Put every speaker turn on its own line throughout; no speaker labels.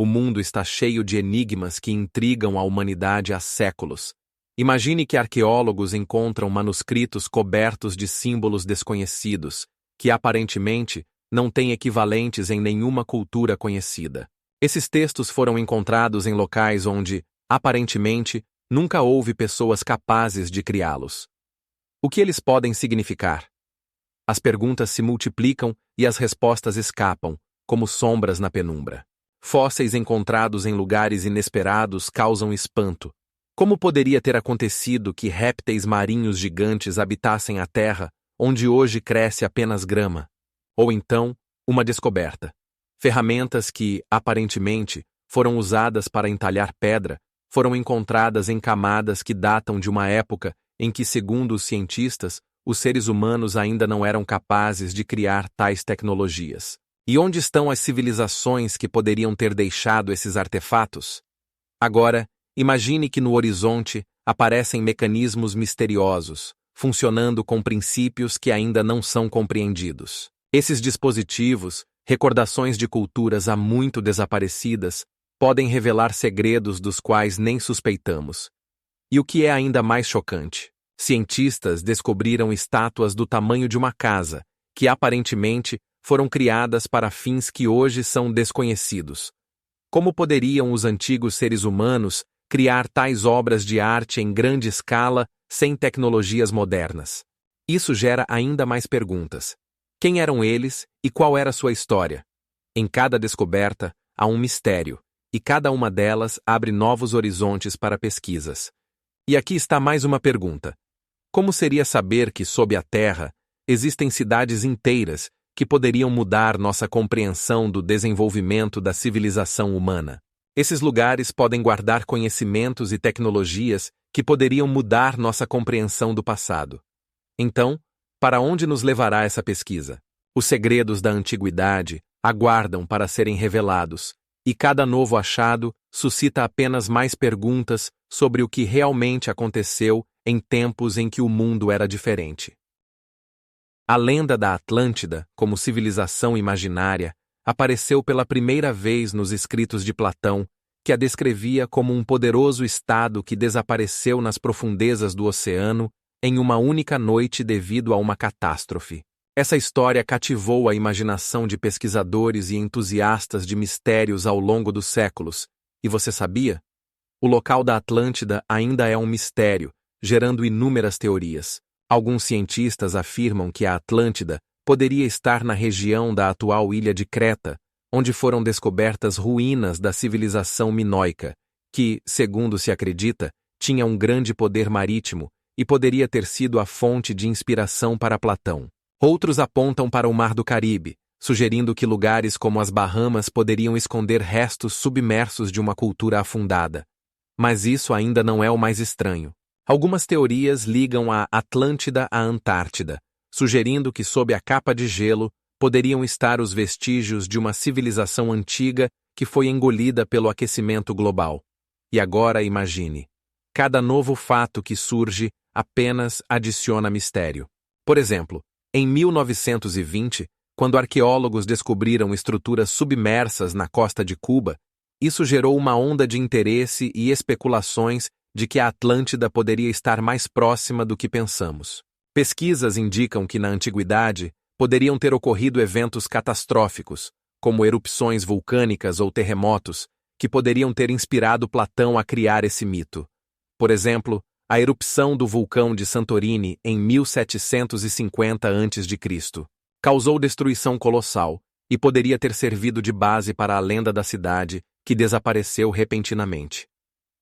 o mundo está cheio de enigmas que intrigam a humanidade há séculos. Imagine que arqueólogos encontram manuscritos cobertos de símbolos desconhecidos, que aparentemente não têm equivalentes em nenhuma cultura conhecida. Esses textos foram encontrados em locais onde, aparentemente, nunca houve pessoas capazes de criá-los. O que eles podem significar? As perguntas se multiplicam e as respostas escapam, como sombras na penumbra. Fósseis encontrados em lugares inesperados causam espanto. Como poderia ter acontecido que répteis marinhos gigantes habitassem a Terra, onde hoje cresce apenas grama? Ou então, uma descoberta. Ferramentas que, aparentemente, foram usadas para entalhar pedra, foram encontradas em camadas que datam de uma época em que, segundo os cientistas, os seres humanos ainda não eram capazes de criar tais tecnologias. E onde estão as civilizações que poderiam ter deixado esses artefatos? Agora, imagine que no horizonte aparecem mecanismos misteriosos, funcionando com princípios que ainda não são compreendidos. Esses dispositivos, recordações de culturas há muito desaparecidas, podem revelar segredos dos quais nem suspeitamos. E o que é ainda mais chocante? Cientistas descobriram estátuas do tamanho de uma casa, que aparentemente foram criadas para fins que hoje são desconhecidos. Como poderiam os antigos seres humanos criar tais obras de arte em grande escala sem tecnologias modernas? Isso gera ainda mais perguntas. Quem eram eles e qual era sua história? Em cada descoberta, há um mistério, e cada uma delas abre novos horizontes para pesquisas. E aqui está mais uma pergunta. Como seria saber que, sob a Terra, existem cidades inteiras que poderiam mudar nossa compreensão do desenvolvimento da civilização humana? Esses lugares podem guardar conhecimentos e tecnologias que poderiam mudar nossa compreensão do passado. Então, para onde nos levará essa pesquisa? Os segredos da antiguidade aguardam para serem revelados, e cada novo achado suscita apenas mais perguntas sobre o que realmente aconteceu em tempos em que o mundo era diferente. A lenda da Atlântida, como civilização imaginária, apareceu pela primeira vez nos escritos de Platão, que a descrevia como um poderoso estado que desapareceu nas profundezas do oceano em uma única noite devido a uma catástrofe. Essa história cativou a imaginação de pesquisadores e entusiastas de mistérios ao longo dos séculos. E você sabia? O local da Atlântida ainda é um mistério, gerando inúmeras teorias. Alguns cientistas afirmam que a Atlântida poderia estar na região da atual ilha de Creta, onde foram descobertas ruínas da civilização minoica, que, segundo se acredita, tinha um grande poder marítimo e poderia ter sido a fonte de inspiração para Platão. Outros apontam para o Mar do Caribe, sugerindo que lugares como as Bahamas poderiam esconder restos submersos de uma cultura afundada. Mas isso ainda não é o mais estranho. Algumas teorias ligam a Atlântida à Antártida, sugerindo que sob a capa de gelo poderiam estar os vestígios de uma civilização antiga que foi engolida pelo aquecimento global. E agora imagine. Cada novo fato que surge apenas adiciona mistério. Por exemplo, em 1920, quando arqueólogos descobriram estruturas submersas na costa de Cuba, isso gerou uma onda de interesse e especulações de que a Atlântida poderia estar mais próxima do que pensamos. Pesquisas indicam que na antiguidade poderiam ter ocorrido eventos catastróficos, como erupções vulcânicas ou terremotos, que poderiam ter inspirado Platão a criar esse mito. Por exemplo, a erupção do vulcão de Santorini em 1750 a.C. causou destruição colossal e poderia ter servido de base para a lenda da cidade, que desapareceu repentinamente.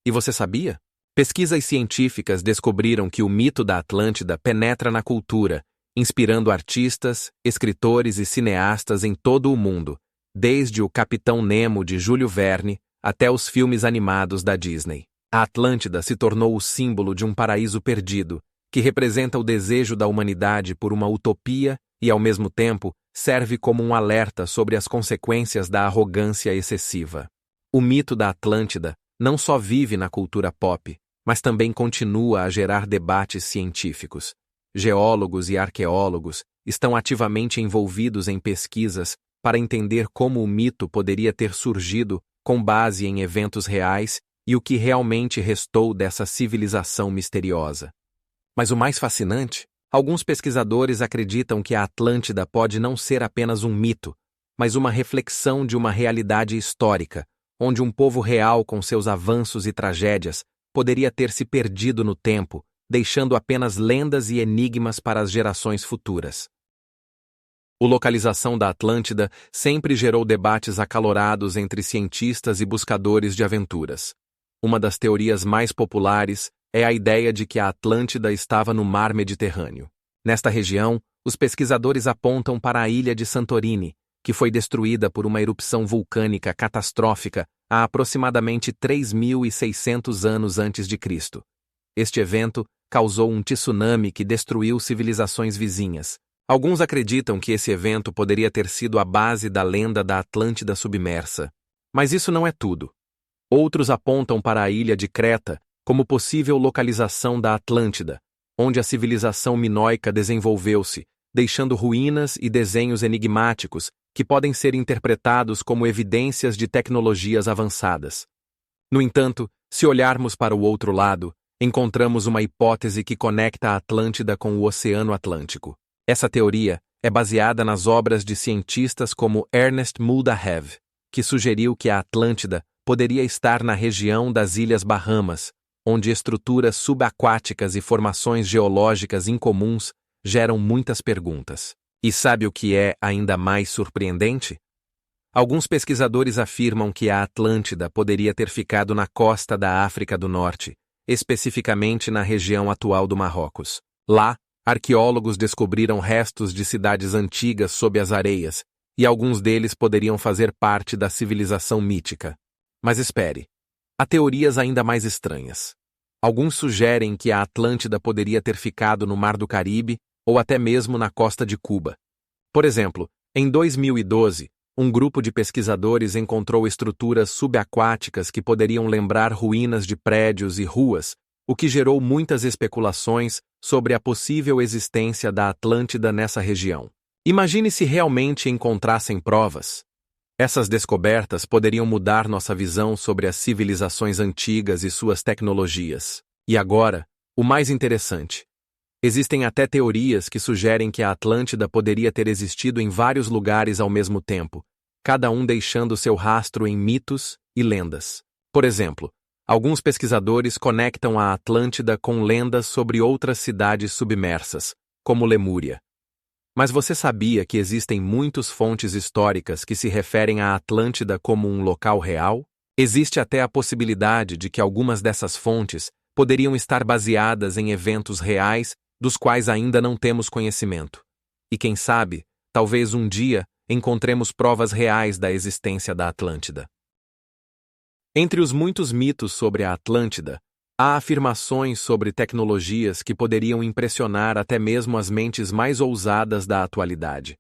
E você sabia? Pesquisas científicas descobriram que o mito da Atlântida penetra na cultura, inspirando artistas, escritores e cineastas em todo o mundo, desde o Capitão Nemo de Júlio Verne até os filmes animados da Disney. A Atlântida se tornou o símbolo de um paraíso perdido, que representa o desejo da humanidade por uma utopia e, ao mesmo tempo, serve como um alerta sobre as consequências da arrogância excessiva. O mito da Atlântida não só vive na cultura pop, mas também continua a gerar debates científicos. Geólogos e arqueólogos estão ativamente envolvidos em pesquisas para entender como o mito poderia ter surgido com base em eventos reais e o que realmente restou dessa civilização misteriosa. Mas o mais fascinante, alguns pesquisadores acreditam que a Atlântida pode não ser apenas um mito, mas uma reflexão de uma realidade histórica, onde um povo real com seus avanços e tragédias poderia ter se perdido no tempo, deixando apenas lendas e enigmas para as gerações futuras. A localização da Atlântida sempre gerou debates acalorados entre cientistas e buscadores de aventuras. Uma das teorias mais populares é a ideia de que a Atlântida estava no mar Mediterrâneo. Nesta região, os pesquisadores apontam para a ilha de Santorini, que foi destruída por uma erupção vulcânica catastrófica há aproximadamente 3.600 anos antes de Cristo. Este evento causou um tsunami que destruiu civilizações vizinhas. Alguns acreditam que esse evento poderia ter sido a base da lenda da Atlântida submersa. Mas isso não é tudo. Outros apontam para a ilha de Creta como possível localização da Atlântida, onde a civilização minoica desenvolveu-se, deixando ruínas e desenhos enigmáticos que podem ser interpretados como evidências de tecnologias avançadas. No entanto, se olharmos para o outro lado, encontramos uma hipótese que conecta a Atlântida com o Oceano Atlântico. Essa teoria é baseada nas obras de cientistas como Ernest Muldahev, que sugeriu que a Atlântida poderia estar na região das Ilhas Bahamas, onde estruturas subaquáticas e formações geológicas incomuns geram muitas perguntas. E sabe o que é ainda mais surpreendente? Alguns pesquisadores afirmam que a Atlântida poderia ter ficado na costa da África do Norte, especificamente na região atual do Marrocos. Lá, arqueólogos descobriram restos de cidades antigas sob as areias, e alguns deles poderiam fazer parte da civilização mítica. Mas espere, há teorias ainda mais estranhas. Alguns sugerem que a Atlântida poderia ter ficado no Mar do Caribe ou até mesmo na costa de Cuba. Por exemplo, em 2012, um grupo de pesquisadores encontrou estruturas subaquáticas que poderiam lembrar ruínas de prédios e ruas, o que gerou muitas especulações sobre a possível existência da Atlântida nessa região. Imagine se realmente encontrassem provas. Essas descobertas poderiam mudar nossa visão sobre as civilizações antigas e suas tecnologias. E agora, o mais interessante. Existem até teorias que sugerem que a Atlântida poderia ter existido em vários lugares ao mesmo tempo, cada um deixando seu rastro em mitos e lendas. Por exemplo, alguns pesquisadores conectam a Atlântida com lendas sobre outras cidades submersas, como Lemúria. Mas você sabia que existem muitas fontes históricas que se referem à Atlântida como um local real? Existe até a possibilidade de que algumas dessas fontes poderiam estar baseadas em eventos reais dos quais ainda não temos conhecimento. E quem sabe, talvez um dia encontremos provas reais da existência da Atlântida. Entre os muitos mitos sobre a Atlântida, há afirmações sobre tecnologias que poderiam impressionar até mesmo as mentes mais ousadas da atualidade.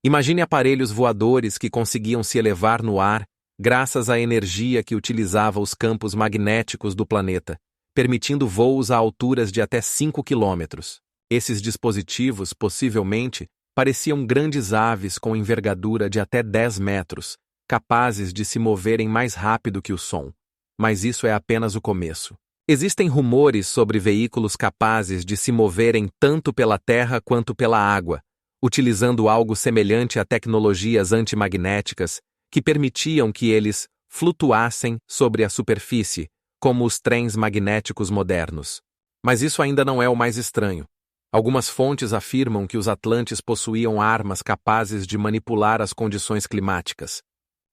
Imagine aparelhos voadores que conseguiam se elevar no ar graças à energia que utilizava os campos magnéticos do planeta, permitindo voos a alturas de até 5 quilômetros. Esses dispositivos, possivelmente, pareciam grandes aves com envergadura de até 10 metros, capazes de se moverem mais rápido que o som. Mas isso é apenas o começo. Existem rumores sobre veículos capazes de se moverem tanto pela terra quanto pela água, utilizando algo semelhante a tecnologias antimagnéticas que permitiam que eles flutuassem sobre a superfície, como os trens magnéticos modernos. Mas isso ainda não é o mais estranho. Algumas fontes afirmam que os atlantes possuíam armas capazes de manipular as condições climáticas.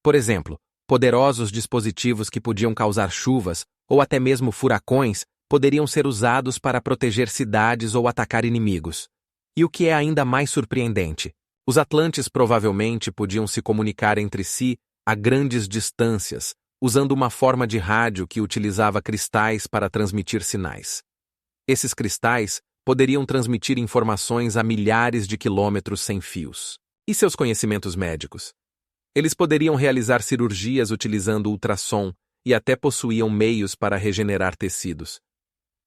Por exemplo, poderosos dispositivos que podiam causar chuvas ou até mesmo furacões poderiam ser usados para proteger cidades ou atacar inimigos. E o que é ainda mais surpreendente, os atlantes provavelmente podiam se comunicar entre si a grandes distâncias, usando uma forma de rádio que utilizava cristais para transmitir sinais. Esses cristais poderiam transmitir informações a milhares de quilômetros sem fios. E seus conhecimentos médicos? Eles poderiam realizar cirurgias utilizando ultrassom e até possuíam meios para regenerar tecidos.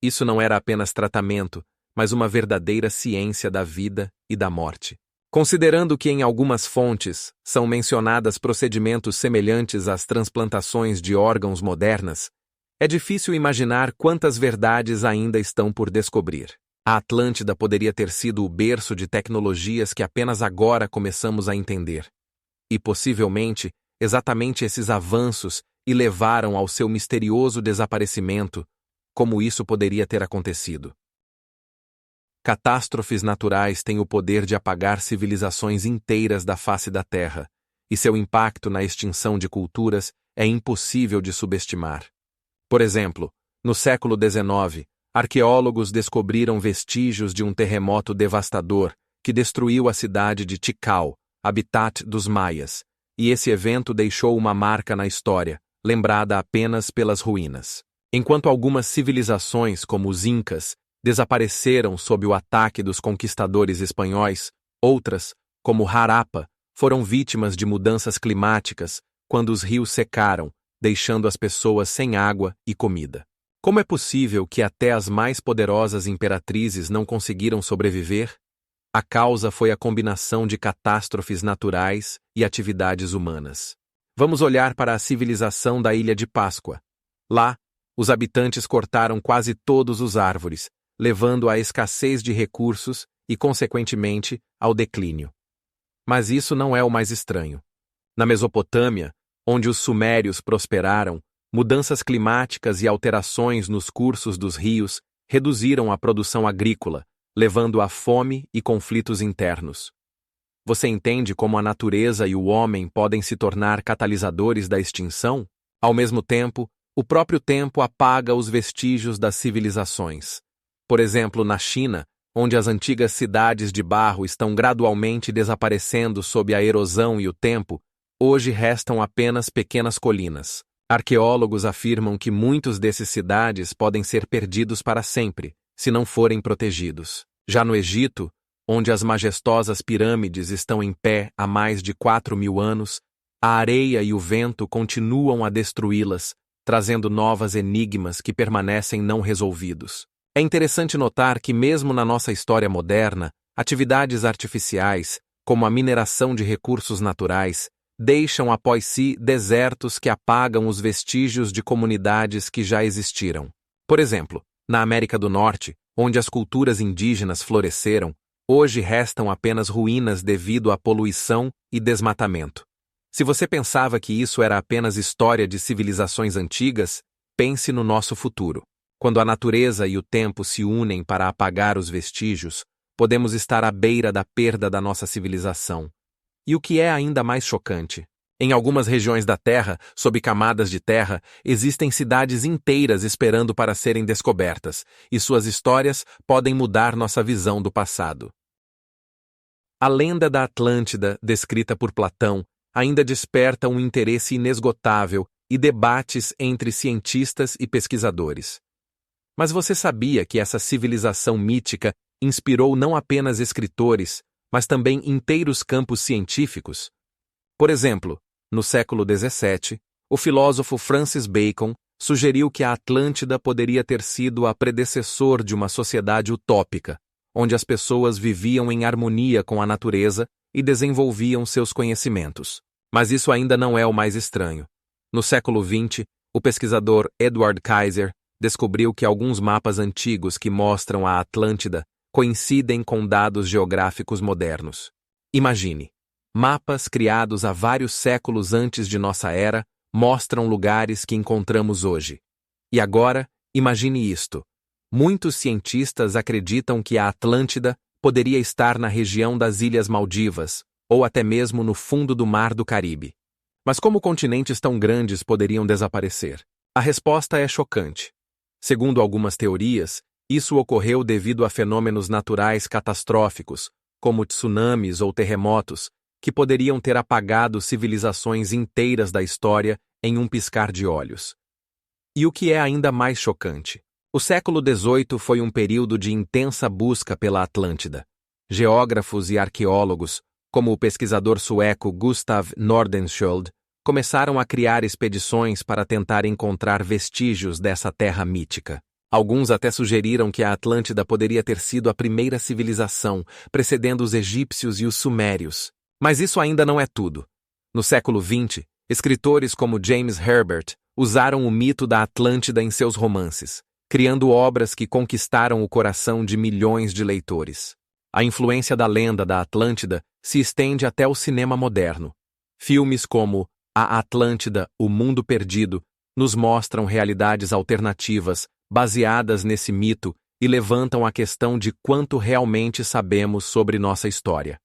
Isso não era apenas tratamento, mas uma verdadeira ciência da vida e da morte. Considerando que em algumas fontes são mencionadas procedimentos semelhantes às transplantações de órgãos modernas, é difícil imaginar quantas verdades ainda estão por descobrir. A Atlântida poderia ter sido o berço de tecnologias que apenas agora começamos a entender. E possivelmente, exatamente esses avanços e levaram ao seu misterioso desaparecimento, como isso poderia ter acontecido. Catástrofes naturais têm o poder de apagar civilizações inteiras da face da Terra, e seu impacto na extinção de culturas é impossível de subestimar. Por exemplo, no século XIX, arqueólogos descobriram vestígios de um terremoto devastador que destruiu a cidade de Tikal, habitat dos maias, e esse evento deixou uma marca na história, lembrada apenas pelas ruínas. Enquanto algumas civilizações, como os Incas, desapareceram sob o ataque dos conquistadores espanhóis, outras, como Harappa, foram vítimas de mudanças climáticas quando os rios secaram, deixando as pessoas sem água e comida. Como é possível que até as mais poderosas imperatrizes não conseguiram sobreviver? A causa foi a combinação de catástrofes naturais e atividades humanas. Vamos olhar para a civilização da Ilha de Páscoa. Lá, os habitantes cortaram quase todos os árvores, levando à escassez de recursos e, consequentemente, ao declínio. Mas isso não é o mais estranho. Na Mesopotâmia, onde os sumérios prosperaram, mudanças climáticas e alterações nos cursos dos rios reduziram a produção agrícola, levando à fome e conflitos internos. Você entende como a natureza e o homem podem se tornar catalisadores da extinção? Ao mesmo tempo, o próprio tempo apaga os vestígios das civilizações. Por exemplo, na China, onde as antigas cidades de barro estão gradualmente desaparecendo sob a erosão e o tempo, hoje restam apenas pequenas colinas. Arqueólogos afirmam que muitos desses cidades podem ser perdidos para sempre, se não forem protegidos. Já no Egito, onde as majestosas pirâmides estão em pé há mais de 4.000 anos, a areia e o vento continuam a destruí-las, trazendo novos enigmas que permanecem não resolvidos. É interessante notar que mesmo na nossa história moderna, atividades artificiais, como a mineração de recursos naturais, deixam após si desertos que apagam os vestígios de comunidades que já existiram. Por exemplo, na América do Norte, onde as culturas indígenas floresceram, hoje restam apenas ruínas devido à poluição e desmatamento. Se você pensava que isso era apenas história de civilizações antigas, pense no nosso futuro. Quando a natureza e o tempo se unem para apagar os vestígios, podemos estar à beira da perda da nossa civilização. E o que é ainda mais chocante? Em algumas regiões da Terra, sob camadas de terra, existem cidades inteiras esperando para serem descobertas, e suas histórias podem mudar nossa visão do passado. A lenda da Atlântida, descrita por Platão, ainda desperta um interesse inesgotável e debates entre cientistas e pesquisadores. Mas você sabia que essa civilização mítica inspirou não apenas escritores, mas também inteiros campos científicos? Por exemplo, no século XVII, o filósofo Francis Bacon sugeriu que a Atlântida poderia ter sido a predecessor de uma sociedade utópica, onde as pessoas viviam em harmonia com a natureza e desenvolviam seus conhecimentos. Mas isso ainda não é o mais estranho. No século XX, o pesquisador Edward Kaiser descobriu que alguns mapas antigos que mostram a Atlântida coincidem com dados geográficos modernos. Imagine, mapas criados há vários séculos antes de nossa era mostram lugares que encontramos hoje. E agora, imagine isto. Muitos cientistas acreditam que a Atlântida poderia estar na região das Ilhas Maldivas, ou até mesmo no fundo do Mar do Caribe. Mas como continentes tão grandes poderiam desaparecer? A resposta é chocante. Segundo algumas teorias, isso ocorreu devido a fenômenos naturais catastróficos, como tsunamis ou terremotos, que poderiam ter apagado civilizações inteiras da história em um piscar de olhos. E o que é ainda mais chocante? O século XVIII foi um período de intensa busca pela Atlântida. Geógrafos e arqueólogos, como o pesquisador sueco Gustav Nordenskjöld, começaram a criar expedições para tentar encontrar vestígios dessa terra mítica. Alguns até sugeriram que a Atlântida poderia ter sido a primeira civilização, precedendo os egípcios e os sumérios. Mas isso ainda não é tudo. No século XX, escritores como James Herbert usaram o mito da Atlântida em seus romances, criando obras que conquistaram o coração de milhões de leitores. A influência da lenda da Atlântida se estende até o cinema moderno. Filmes como A Atlântida, O Mundo Perdido nos mostram realidades alternativas baseadas nesse mito e levantam a questão de quanto realmente sabemos sobre nossa história.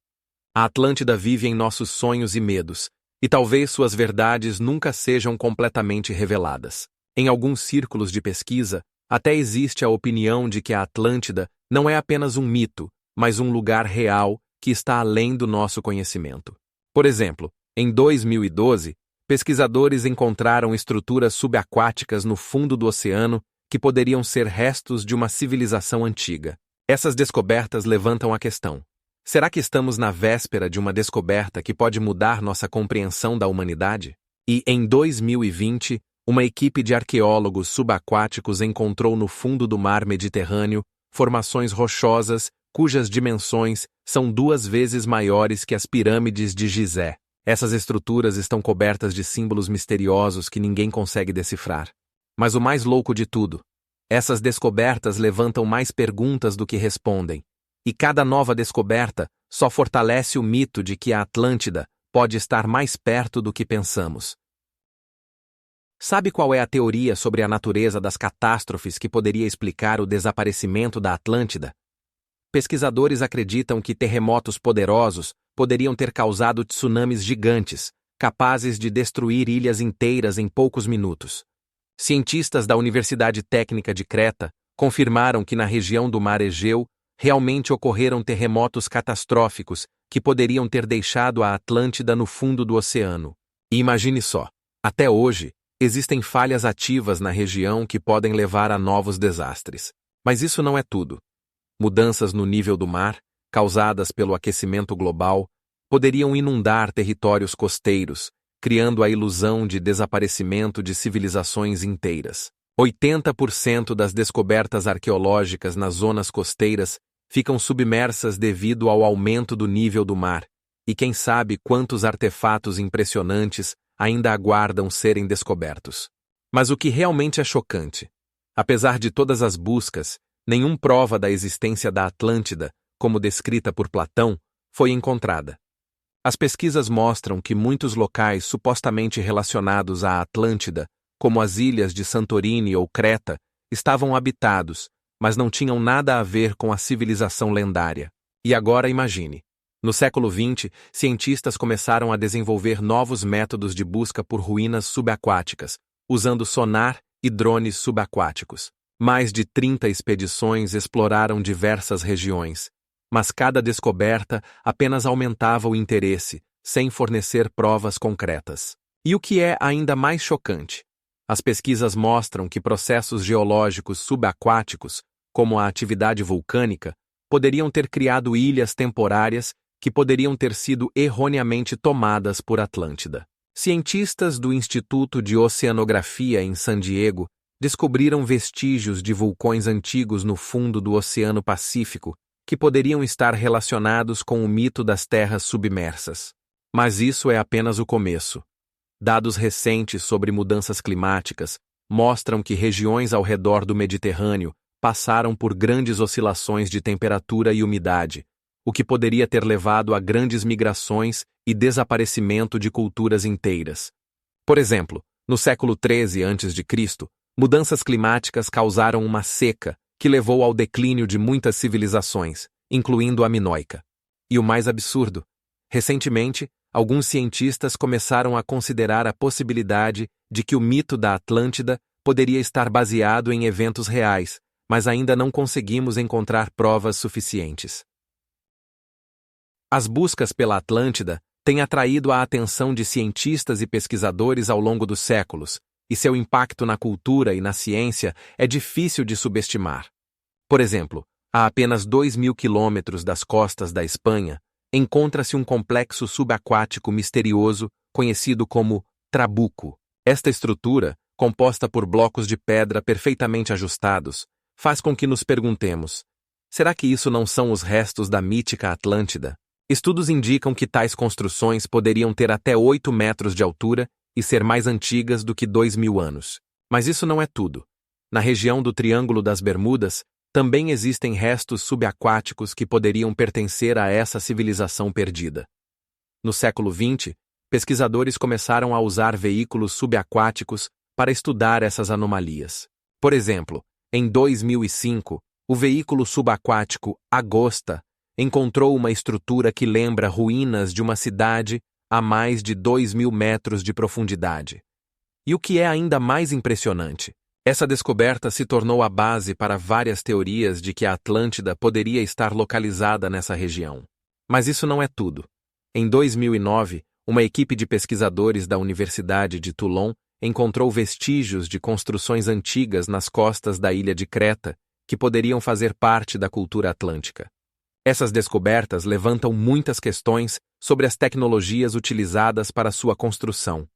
A Atlântida vive em nossos sonhos e medos, e talvez suas verdades nunca sejam completamente reveladas. Em alguns círculos de pesquisa, até existe a opinião de que a Atlântida não é apenas um mito, mas um lugar real que está além do nosso conhecimento. Por exemplo, em 2012, pesquisadores encontraram estruturas subaquáticas no fundo do oceano que poderiam ser restos de uma civilização antiga. Essas descobertas levantam a questão: será que estamos na véspera de uma descoberta que pode mudar nossa compreensão da humanidade? E, em 2020, uma equipe de arqueólogos subaquáticos encontrou no fundo do mar Mediterrâneo formações rochosas cujas dimensões são 2 vezes maiores que as pirâmides de Gizé. Essas estruturas estão cobertas de símbolos misteriosos que ninguém consegue decifrar. Mas o mais louco de tudo, essas descobertas levantam mais perguntas do que respondem, e cada nova descoberta só fortalece o mito de que a Atlântida pode estar mais perto do que pensamos. Sabe qual é a teoria sobre a natureza das catástrofes que poderia explicar o desaparecimento da Atlântida? Pesquisadores acreditam que terremotos poderosos poderiam ter causado tsunamis gigantes, capazes de destruir ilhas inteiras em poucos minutos. Cientistas da Universidade Técnica de Creta confirmaram que na região do Mar Egeu realmente ocorreram terremotos catastróficos que poderiam ter deixado a Atlântida no fundo do oceano. E imagine só, até hoje, existem falhas ativas na região que podem levar a novos desastres. Mas isso não é tudo. Mudanças no nível do mar, causadas pelo aquecimento global, poderiam inundar territórios costeiros, criando a ilusão de desaparecimento de civilizações inteiras. 80% das descobertas arqueológicas nas zonas costeiras ficam submersas devido ao aumento do nível do mar, e quem sabe quantos artefatos impressionantes ainda aguardam serem descobertos. Mas o que realmente é chocante? Apesar de todas as buscas, nenhuma prova da existência da Atlântida, como descrita por Platão, foi encontrada. As pesquisas mostram que muitos locais supostamente relacionados à Atlântida, como as ilhas de Santorini ou Creta, estavam habitados, mas não tinham nada a ver com a civilização lendária. E agora imagine. No século XX, cientistas começaram a desenvolver novos métodos de busca por ruínas subaquáticas, usando sonar e drones subaquáticos. Mais de 30 expedições exploraram diversas regiões, mas cada descoberta apenas aumentava o interesse, sem fornecer provas concretas. E o que é ainda mais chocante? As pesquisas mostram que processos geológicos subaquáticos, como a atividade vulcânica, poderiam ter criado ilhas temporárias que poderiam ter sido erroneamente tomadas por Atlântida. Cientistas do Instituto de Oceanografia em San Diego descobriram vestígios de vulcões antigos no fundo do Oceano Pacífico que poderiam estar relacionados com o mito das terras submersas. Mas isso é apenas o começo. Dados recentes sobre mudanças climáticas mostram que regiões ao redor do Mediterrâneo passaram por grandes oscilações de temperatura e umidade, o que poderia ter levado a grandes migrações e desaparecimento de culturas inteiras. Por exemplo, no século XIII a.C., mudanças climáticas causaram uma seca que levou ao declínio de muitas civilizações, incluindo a minoica. E o mais absurdo, recentemente, alguns cientistas começaram a considerar a possibilidade de que o mito da Atlântida poderia estar baseado em eventos reais, mas ainda não conseguimos encontrar provas suficientes. As buscas pela Atlântida têm atraído a atenção de cientistas e pesquisadores ao longo dos séculos, e seu impacto na cultura e na ciência é difícil de subestimar. Por exemplo, a apenas 2.000 quilômetros das costas da Espanha, encontra-se um complexo subaquático misterioso conhecido como Trabuco. Esta estrutura, composta por blocos de pedra perfeitamente ajustados, faz com que nos perguntemos: será que isso não são os restos da mítica Atlântida? Estudos indicam que tais construções poderiam ter até 8 metros de altura e ser mais antigas do que 2.000 anos. Mas isso não é tudo. Na região do Triângulo das Bermudas, também existem restos subaquáticos que poderiam pertencer a essa civilização perdida. No século XX, pesquisadores começaram a usar veículos subaquáticos para estudar essas anomalias. Por exemplo, em 2005, o veículo subaquático Agosta encontrou uma estrutura que lembra ruínas de uma cidade a mais de 2.000 metros de profundidade. E o que é ainda mais impressionante, essa descoberta se tornou a base para várias teorias de que a Atlântida poderia estar localizada nessa região. Mas isso não é tudo. Em 2009, uma equipe de pesquisadores da Universidade de Toulon encontrou vestígios de construções antigas nas costas da ilha de Creta que poderiam fazer parte da cultura atlântica. Essas descobertas levantam muitas questões sobre as tecnologias utilizadas para sua construção.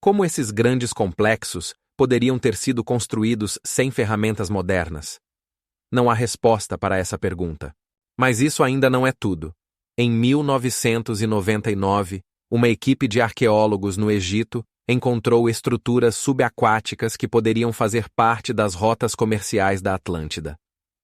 Como esses grandes complexos poderiam ter sido construídos sem ferramentas modernas? Não há resposta para essa pergunta. Mas isso ainda não é tudo. Em 1999, uma equipe de arqueólogos no Egito encontrou estruturas subaquáticas que poderiam fazer parte das rotas comerciais da Atlântida.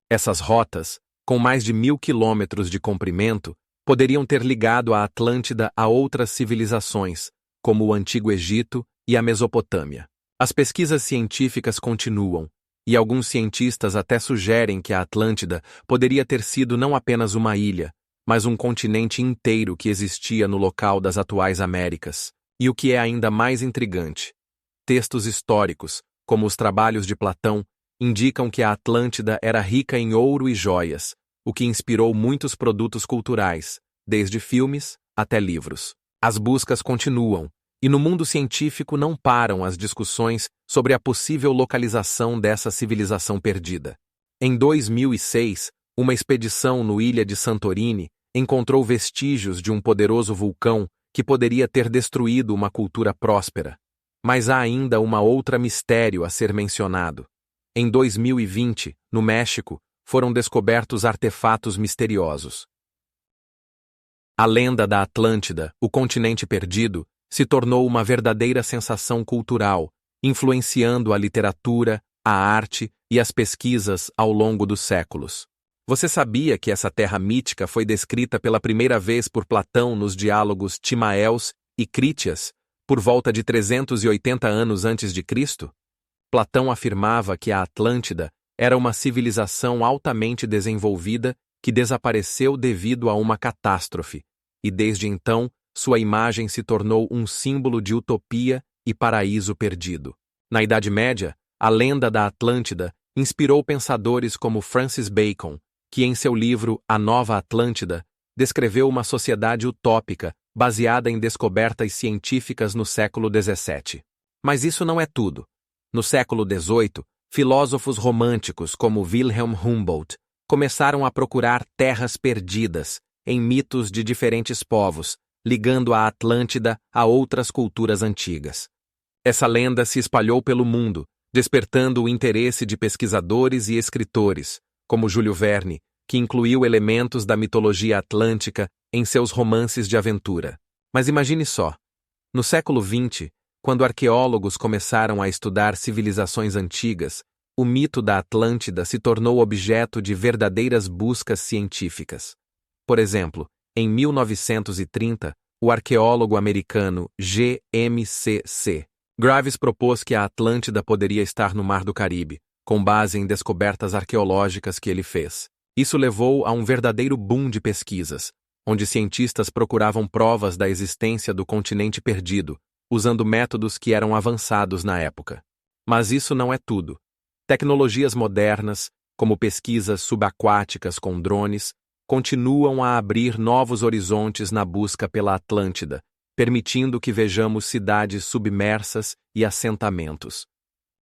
Essas rotas, com mais de 1.000 quilômetros de comprimento, poderiam ter ligado a Atlântida a outras civilizações, como o Antigo Egito e a Mesopotâmia. As pesquisas científicas continuam, e alguns cientistas até sugerem que a Atlântida poderia ter sido não apenas uma ilha, mas um continente inteiro que existia no local das atuais Américas. E o que é ainda mais intrigante, textos históricos, como os trabalhos de Platão, indicam que a Atlântida era rica em ouro e joias, o que inspirou muitos produtos culturais, desde filmes até livros. As buscas continuam, e no mundo científico não param as discussões sobre a possível localização dessa civilização perdida. Em 2006, uma expedição no Ilha de Santorini encontrou vestígios de um poderoso vulcão que poderia ter destruído uma cultura próspera. Mas há ainda uma outra mistério a ser mencionado. Em 2020, no México, foram descobertos artefatos misteriosos. A lenda da Atlântida, o continente perdido, se tornou uma verdadeira sensação cultural, influenciando a literatura, a arte e as pesquisas ao longo dos séculos. Você sabia que essa terra mítica foi descrita pela primeira vez por Platão nos diálogos Timaeus e Crítias, por volta de 380 anos antes de Cristo? Platão afirmava que a Atlântida era uma civilização altamente desenvolvida que desapareceu devido a uma catástrofe, e desde então sua imagem se tornou um símbolo de utopia e paraíso perdido. Na Idade Média, a lenda da Atlântida inspirou pensadores como Francis Bacon, que em seu livro A Nova Atlântida, descreveu uma sociedade utópica baseada em descobertas científicas no século XVII. Mas isso não é tudo. No século XVIII, filósofos românticos como Wilhelm Humboldt começaram a procurar terras perdidas em mitos de diferentes povos, ligando a Atlântida a outras culturas antigas. Essa lenda se espalhou pelo mundo, despertando o interesse de pesquisadores e escritores, como Júlio Verne, que incluiu elementos da mitologia atlântica em seus romances de aventura. Mas imagine só, no século XX, quando arqueólogos começaram a estudar civilizações antigas, o mito da Atlântida se tornou objeto de verdadeiras buscas científicas. Por exemplo, em 1930, o arqueólogo americano G.M.C.C. Graves propôs que a Atlântida poderia estar no Mar do Caribe, com base em descobertas arqueológicas que ele fez. Isso levou a um verdadeiro boom de pesquisas, onde cientistas procuravam provas da existência do continente perdido, usando métodos que eram avançados na época. Mas isso não é tudo. Tecnologias modernas, como pesquisas subaquáticas com drones, continuam a abrir novos horizontes na busca pela Atlântida, permitindo que vejamos cidades submersas e assentamentos.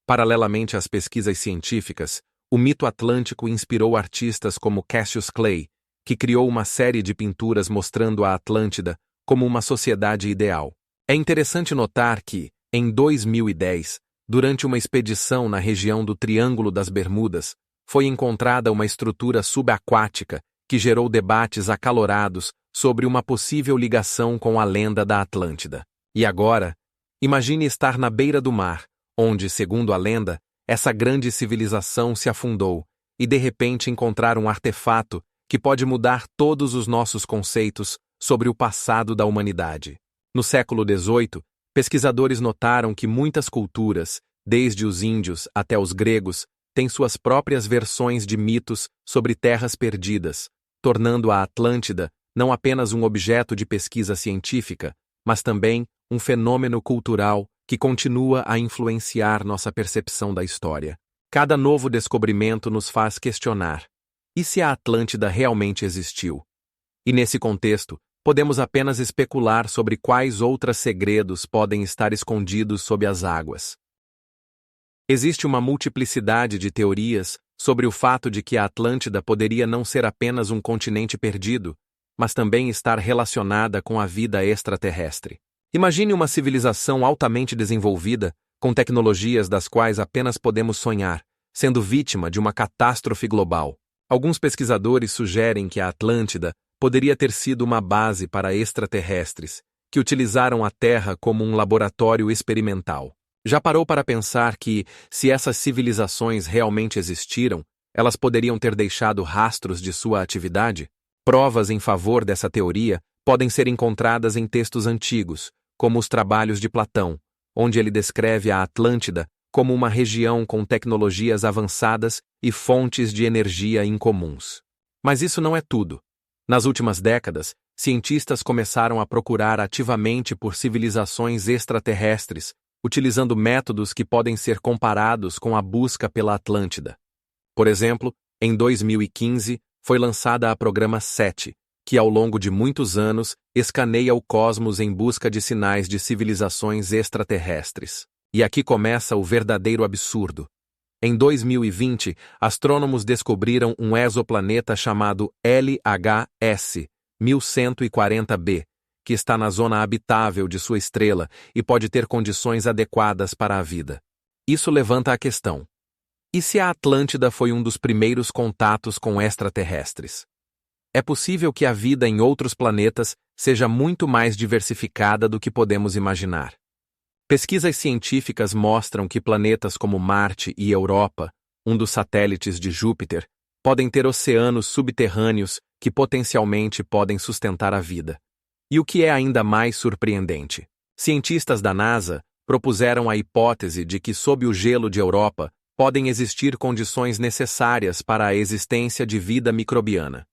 Paralelamente às pesquisas científicas, o mito atlântico inspirou artistas como Cassius Clay, que criou uma série de pinturas mostrando a Atlântida como uma sociedade ideal. É interessante notar que, em 2010, durante uma expedição na região do Triângulo das Bermudas, foi encontrada uma estrutura subaquática que gerou debates acalorados sobre uma possível ligação com a lenda da Atlântida. E agora, imagine estar na beira do mar, onde, segundo a lenda, essa grande civilização se afundou, e de repente encontrar um artefato que pode mudar todos os nossos conceitos sobre o passado da humanidade. No século XVIII, pesquisadores notaram que muitas culturas, desde os índios até os gregos, têm suas próprias versões de mitos sobre terras perdidas, tornando a Atlântida não apenas um objeto de pesquisa científica, mas também um fenômeno cultural que continua a influenciar nossa percepção da história. Cada novo descobrimento nos faz questionar: e se a Atlântida realmente existiu? E nesse contexto, podemos apenas especular sobre quais outros segredos podem estar escondidos sob as águas. Existe uma multiplicidade de teorias sobre o fato de que a Atlântida poderia não ser apenas um continente perdido, mas também estar relacionada com a vida extraterrestre. Imagine uma civilização altamente desenvolvida, com tecnologias das quais apenas podemos sonhar, sendo vítima de uma catástrofe global. Alguns pesquisadores sugerem que a Atlântida poderia ter sido uma base para extraterrestres, que utilizaram a Terra como um laboratório experimental. Já parou para pensar que, se essas civilizações realmente existiram, elas poderiam ter deixado rastros de sua atividade? Provas em favor dessa teoria podem ser encontradas em textos antigos, como os trabalhos de Platão, onde ele descreve a Atlântida como uma região com tecnologias avançadas e fontes de energia incomuns. Mas isso não é tudo. Nas últimas décadas, cientistas começaram a procurar ativamente por civilizações extraterrestres, utilizando métodos que podem ser comparados com a busca pela Atlântida. Por exemplo, em 2015, foi lançada a Programa 7, que ao longo de muitos anos escaneia o cosmos em busca de sinais de civilizações extraterrestres. E aqui começa o verdadeiro absurdo. Em 2020, astrônomos descobriram um exoplaneta chamado LHS 1140b, que está na zona habitável de sua estrela e pode ter condições adequadas para a vida. Isso levanta a questão: e se a Atlântida foi um dos primeiros contatos com extraterrestres? É possível que a vida em outros planetas seja muito mais diversificada do que podemos imaginar. Pesquisas científicas mostram que planetas como Marte e Europa, um dos satélites de Júpiter, podem ter oceanos subterrâneos que potencialmente podem sustentar a vida. E o que é ainda mais surpreendente, cientistas da NASA propuseram a hipótese de que sob o gelo de Europa podem existir condições necessárias para a existência de vida microbiana.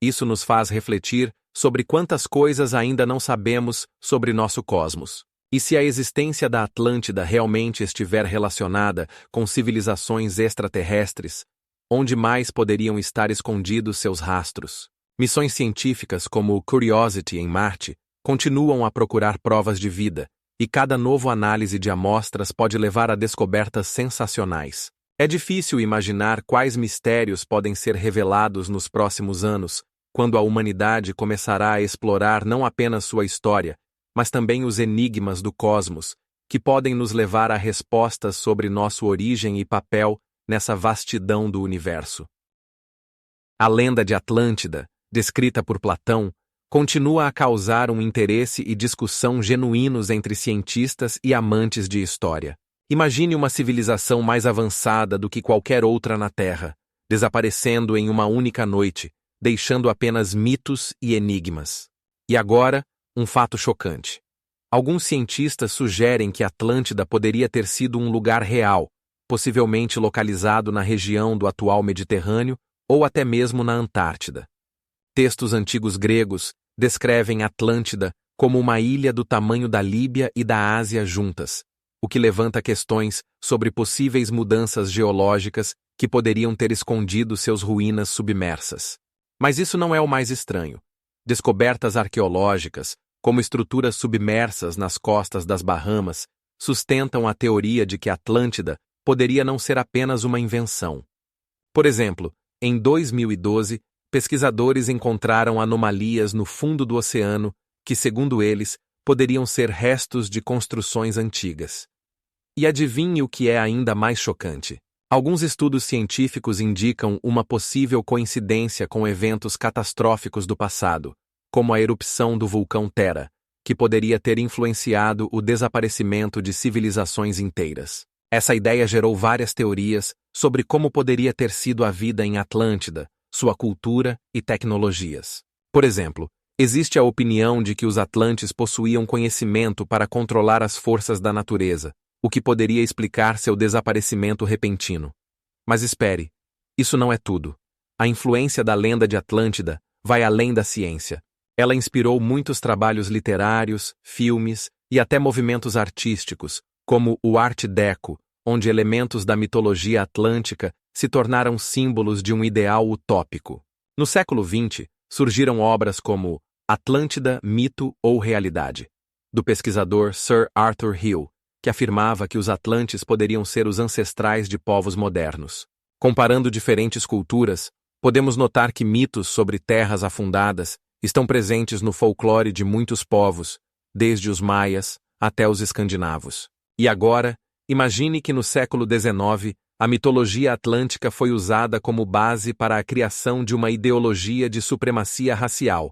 Isso nos faz refletir sobre quantas coisas ainda não sabemos sobre nosso cosmos. E se a existência da Atlântida realmente estiver relacionada com civilizações extraterrestres, onde mais poderiam estar escondidos seus rastros? Missões científicas como o Curiosity em Marte continuam a procurar provas de vida, e cada novo análise de amostras pode levar a descobertas sensacionais. É difícil imaginar quais mistérios podem ser revelados nos próximos anos, quando a humanidade começará a explorar não apenas sua história, mas também os enigmas do cosmos, que podem nos levar a respostas sobre nossa origem e papel nessa vastidão do universo. A lenda de Atlântida, descrita por Platão, continua a causar um interesse e discussão genuínos entre cientistas e amantes de história. Imagine uma civilização mais avançada do que qualquer outra na Terra, desaparecendo em uma única noite, deixando apenas mitos e enigmas. E agora, um fato chocante. Alguns cientistas sugerem que Atlântida poderia ter sido um lugar real, possivelmente localizado na região do atual Mediterrâneo ou até mesmo na Antártida. Textos antigos gregos descrevem Atlântida como uma ilha do tamanho da Líbia e da Ásia juntas, o que levanta questões sobre possíveis mudanças geológicas que poderiam ter escondido seus ruínas submersas. Mas isso não é o mais estranho. Descobertas arqueológicas, como estruturas submersas nas costas das Bahamas, sustentam a teoria de que Atlântida poderia não ser apenas uma invenção. Por exemplo, em 2012, pesquisadores encontraram anomalias no fundo do oceano que, segundo eles, poderiam ser restos de construções antigas. E adivinhe o que é ainda mais chocante? Alguns estudos científicos indicam uma possível coincidência com eventos catastróficos do passado, como a erupção do vulcão Terra, que poderia ter influenciado o desaparecimento de civilizações inteiras. Essa ideia gerou várias teorias sobre como poderia ter sido a vida em Atlântida, sua cultura e tecnologias. Por exemplo, existe a opinião de que os Atlantes possuíam conhecimento para controlar as forças da natureza, o que poderia explicar seu desaparecimento repentino. Mas espere, isso não é tudo. A influência da lenda de Atlântida vai além da ciência. Ela inspirou muitos trabalhos literários, filmes e até movimentos artísticos, como o Art Deco, onde elementos da mitologia atlântica se tornaram símbolos de um ideal utópico. No século XX, surgiram obras como Atlântida, Mito ou Realidade, do pesquisador Sir Arthur Hill, que afirmava que os Atlantes poderiam ser os ancestrais de povos modernos. Comparando diferentes culturas, podemos notar que mitos sobre terras afundadas estão presentes no folclore de muitos povos, desde os maias até os escandinavos. E agora, imagine que no século XIX, a mitologia atlântica foi usada como base para a criação de uma ideologia de supremacia racial,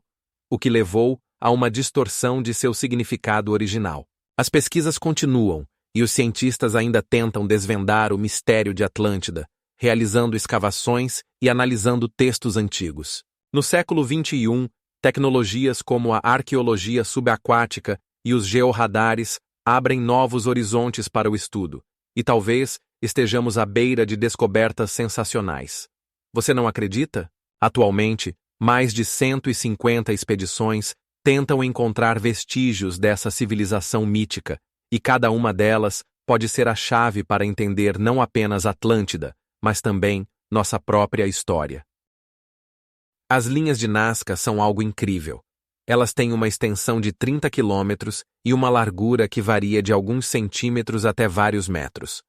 o que levou a uma distorção de seu significado original. As pesquisas continuam, e os cientistas ainda tentam desvendar o mistério de Atlântida, realizando escavações e analisando textos antigos. No século XXI, tecnologias como a arqueologia subaquática e os georradares abrem novos horizontes para o estudo, e talvez estejamos à beira de descobertas sensacionais. Você não acredita? Atualmente, mais de 150 expedições tentam encontrar vestígios dessa civilização mítica, e cada uma delas pode ser a chave para entender não apenas Atlântida, mas também nossa própria história. As linhas de Nazca são algo incrível. Elas têm uma extensão de 30 quilômetros e uma largura que varia de alguns centímetros até vários metros.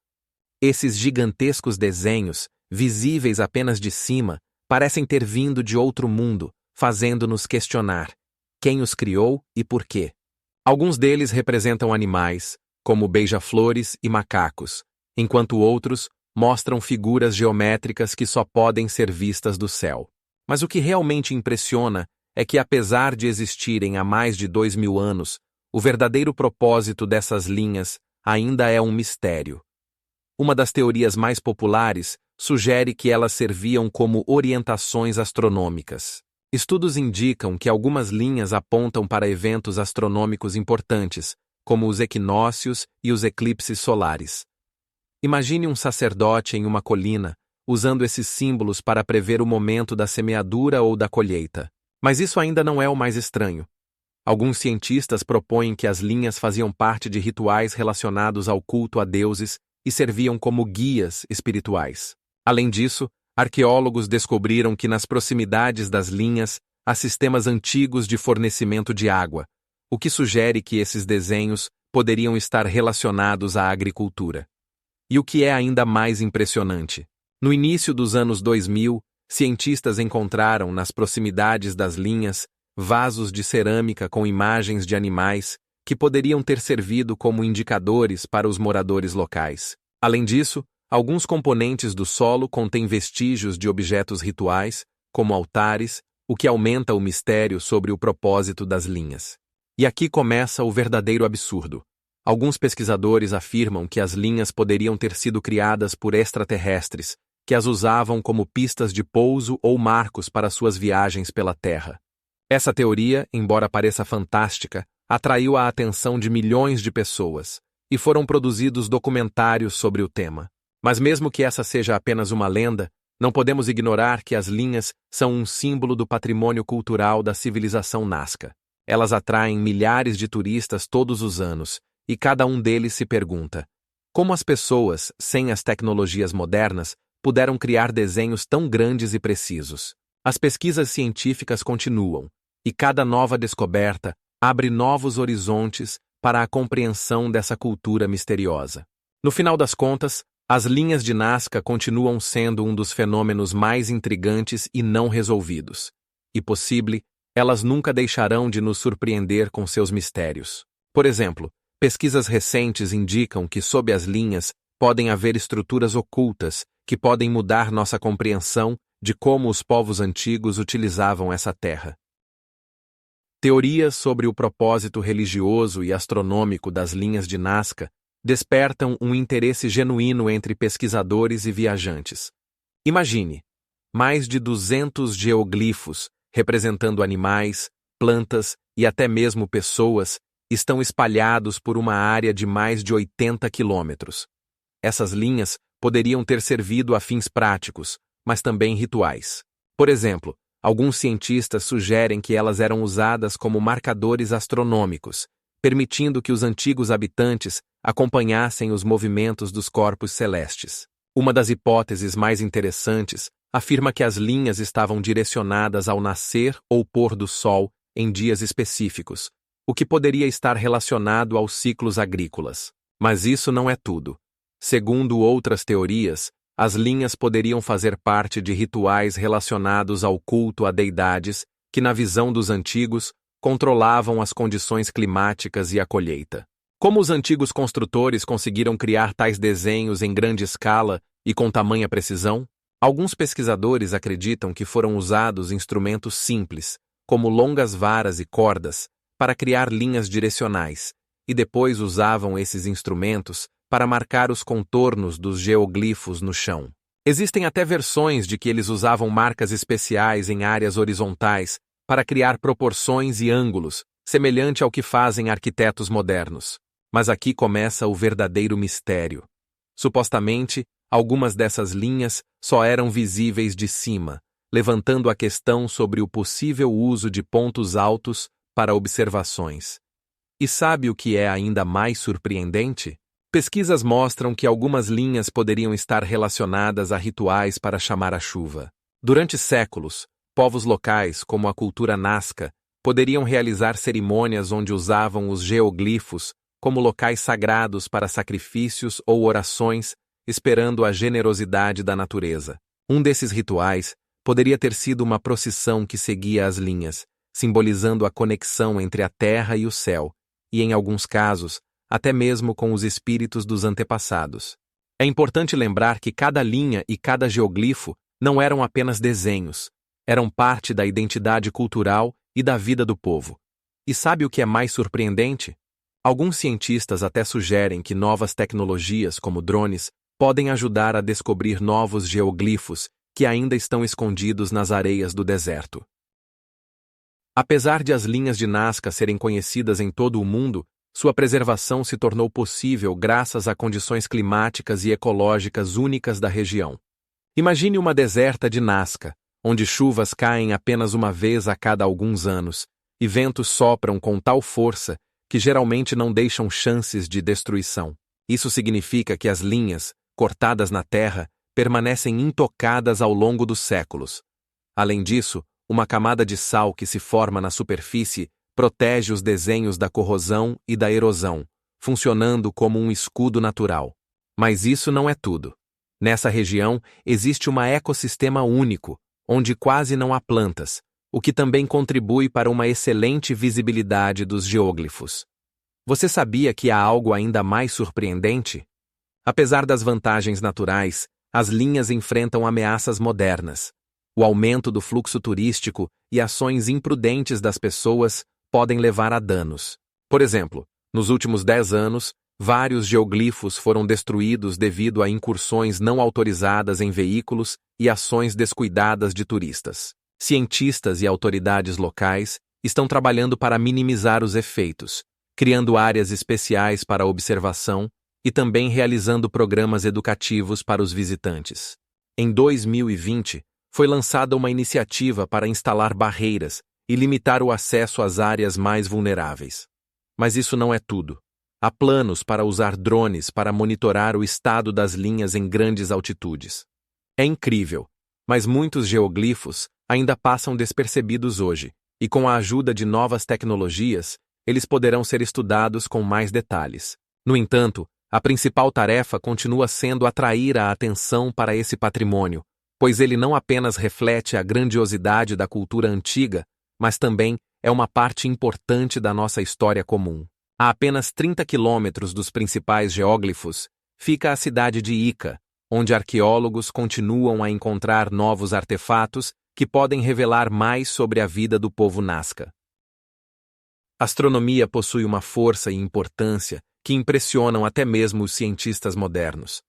Esses gigantescos desenhos, visíveis apenas de cima, parecem ter vindo de outro mundo, fazendo-nos questionar quem os criou e por quê. Alguns deles representam animais, como beija-flores e macacos, enquanto outros mostram figuras geométricas que só podem ser vistas do céu. Mas o que realmente impressiona é que, apesar de existirem há mais de 2000 anos, o verdadeiro propósito dessas linhas ainda é um mistério. Uma das teorias mais populares sugere que elas serviam como orientações astronômicas. Estudos indicam que algumas linhas apontam para eventos astronômicos importantes, como os equinócios e os eclipses solares. Imagine um sacerdote em uma colina, usando esses símbolos para prever o momento da semeadura ou da colheita. Mas isso ainda não é o mais estranho. Alguns cientistas propõem que as linhas faziam parte de rituais relacionados ao culto a deuses e serviam como guias espirituais. Além disso, arqueólogos descobriram que nas proximidades das linhas há sistemas antigos de fornecimento de água, o que sugere que esses desenhos poderiam estar relacionados à agricultura. E o que é ainda mais impressionante? No início dos anos 2000, cientistas encontraram nas proximidades das linhas vasos de cerâmica com imagens de animais que poderiam ter servido como indicadores para os moradores locais. Além disso, alguns componentes do solo contêm vestígios de objetos rituais, como altares, o que aumenta o mistério sobre o propósito das linhas. E aqui começa o verdadeiro absurdo. Alguns pesquisadores afirmam que as linhas poderiam ter sido criadas por extraterrestres, que as usavam como pistas de pouso ou marcos para suas viagens pela Terra. Essa teoria, embora pareça fantástica, atraiu a atenção de milhões de pessoas, e foram produzidos documentários sobre o tema. Mas mesmo que essa seja apenas uma lenda, não podemos ignorar que as linhas são um símbolo do patrimônio cultural da civilização Nazca. Elas atraem milhares de turistas todos os anos, e cada um deles se pergunta: como as pessoas, sem as tecnologias modernas, puderam criar desenhos tão grandes e precisos? As pesquisas científicas continuam, e cada nova descoberta abre novos horizontes para a compreensão dessa cultura misteriosa. No final das contas, as linhas de Nazca continuam sendo um dos fenômenos mais intrigantes e não resolvidos. E possível, elas nunca deixarão de nos surpreender com seus mistérios. Por exemplo, pesquisas recentes indicam que sob as linhas podem haver estruturas ocultas que podem mudar nossa compreensão de como os povos antigos utilizavam essa terra. Teorias sobre o propósito religioso e astronômico das linhas de Nazca despertam um interesse genuíno entre pesquisadores e viajantes. Imagine, mais de 200 geoglifos, representando animais, plantas e até mesmo pessoas, estão espalhados por uma área de mais de 80 quilômetros. Essas linhas poderiam ter servido a fins práticos, mas também rituais. Por exemplo, alguns cientistas sugerem que elas eram usadas como marcadores astronômicos, permitindo que os antigos habitantes acompanhassem os movimentos dos corpos celestes. Uma das hipóteses mais interessantes afirma que as linhas estavam direcionadas ao nascer ou pôr do sol em dias específicos, o que poderia estar relacionado aos ciclos agrícolas. Mas isso não é tudo. Segundo outras teorias, as linhas poderiam fazer parte de rituais relacionados ao culto a deidades que, na visão dos antigos, controlavam as condições climáticas e a colheita. Como os antigos construtores conseguiram criar tais desenhos em grande escala e com tamanha precisão? Alguns pesquisadores acreditam que foram usados instrumentos simples, como longas varas e cordas, para criar linhas direcionais, e depois usavam esses instrumentos para marcar os contornos dos geoglifos no chão. Existem até versões de que eles usavam marcas especiais em áreas horizontais para criar proporções e ângulos, semelhante ao que fazem arquitetos modernos. Mas aqui começa o verdadeiro mistério. Supostamente, algumas dessas linhas só eram visíveis de cima, levantando a questão sobre o possível uso de pontos altos para observações. E sabe o que é ainda mais surpreendente? Pesquisas mostram que algumas linhas poderiam estar relacionadas a rituais para chamar a chuva. Durante séculos, povos locais, como a cultura Nazca, poderiam realizar cerimônias onde usavam os geoglifos como locais sagrados para sacrifícios ou orações, esperando a generosidade da natureza. Um desses rituais poderia ter sido uma procissão que seguia as linhas, simbolizando a conexão entre a terra e o céu, e em alguns casos, até mesmo com os espíritos dos antepassados. É importante lembrar que cada linha e cada geoglifo não eram apenas desenhos, eram parte da identidade cultural e da vida do povo. E sabe o que é mais surpreendente? Alguns cientistas até sugerem que novas tecnologias, como drones, podem ajudar a descobrir novos geoglifos que ainda estão escondidos nas areias do deserto. Apesar de as linhas de Nazca serem conhecidas em todo o mundo, sua preservação se tornou possível graças a condições climáticas e ecológicas únicas da região. Imagine uma deserta de Nazca, onde chuvas caem apenas uma vez a cada alguns anos, e ventos sopram com tal força que geralmente não deixam chances de destruição. Isso significa que as linhas, cortadas na terra, permanecem intocadas ao longo dos séculos. Além disso, uma camada de sal que se forma na superfície protege os desenhos da corrosão e da erosão, funcionando como um escudo natural. Mas isso não é tudo. Nessa região existe um ecossistema único, onde quase não há plantas, o que também contribui para uma excelente visibilidade dos geóglifos. Você sabia que há algo ainda mais surpreendente? Apesar das vantagens naturais, as linhas enfrentam ameaças modernas. O aumento do fluxo turístico e ações imprudentes das pessoas podem levar a danos. Por exemplo, nos últimos 10 anos, vários geoglifos foram destruídos devido a incursões não autorizadas em veículos e ações descuidadas de turistas. Cientistas e autoridades locais estão trabalhando para minimizar os efeitos, criando áreas especiais para observação e também realizando programas educativos para os visitantes. Em 2020, foi lançada uma iniciativa para instalar barreiras e limitar o acesso às áreas mais vulneráveis. Mas isso não é tudo. Há planos para usar drones para monitorar o estado das linhas em grandes altitudes. É incrível, mas muitos geoglifos ainda passam despercebidos hoje, e com a ajuda de novas tecnologias, eles poderão ser estudados com mais detalhes. No entanto, a principal tarefa continua sendo atrair a atenção para esse patrimônio, pois ele não apenas reflete a grandiosidade da cultura antiga, mas também é uma parte importante da nossa história comum. A apenas 30 quilômetros dos principais geóglifos, fica a cidade de Ica, onde arqueólogos continuam a encontrar novos artefatos que podem revelar mais sobre a vida do povo Nazca. A astronomia possui uma força e importância que impressionam até mesmo os cientistas modernos.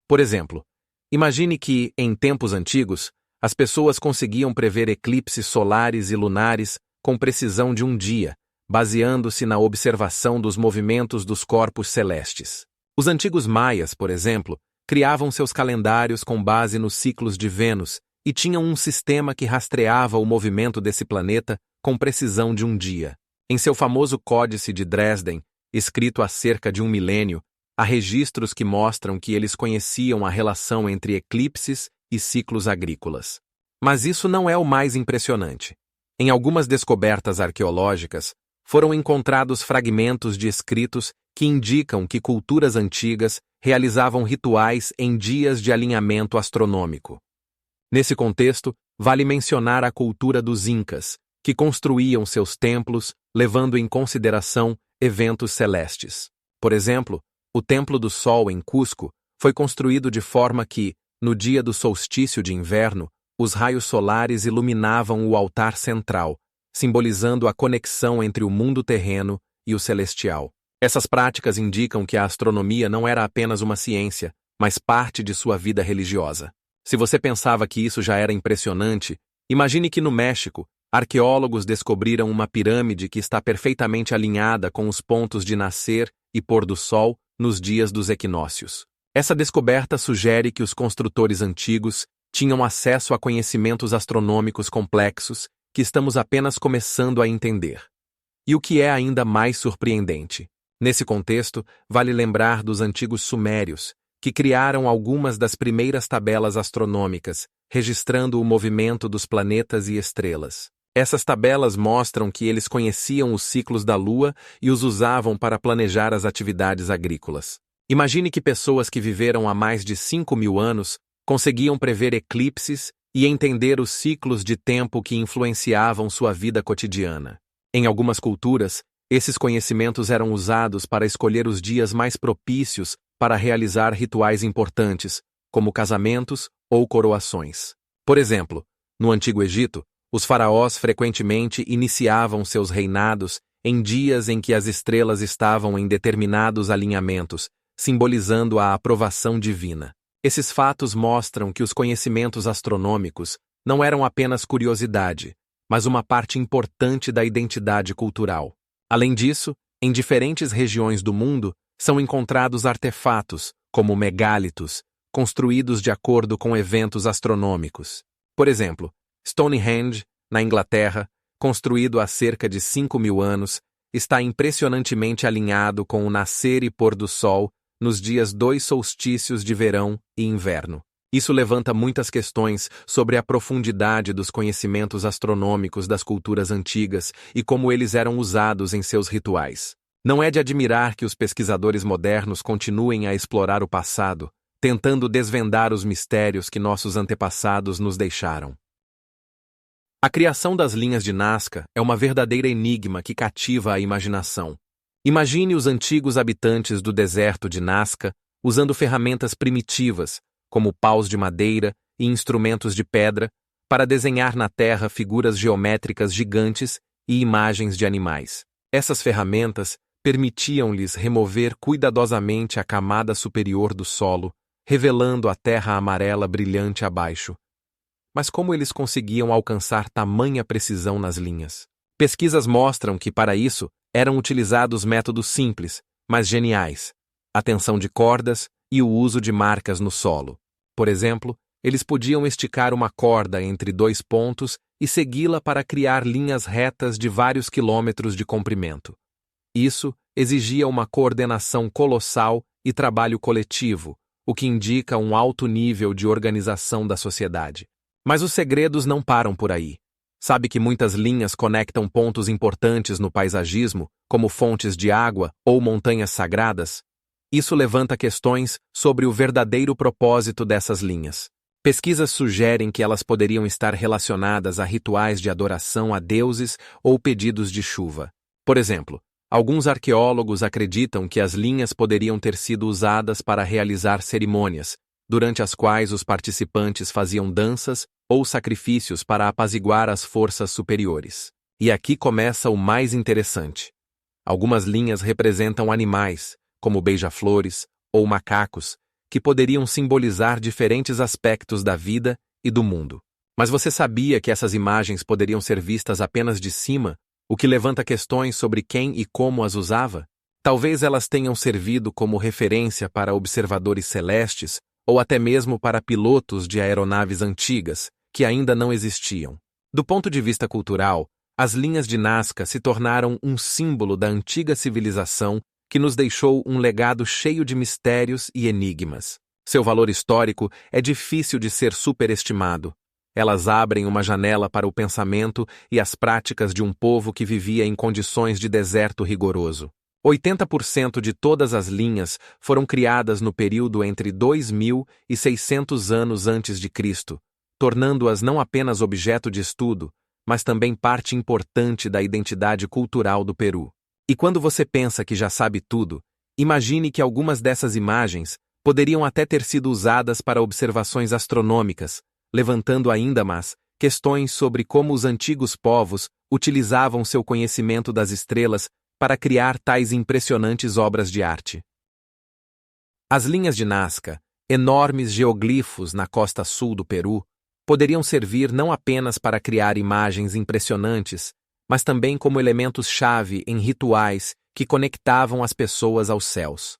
Por exemplo, imagine que, em tempos antigos, as pessoas conseguiam prever eclipses solares e lunares com precisão de um dia, baseando-se na observação dos movimentos dos corpos celestes. Os antigos maias, por exemplo, criavam seus calendários com base nos ciclos de Vênus e tinham um sistema que rastreava o movimento desse planeta com precisão de um dia. Em seu famoso Códice de Dresden, escrito há cerca de um milênio, há registros que mostram que eles conheciam a relação entre eclipses e ciclos agrícolas. Mas isso não é o mais impressionante. Em algumas descobertas arqueológicas, foram encontrados fragmentos de escritos que indicam que culturas antigas realizavam rituais em dias de alinhamento astronômico. Nesse contexto, vale mencionar a cultura dos Incas, que construíam seus templos levando em consideração eventos celestes. Por exemplo, o Templo do Sol em Cusco foi construído de forma que, no dia do solstício de inverno, os raios solares iluminavam o altar central, simbolizando a conexão entre o mundo terreno e o celestial. Essas práticas indicam que a astronomia não era apenas uma ciência, mas parte de sua vida religiosa. Se você pensava que isso já era impressionante, imagine que no México, arqueólogos descobriram uma pirâmide que está perfeitamente alinhada com os pontos de nascer e pôr do sol nos dias dos equinócios. Essa descoberta sugere que os construtores antigos tinham acesso a conhecimentos astronômicos complexos que estamos apenas começando a entender. E o que é ainda mais surpreendente? Nesse contexto, vale lembrar dos antigos sumérios, que criaram algumas das primeiras tabelas astronômicas, registrando o movimento dos planetas e estrelas. Essas tabelas mostram que eles conheciam os ciclos da Lua e os usavam para planejar as atividades agrícolas. Imagine que pessoas que viveram há mais de 5.000 anos conseguiam prever eclipses e entender os ciclos de tempo que influenciavam sua vida cotidiana. Em algumas culturas, esses conhecimentos eram usados para escolher os dias mais propícios para realizar rituais importantes, como casamentos ou coroações. Por exemplo, no Antigo Egito, os faraós frequentemente iniciavam seus reinados em dias em que as estrelas estavam em determinados alinhamentos, simbolizando a aprovação divina. Esses fatos mostram que os conhecimentos astronômicos não eram apenas curiosidade, mas uma parte importante da identidade cultural. Além disso, em diferentes regiões do mundo, são encontrados artefatos, como megálitos, construídos de acordo com eventos astronômicos. Por exemplo, Stonehenge, na Inglaterra, construído há cerca de 5.000 anos, está impressionantemente alinhado com o nascer e pôr do sol nos dias 2 solstícios de verão e inverno. Isso levanta muitas questões sobre a profundidade dos conhecimentos astronômicos das culturas antigas e como eles eram usados em seus rituais. Não é de admirar que os pesquisadores modernos continuem a explorar o passado, tentando desvendar os mistérios que nossos antepassados nos deixaram. A criação das linhas de Nazca é uma verdadeira enigma que cativa a imaginação. Imagine os antigos habitantes do deserto de Nazca usando ferramentas primitivas, como paus de madeira e instrumentos de pedra, para desenhar na terra figuras geométricas gigantes e imagens de animais. Essas ferramentas permitiam-lhes remover cuidadosamente a camada superior do solo, revelando a terra amarela brilhante abaixo. Mas como eles conseguiam alcançar tamanha precisão nas linhas? Pesquisas mostram que, para isso, eram utilizados métodos simples, mas geniais: a tensão de cordas e o uso de marcas no solo. Por exemplo, eles podiam esticar uma corda entre 2 pontos e segui-la para criar linhas retas de vários quilômetros de comprimento. Isso exigia uma coordenação colossal e trabalho coletivo, o que indica um alto nível de organização da sociedade. Mas os segredos não param por aí. Sabe que muitas linhas conectam pontos importantes no paisagismo, como fontes de água ou montanhas sagradas? Isso levanta questões sobre o verdadeiro propósito dessas linhas. Pesquisas sugerem que elas poderiam estar relacionadas a rituais de adoração a deuses ou pedidos de chuva. Por exemplo, Alguns arqueólogos acreditam que as linhas poderiam ter sido usadas para realizar cerimônias, durante as quais os participantes faziam danças ou sacrifícios para apaziguar as forças superiores. E aqui começa o mais interessante. Algumas linhas representam animais, como beija-flores ou macacos, que poderiam simbolizar diferentes aspectos da vida e do mundo. Mas você sabia que essas imagens poderiam ser vistas apenas de cima, o que levanta questões sobre quem e como as usava? Talvez elas tenham servido como referência para observadores celestes ou até mesmo para pilotos de aeronaves antigas, que ainda não existiam. Do ponto de vista cultural, as linhas de Nazca se tornaram um símbolo da antiga civilização que nos deixou um legado cheio de mistérios e enigmas. Seu valor histórico é difícil de ser superestimado. Elas abrem uma janela para o pensamento e as práticas de um povo que vivia em condições de deserto rigoroso. 80% de todas as linhas foram criadas no período entre 2000 e 600 anos antes de Cristo, tornando-as não apenas objeto de estudo, mas também parte importante da identidade cultural do Peru. E quando você pensa que já sabe tudo, imagine que algumas dessas imagens poderiam até ter sido usadas para observações astronômicas, levantando ainda mais questões sobre como os antigos povos utilizavam seu conhecimento das estrelas para criar tais impressionantes obras de arte. As linhas de Nazca, enormes geoglifos na costa sul do Peru, poderiam servir não apenas para criar imagens impressionantes, mas também como elementos-chave em rituais que conectavam as pessoas aos céus.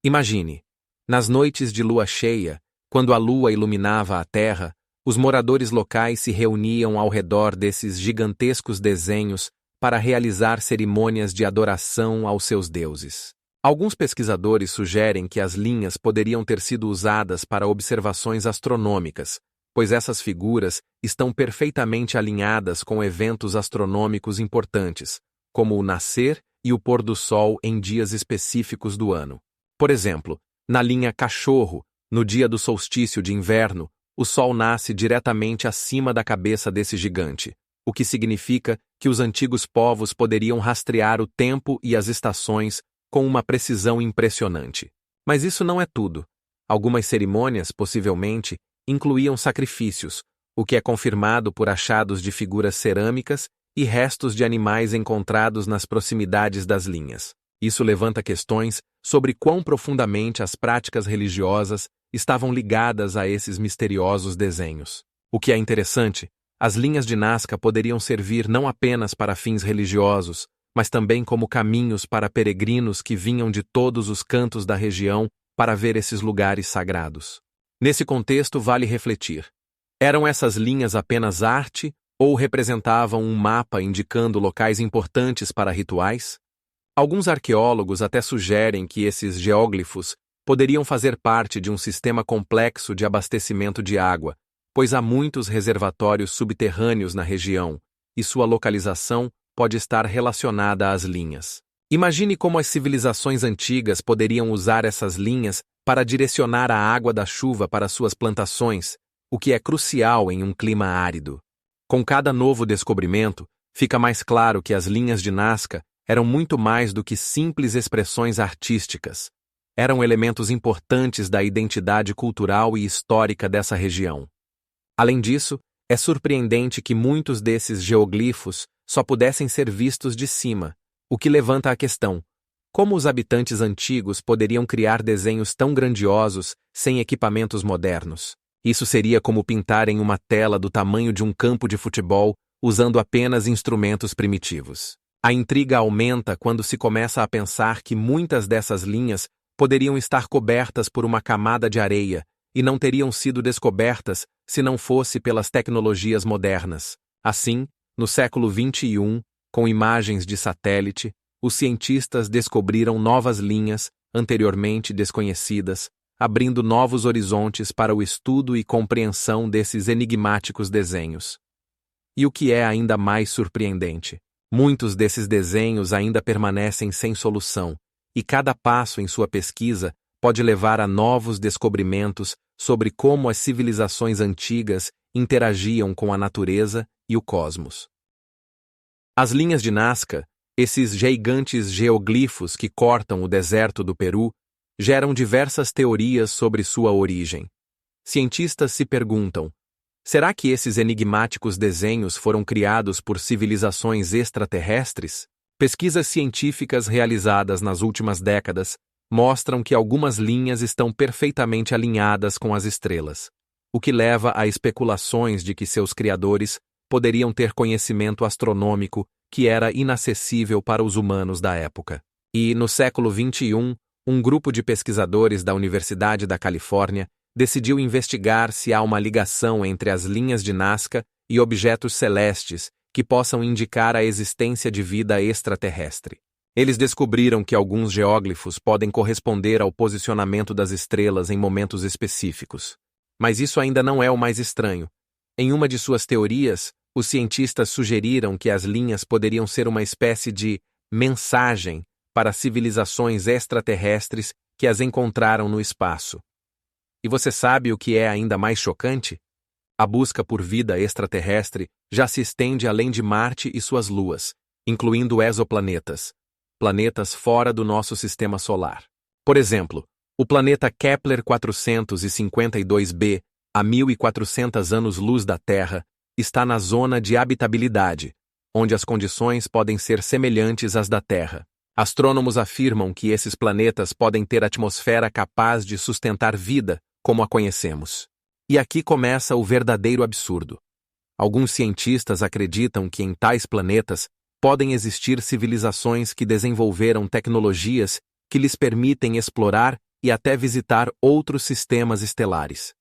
Imagine, nas noites de lua cheia, quando a lua iluminava a terra, os moradores locais se reuniam ao redor desses gigantescos desenhos para realizar cerimônias de adoração aos seus deuses. Alguns pesquisadores sugerem que as linhas poderiam ter sido usadas para observações astronômicas, pois essas figuras estão perfeitamente alinhadas com eventos astronômicos importantes, como o nascer e o pôr do sol em dias específicos do ano. Por exemplo, na linha cachorro, no dia do solstício de inverno, o sol nasce diretamente acima da cabeça desse gigante, o que significa que os antigos povos poderiam rastrear o tempo e as estações com uma precisão impressionante. Mas isso não é tudo. Algumas cerimônias, possivelmente, incluíam sacrifícios, o que é confirmado por achados de figuras cerâmicas e restos de animais encontrados nas proximidades das linhas. Isso levanta questões sobre quão profundamente as práticas religiosas estavam ligadas a esses misteriosos desenhos. O que é interessante, as linhas de Nazca poderiam servir não apenas para fins religiosos, mas também como caminhos para peregrinos que vinham de todos os cantos da região para ver esses lugares sagrados. Nesse contexto, vale refletir: eram essas linhas apenas arte ou representavam um mapa indicando locais importantes para rituais? Alguns arqueólogos até sugerem que esses geóglifos poderiam fazer parte de um sistema complexo de abastecimento de água, pois há muitos reservatórios subterrâneos na região, e sua localização pode estar relacionada às linhas. Imagine como as civilizações antigas poderiam usar essas linhas para direcionar a água da chuva para suas plantações, o que é crucial em um clima árido. Com cada novo descobrimento, fica mais claro que as linhas de Nazca eram muito mais do que simples expressões artísticas. Eram elementos importantes da identidade cultural e histórica dessa região. Além disso, é surpreendente que muitos desses geoglifos só pudessem ser vistos de cima, o que levanta a questão: como os habitantes antigos poderiam criar desenhos tão grandiosos sem equipamentos modernos? Isso seria como pintar em uma tela do tamanho de um campo de futebol usando apenas instrumentos primitivos. A intriga aumenta quando se começa a pensar que muitas dessas linhas poderiam estar cobertas por uma camada de areia e não teriam sido descobertas se não fosse pelas tecnologias modernas. Assim, no século XXI, com imagens de satélite, os cientistas descobriram novas linhas, anteriormente desconhecidas, abrindo novos horizontes para o estudo e compreensão desses enigmáticos desenhos. E o que é ainda mais surpreendente, muitos desses desenhos ainda permanecem sem solução, e cada passo em sua pesquisa pode levar a novos descobrimentos sobre como as civilizações antigas interagiam com a natureza e o cosmos. As linhas de Nazca, Esses gigantes geoglifos que cortam o deserto do Peru geram diversas teorias sobre sua origem. Cientistas se perguntam: será que esses enigmáticos desenhos foram criados por civilizações extraterrestres? Pesquisas científicas realizadas nas últimas décadas mostram que algumas linhas estão perfeitamente alinhadas com as estrelas, o que leva a especulações de que seus criadores poderiam ter conhecimento astronômico que era inacessível para os humanos da época. E, no século XXI, um grupo de pesquisadores da Universidade da Califórnia decidiu investigar se há uma ligação entre as linhas de Nazca e objetos celestes que possam indicar a existência de vida extraterrestre. Eles descobriram que alguns geóglifos podem corresponder ao posicionamento das estrelas em momentos específicos. Mas isso ainda não é o mais estranho. Em uma de suas teorias, os cientistas sugeriram que as linhas poderiam ser uma espécie de mensagem para civilizações extraterrestres que as encontraram no espaço. E você sabe o que é ainda mais chocante? A busca por vida extraterrestre já se estende além de Marte e suas luas, incluindo exoplanetas, planetas fora do nosso sistema solar. Por exemplo, o planeta Kepler 452b, a 1.400 anos-luz da Terra, está na zona de habitabilidade, onde as condições podem ser semelhantes às da Terra. Astrônomos afirmam que esses planetas podem ter atmosfera capaz de sustentar vida, como a conhecemos. E aqui começa o verdadeiro absurdo. Alguns cientistas acreditam que em tais planetas podem existir civilizações que desenvolveram tecnologias que lhes permitem explorar e até visitar outros sistemas estelares.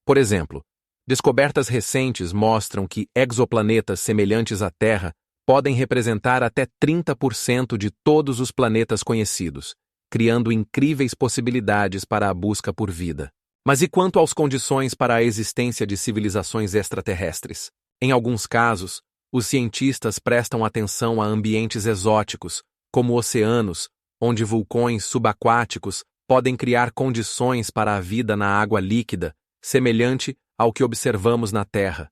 Por exemplo, descobertas recentes mostram que exoplanetas semelhantes à Terra podem representar até 30% de todos os planetas conhecidos, criando incríveis possibilidades para a busca por vida. Mas e quanto às condições para a existência de civilizações extraterrestres? Em alguns casos, os cientistas prestam atenção a ambientes exóticos, como oceanos, onde vulcões subaquáticos podem criar condições para a vida na água líquida, semelhante ao que observamos na Terra.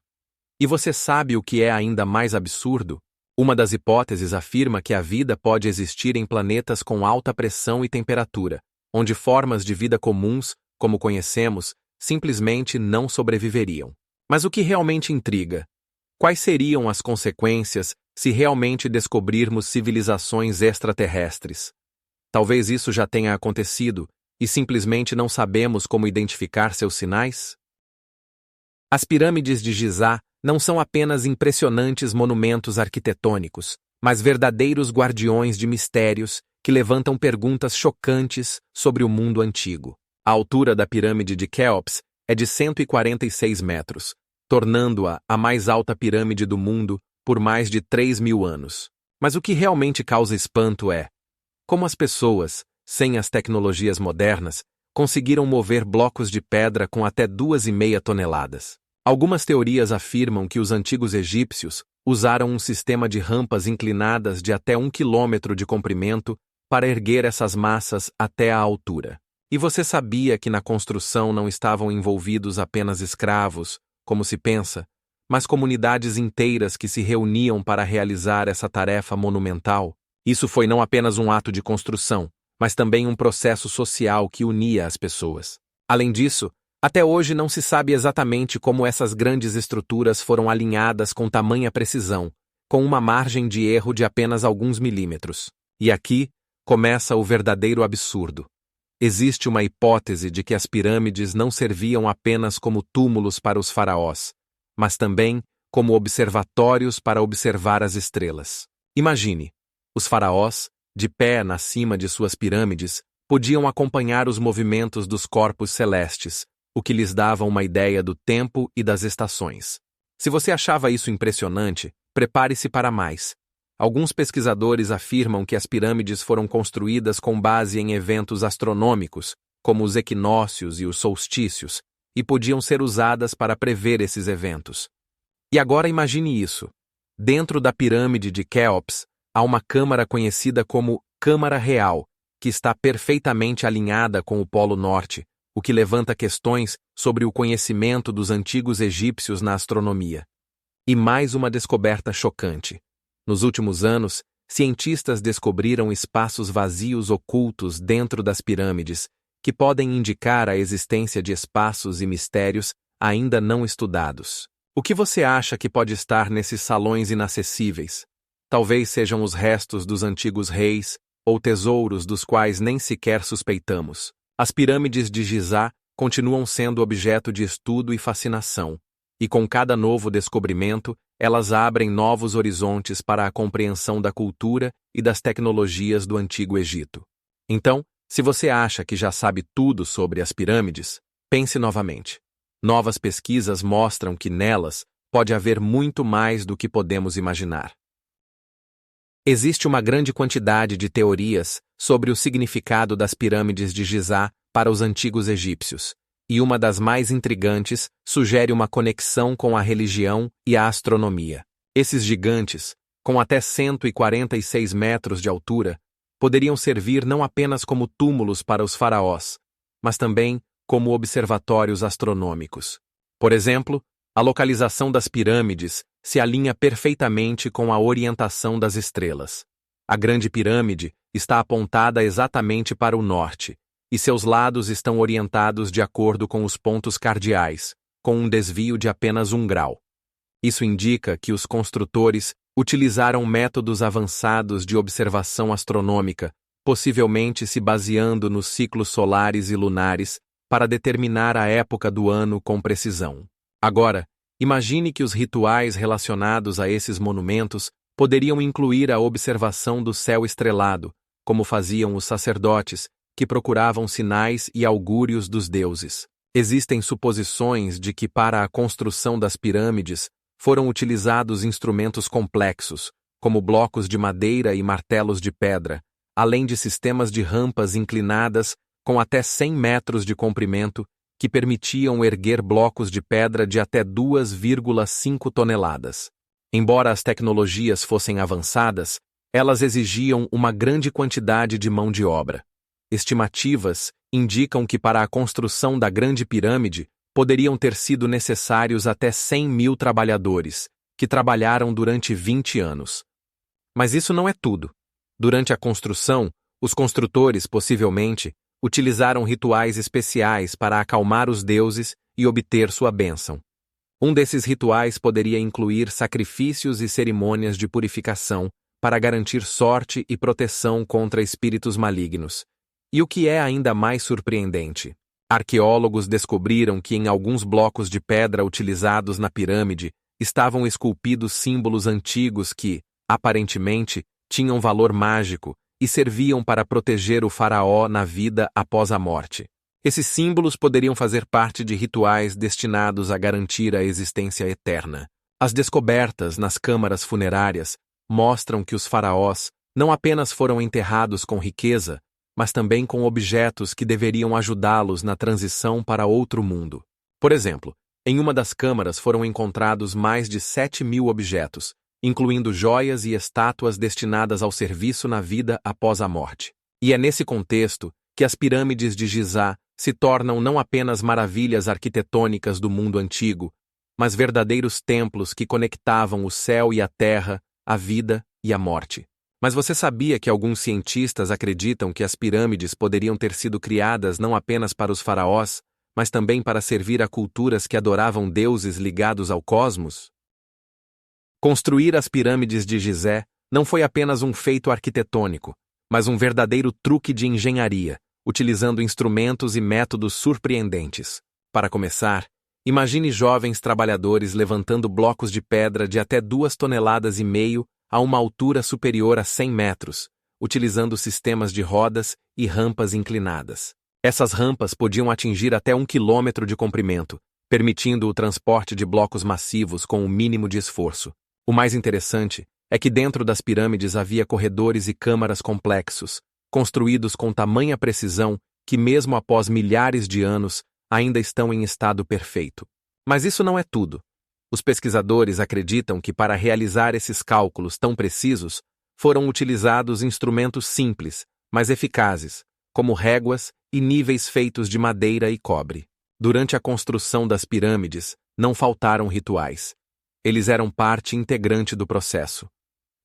E você sabe o que é ainda mais absurdo? Uma das hipóteses afirma que a vida pode existir em planetas com alta pressão e temperatura, onde formas de vida comuns, como conhecemos, simplesmente não sobreviveriam. Mas o que realmente intriga? Quais seriam as consequências se realmente descobrirmos civilizações extraterrestres? Talvez isso já tenha acontecido e simplesmente não sabemos como identificar seus sinais? As pirâmides de Gizá não são apenas impressionantes monumentos arquitetônicos, mas verdadeiros guardiões de mistérios que levantam perguntas chocantes sobre o mundo antigo. A altura da pirâmide de Quéops é de 146 metros, tornando-a a mais alta pirâmide do mundo por mais de 3.000 anos. Mas o que realmente causa espanto é como as pessoas, sem as tecnologias modernas, conseguiram mover blocos de pedra com até 2,5 toneladas. Algumas teorias afirmam que os antigos egípcios usaram um sistema de rampas inclinadas de até 1 quilômetro de comprimento para erguer essas massas até a altura. E você sabia que na construção não estavam envolvidos apenas escravos, como se pensa, mas comunidades inteiras que se reuniam para realizar essa tarefa monumental? Isso foi não apenas um ato de construção, mas também um processo social que unia as pessoas. Além disso, até hoje não se sabe exatamente como essas grandes estruturas foram alinhadas com tamanha precisão, com uma margem de erro de apenas alguns milímetros. E aqui começa o verdadeiro absurdo. Existe uma hipótese de que as pirâmides não serviam apenas como túmulos para os faraós, mas também como observatórios para observar as estrelas. Imagine, os faraós, de pé na cima de suas pirâmides, podiam acompanhar os movimentos dos corpos celestes, o que lhes dava uma ideia do tempo e das estações. Se você achava isso impressionante, prepare-se para mais. Alguns pesquisadores afirmam que as pirâmides foram construídas com base em eventos astronômicos, como os equinócios e os solstícios, e podiam ser usadas para prever esses eventos. E agora imagine isso. Dentro da pirâmide de Quéops, há uma câmara conhecida como Câmara Real, que está perfeitamente alinhada com o Polo Norte, o que levanta questões sobre o conhecimento dos antigos egípcios na astronomia. E mais uma descoberta chocante. Nos últimos anos, cientistas descobriram espaços vazios ocultos dentro das pirâmides, que podem indicar a existência de espaços e mistérios ainda não estudados. O que você acha que pode estar nesses salões inacessíveis? Talvez sejam os restos dos antigos reis, ou tesouros dos quais nem sequer suspeitamos. As pirâmides de Gizá continuam sendo objeto de estudo e fascinação, e com cada novo descobrimento, elas abrem novos horizontes para a compreensão da cultura e das tecnologias do Antigo Egito. Então, se você acha que já sabe tudo sobre as pirâmides, pense novamente. Novas pesquisas mostram que nelas pode haver muito mais do que podemos imaginar. Existe uma grande quantidade de teorias sobre o significado das pirâmides de Gizá para os antigos egípcios, e uma das mais intrigantes sugere uma conexão com a religião e a astronomia. Esses gigantes, com até 146 metros de altura, poderiam servir não apenas como túmulos para os faraós, mas também como observatórios astronômicos. Por exemplo, a localização das pirâmides se alinha perfeitamente com a orientação das estrelas. A Grande Pirâmide está apontada exatamente para o norte, e seus lados estão orientados de acordo com os pontos cardeais, com um desvio de apenas 1 grau. Isso indica que os construtores utilizaram métodos avançados de observação astronômica, possivelmente se baseando nos ciclos solares e lunares, para determinar a época do ano com precisão. Agora, imagine que os rituais relacionados a esses monumentos poderiam incluir a observação do céu estrelado, como faziam os sacerdotes, que procuravam sinais e augúrios dos deuses. Existem suposições de que para a construção das pirâmides foram utilizados instrumentos complexos, como blocos de madeira e martelos de pedra, além de sistemas de rampas inclinadas com até 100 metros de comprimento, que permitiam erguer blocos de pedra de até 2,5 toneladas. Embora as tecnologias fossem avançadas, elas exigiam uma grande quantidade de mão de obra. Estimativas indicam que para a construção da Grande Pirâmide poderiam ter sido necessários até 100.000 trabalhadores, que trabalharam durante 20 anos. Mas isso não é tudo. Durante a construção, os construtores, possivelmente, utilizaram rituais especiais para acalmar os deuses e obter sua bênção. Um desses rituais poderia incluir sacrifícios e cerimônias de purificação para garantir sorte e proteção contra espíritos malignos. E o que é ainda mais surpreendente, arqueólogos descobriram que em alguns blocos de pedra utilizados na pirâmide estavam esculpidos símbolos antigos que, aparentemente, tinham valor mágico e serviam para proteger o faraó na vida após a morte. Esses símbolos poderiam fazer parte de rituais destinados a garantir a existência eterna. As descobertas nas câmaras funerárias mostram que os faraós não apenas foram enterrados com riqueza, mas também com objetos que deveriam ajudá-los na transição para outro mundo. Por exemplo, em uma das câmaras foram encontrados mais de 7.000 objetos, incluindo joias e estátuas destinadas ao serviço na vida após a morte. E é nesse contexto que as pirâmides de Gizá se tornam não apenas maravilhas arquitetônicas do mundo antigo, mas verdadeiros templos que conectavam o céu e a terra, a vida e a morte. Mas você sabia que alguns cientistas acreditam que as pirâmides poderiam ter sido criadas não apenas para os faraós, mas também para servir a culturas que adoravam deuses ligados ao cosmos? Construir as pirâmides de Gizé não foi apenas um feito arquitetônico, mas um verdadeiro truque de engenharia, utilizando instrumentos e métodos surpreendentes. Para começar, imagine jovens trabalhadores levantando blocos de pedra de até 2,5 toneladas a uma altura superior a 100 metros, utilizando sistemas de rodas e rampas inclinadas. Essas rampas podiam atingir até 1 quilômetro de comprimento, permitindo o transporte de blocos massivos com o mínimo de esforço. O mais interessante é que dentro das pirâmides havia corredores e câmaras complexos, construídos com tamanha precisão que mesmo após milhares de anos ainda estão em estado perfeito. Mas isso não é tudo. Os pesquisadores acreditam que para realizar esses cálculos tão precisos, foram utilizados instrumentos simples, mas eficazes, como réguas e níveis feitos de madeira e cobre. Durante a construção das pirâmides, não faltaram rituais. Eles eram parte integrante do processo.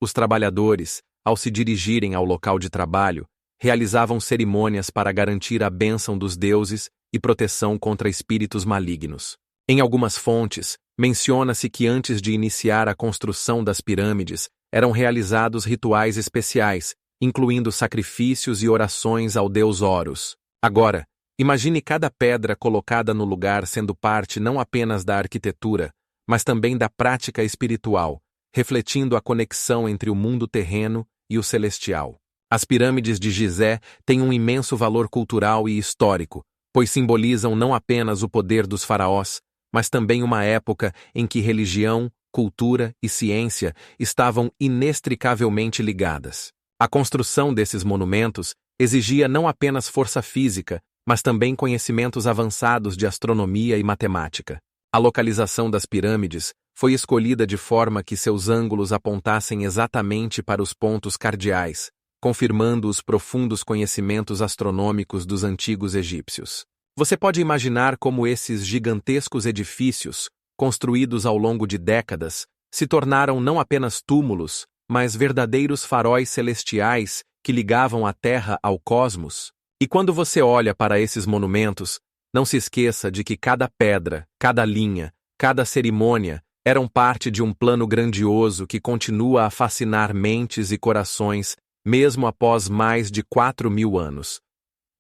Os trabalhadores, ao se dirigirem ao local de trabalho, realizavam cerimônias para garantir a bênção dos deuses e proteção contra espíritos malignos. Em algumas fontes, menciona-se que antes de iniciar a construção das pirâmides, eram realizados rituais especiais, incluindo sacrifícios e orações ao deus Horus. Agora, imagine cada pedra colocada no lugar sendo parte não apenas da arquitetura, mas também da prática espiritual, refletindo a conexão entre o mundo terreno e o celestial. As pirâmides de Gizé têm um imenso valor cultural e histórico, pois simbolizam não apenas o poder dos faraós, mas também uma época em que religião, cultura e ciência estavam inextricavelmente ligadas. A construção desses monumentos exigia não apenas força física, mas também conhecimentos avançados de astronomia e matemática. A localização das pirâmides foi escolhida de forma que seus ângulos apontassem exatamente para os pontos cardeais, confirmando os profundos conhecimentos astronômicos dos antigos egípcios. Você pode imaginar como esses gigantescos edifícios, construídos ao longo de décadas, se tornaram não apenas túmulos, mas verdadeiros faróis celestiais que ligavam a Terra ao cosmos. E quando você olha para esses monumentos, não se esqueça de que cada pedra, cada linha, cada cerimônia eram parte de um plano grandioso que continua a fascinar mentes e corações, mesmo após mais de 4.000 anos.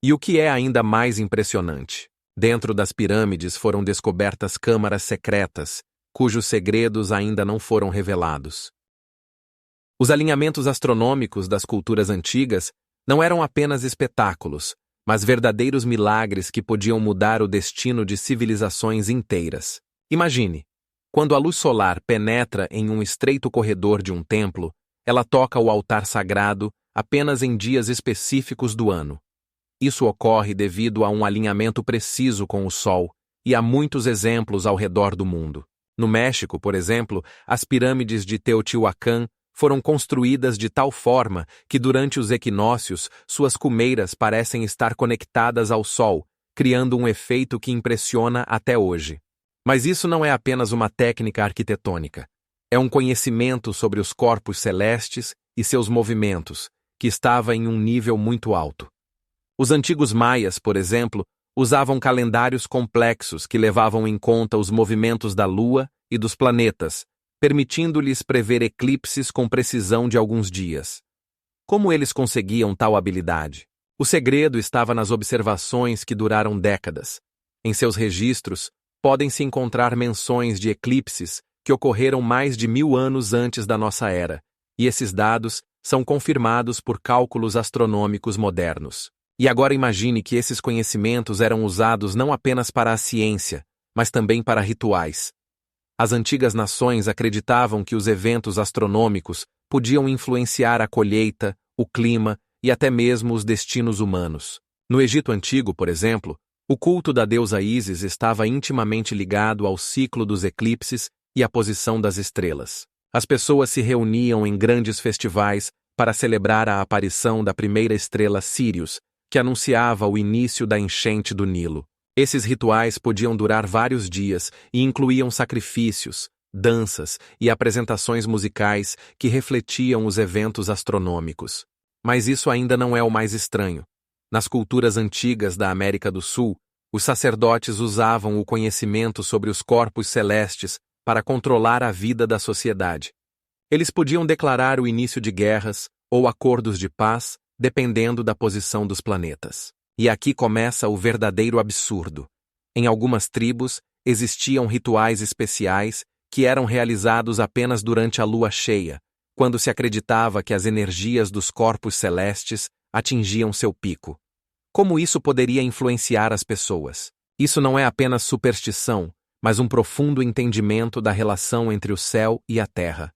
E o que é ainda mais impressionante, dentro das pirâmides foram descobertas câmaras secretas, cujos segredos ainda não foram revelados. Os alinhamentos astronômicos das culturas antigas não eram apenas espetáculos, mas verdadeiros milagres que podiam mudar o destino de civilizações inteiras. Imagine, quando a luz solar penetra em um estreito corredor de um templo, ela toca o altar sagrado apenas em dias específicos do ano. Isso ocorre devido a um alinhamento preciso com o Sol, e há muitos exemplos ao redor do mundo. No México, por exemplo, as pirâmides de Teotihuacan foram construídas de tal forma que durante os equinócios suas cumeiras parecem estar conectadas ao Sol, criando um efeito que impressiona até hoje. Mas isso não é apenas uma técnica arquitetônica. É um conhecimento sobre os corpos celestes e seus movimentos, que estava em um nível muito alto. Os antigos maias, por exemplo, usavam calendários complexos que levavam em conta os movimentos da Lua e dos planetas, permitindo-lhes prever eclipses com precisão de alguns dias. Como eles conseguiam tal habilidade? O segredo estava nas observações que duraram décadas. Em seus registros, podem-se encontrar menções de eclipses que ocorreram mais de 1.000 anos antes da nossa era, e esses dados são confirmados por cálculos astronômicos modernos. E agora imagine que esses conhecimentos eram usados não apenas para a ciência, mas também para rituais. As antigas nações acreditavam que os eventos astronômicos podiam influenciar a colheita, o clima e até mesmo os destinos humanos. No Egito Antigo, por exemplo, o culto da deusa Ísis estava intimamente ligado ao ciclo dos eclipses e à posição das estrelas. As pessoas se reuniam em grandes festivais para celebrar a aparição da primeira estrela Sírius, que anunciava o início da enchente do Nilo. Esses rituais podiam durar vários dias e incluíam sacrifícios, danças e apresentações musicais que refletiam os eventos astronômicos. Mas isso ainda não é o mais estranho. Nas culturas antigas da América do Sul, os sacerdotes usavam o conhecimento sobre os corpos celestes para controlar a vida da sociedade. Eles podiam declarar o início de guerras ou acordos de paz, dependendo da posição dos planetas. E aqui começa o verdadeiro absurdo. Em algumas tribos, existiam rituais especiais que eram realizados apenas durante a lua cheia, quando se acreditava que as energias dos corpos celestes atingiam seu pico. Como isso poderia influenciar as pessoas? Isso não é apenas superstição, mas um profundo entendimento da relação entre o céu e a terra.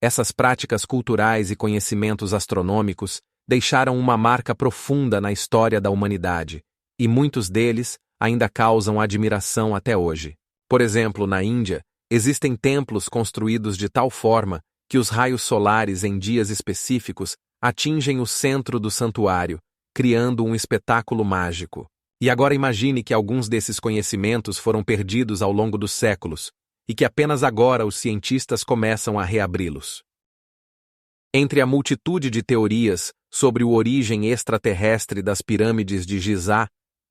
Essas práticas culturais e conhecimentos astronômicos deixaram uma marca profunda na história da humanidade, e muitos deles ainda causam admiração até hoje. Por exemplo, na Índia, existem templos construídos de tal forma que os raios solares em dias específicos atingem o centro do santuário, criando um espetáculo mágico. E agora imagine que alguns desses conhecimentos foram perdidos ao longo dos séculos, e que apenas agora os cientistas começam a reabri-los. Entre a multitude de teorias sobre a origem extraterrestre das pirâmides de Gizá,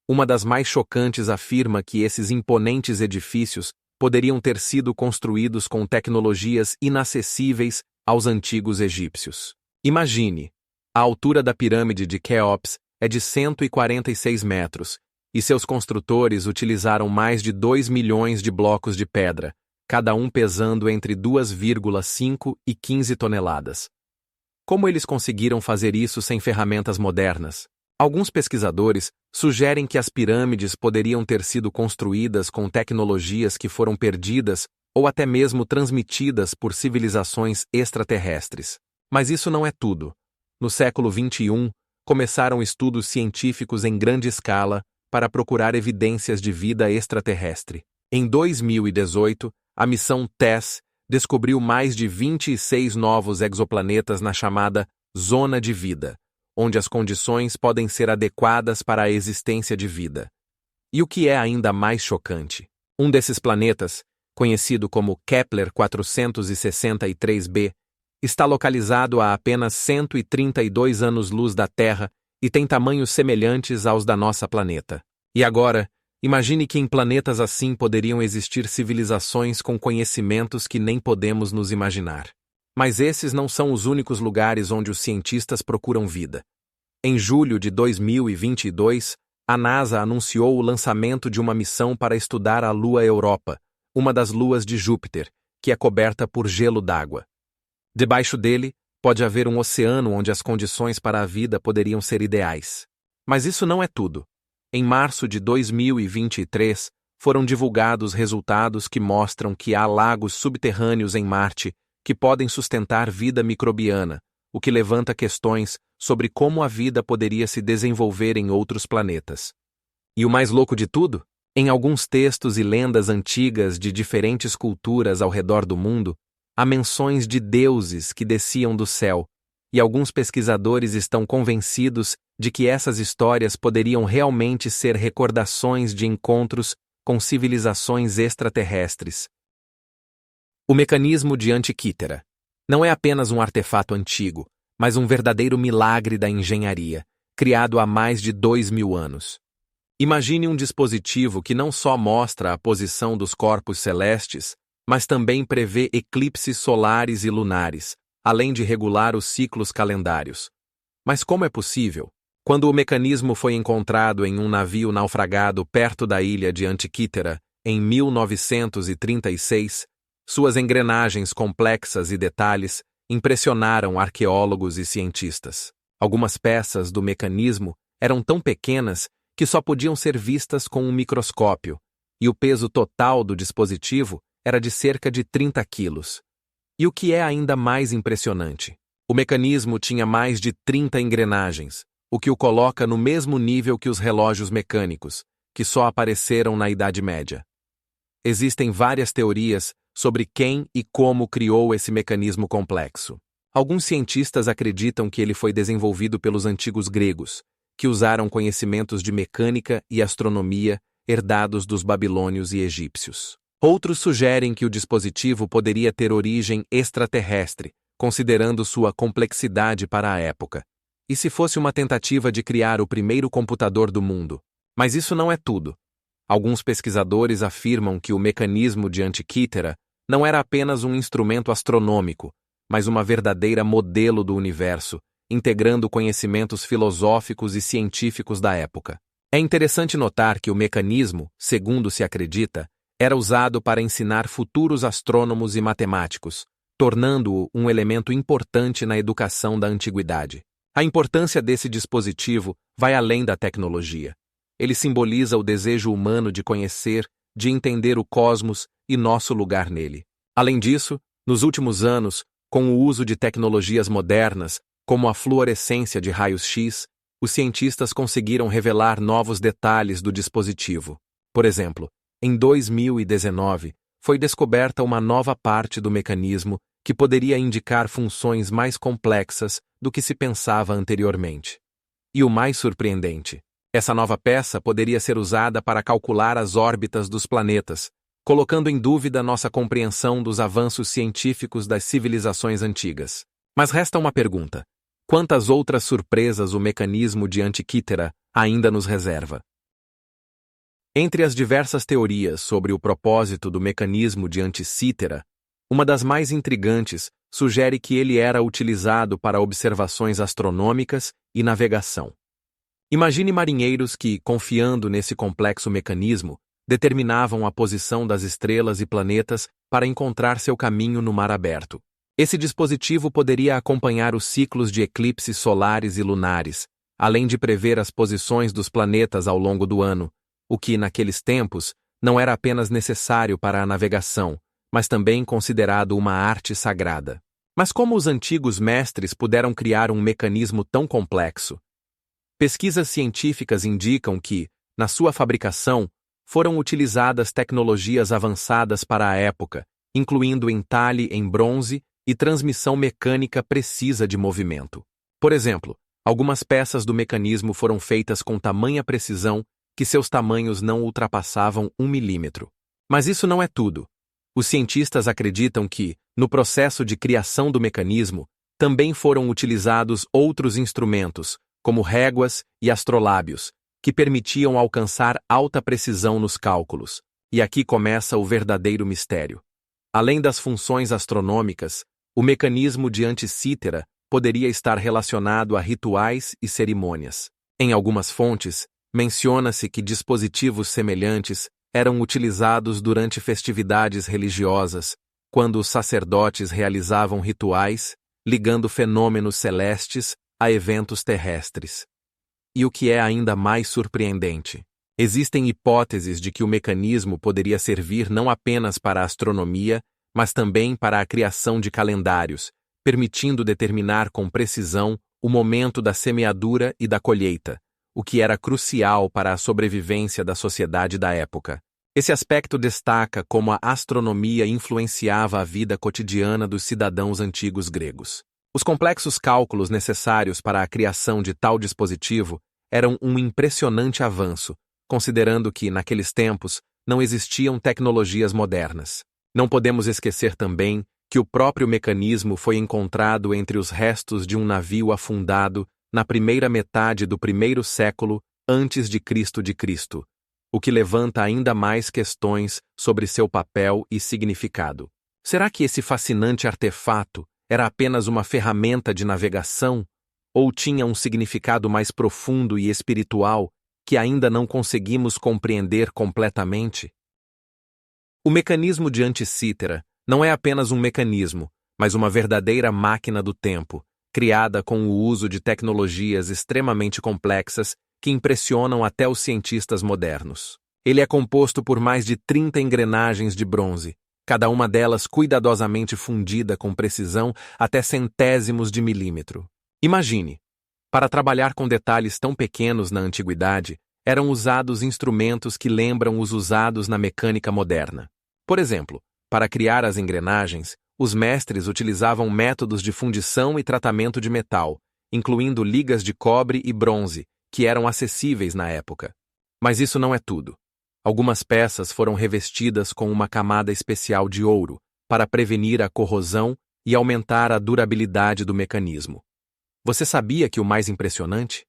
uma das mais chocantes afirma que esses imponentes edifícios poderiam ter sido construídos com tecnologias inacessíveis aos antigos egípcios. Imagine, a altura da pirâmide de Quéops é de 146 metros, e seus construtores utilizaram mais de 2 milhões de blocos de pedra, cada um pesando entre 2,5 e 15 toneladas. Como eles conseguiram fazer isso sem ferramentas modernas? Alguns pesquisadores sugerem que as pirâmides poderiam ter sido construídas com tecnologias que foram perdidas ou até mesmo transmitidas por civilizações extraterrestres. Mas isso não é tudo. No século XXI, começaram estudos científicos em grande escala para procurar evidências de vida extraterrestre. Em 2018, a missão TESS descobriu mais de 26 novos exoplanetas na chamada Zona de Vida, onde as condições podem ser adequadas para a existência de vida. E o que é ainda mais chocante? Um desses planetas, conhecido como Kepler 463b, está localizado a apenas 132 anos-luz da Terra e tem tamanhos semelhantes aos da nossa planeta. E agora, imagine que em planetas assim poderiam existir civilizações com conhecimentos que nem podemos nos imaginar. Mas esses não são os únicos lugares onde os cientistas procuram vida. Em julho de 2022, a NASA anunciou o lançamento de uma missão para estudar a Lua Europa, uma das luas de Júpiter, que é coberta por gelo d'água. Debaixo dele, pode haver um oceano onde as condições para a vida poderiam ser ideais. Mas isso não é tudo. Em março de 2023, foram divulgados resultados que mostram que há lagos subterrâneos em Marte que podem sustentar vida microbiana, o que levanta questões sobre como a vida poderia se desenvolver em outros planetas. E o mais louco de tudo? Em alguns textos e lendas antigas de diferentes culturas ao redor do mundo, há menções de deuses que desciam do céu, e alguns pesquisadores estão convencidos de que essas histórias poderiam realmente ser recordações de encontros com civilizações extraterrestres. O mecanismo de Antiquítera não é apenas um artefato antigo, mas um verdadeiro milagre da engenharia, criado há mais de 2.000 anos. Imagine um dispositivo que não só mostra a posição dos corpos celestes, mas também prevê eclipses solares e lunares, além de regular os ciclos calendários. Mas como é possível? Quando o mecanismo foi encontrado em um navio naufragado perto da ilha de Antiquítera, em 1936, suas engrenagens complexas e detalhes impressionaram arqueólogos e cientistas. Algumas peças do mecanismo eram tão pequenas que só podiam ser vistas com um microscópio, e o peso total do dispositivo era de cerca de 30 quilos. E o que é ainda mais impressionante? O mecanismo tinha mais de 30 engrenagens, o que o coloca no mesmo nível que os relógios mecânicos, que só apareceram na Idade Média. Existem várias teorias sobre quem e como criou esse mecanismo complexo. Alguns cientistas acreditam que ele foi desenvolvido pelos antigos gregos, que usaram conhecimentos de mecânica e astronomia herdados dos babilônios e egípcios. Outros sugerem que o dispositivo poderia ter origem extraterrestre, considerando sua complexidade para a época. E se fosse uma tentativa de criar o primeiro computador do mundo? Mas isso não é tudo. Alguns pesquisadores afirmam que o mecanismo de Antiquítera não era apenas um instrumento astronômico, mas uma verdadeira modelo do universo, integrando conhecimentos filosóficos e científicos da época. É interessante notar que o mecanismo, segundo se acredita, era usado para ensinar futuros astrônomos e matemáticos, tornando-o um elemento importante na educação da antiguidade. A importância desse dispositivo vai além da tecnologia. Ele simboliza o desejo humano de conhecer, de entender o cosmos e nosso lugar nele. Além disso, nos últimos anos, com o uso de tecnologias modernas, como a fluorescência de raios-x, os cientistas conseguiram revelar novos detalhes do dispositivo. Por exemplo, em 2019, foi descoberta uma nova parte do mecanismo que poderia indicar funções mais complexas do que se pensava anteriormente. E o mais surpreendente, essa nova peça poderia ser usada para calcular as órbitas dos planetas, colocando em dúvida nossa compreensão dos avanços científicos das civilizações antigas. Mas resta uma pergunta: quantas outras surpresas o mecanismo de Antiquítera ainda nos reserva? Entre as diversas teorias sobre o propósito do mecanismo de Anticítera, uma das mais intrigantes sugere que ele era utilizado para observações astronômicas e navegação. Imagine marinheiros que, confiando nesse complexo mecanismo, determinavam a posição das estrelas e planetas para encontrar seu caminho no mar aberto. Esse dispositivo poderia acompanhar os ciclos de eclipses solares e lunares, além de prever as posições dos planetas ao longo do ano, o que, naqueles tempos, não era apenas necessário para a navegação, mas também considerado uma arte sagrada. Mas como os antigos mestres puderam criar um mecanismo tão complexo? Pesquisas científicas indicam que, na sua fabricação, foram utilizadas tecnologias avançadas para a época, incluindo entalhe em bronze e transmissão mecânica precisa de movimento. Por exemplo, algumas peças do mecanismo foram feitas com tamanha precisão que seus tamanhos não ultrapassavam 1 milímetro. Mas isso não é tudo. Os cientistas acreditam que, no processo de criação do mecanismo, também foram utilizados outros instrumentos, como réguas e astrolábios, que permitiam alcançar alta precisão nos cálculos. E aqui começa o verdadeiro mistério. Além das funções astronômicas, o mecanismo de Anticítera poderia estar relacionado a rituais e cerimônias. Em algumas fontes, menciona-se que dispositivos semelhantes eram utilizados durante festividades religiosas, quando os sacerdotes realizavam rituais, ligando fenômenos celestes a eventos terrestres. E o que é ainda mais surpreendente, existem hipóteses de que o mecanismo poderia servir não apenas para a astronomia, mas também para a criação de calendários, permitindo determinar com precisão o momento da semeadura e da colheita, o que era crucial para a sobrevivência da sociedade da época. Esse aspecto destaca como a astronomia influenciava a vida cotidiana dos cidadãos antigos gregos. Os complexos cálculos necessários para a criação de tal dispositivo eram um impressionante avanço, considerando que, naqueles tempos, não existiam tecnologias modernas. Não podemos esquecer também que o próprio mecanismo foi encontrado entre os restos de um navio afundado na primeira metade do primeiro século antes de Cristo, o que levanta ainda mais questões sobre seu papel e significado. Será que esse fascinante artefato era apenas uma ferramenta de navegação ou tinha um significado mais profundo e espiritual que ainda não conseguimos compreender completamente? O mecanismo de Anticítera não é apenas um mecanismo, mas uma verdadeira máquina do tempo, criada com o uso de tecnologias extremamente complexas que impressionam até os cientistas modernos. Ele é composto por mais de 30 engrenagens de bronze, cada uma delas cuidadosamente fundida com precisão até centésimos de milímetro. Imagine, para trabalhar com detalhes tão pequenos na antiguidade, eram usados instrumentos que lembram os usados na mecânica moderna. Por exemplo, para criar as engrenagens, os mestres utilizavam métodos de fundição e tratamento de metal, incluindo ligas de cobre e bronze, que eram acessíveis na época. Mas isso não é tudo. Algumas peças foram revestidas com uma camada especial de ouro, para prevenir a corrosão e aumentar a durabilidade do mecanismo. Você sabia que o mais impressionante?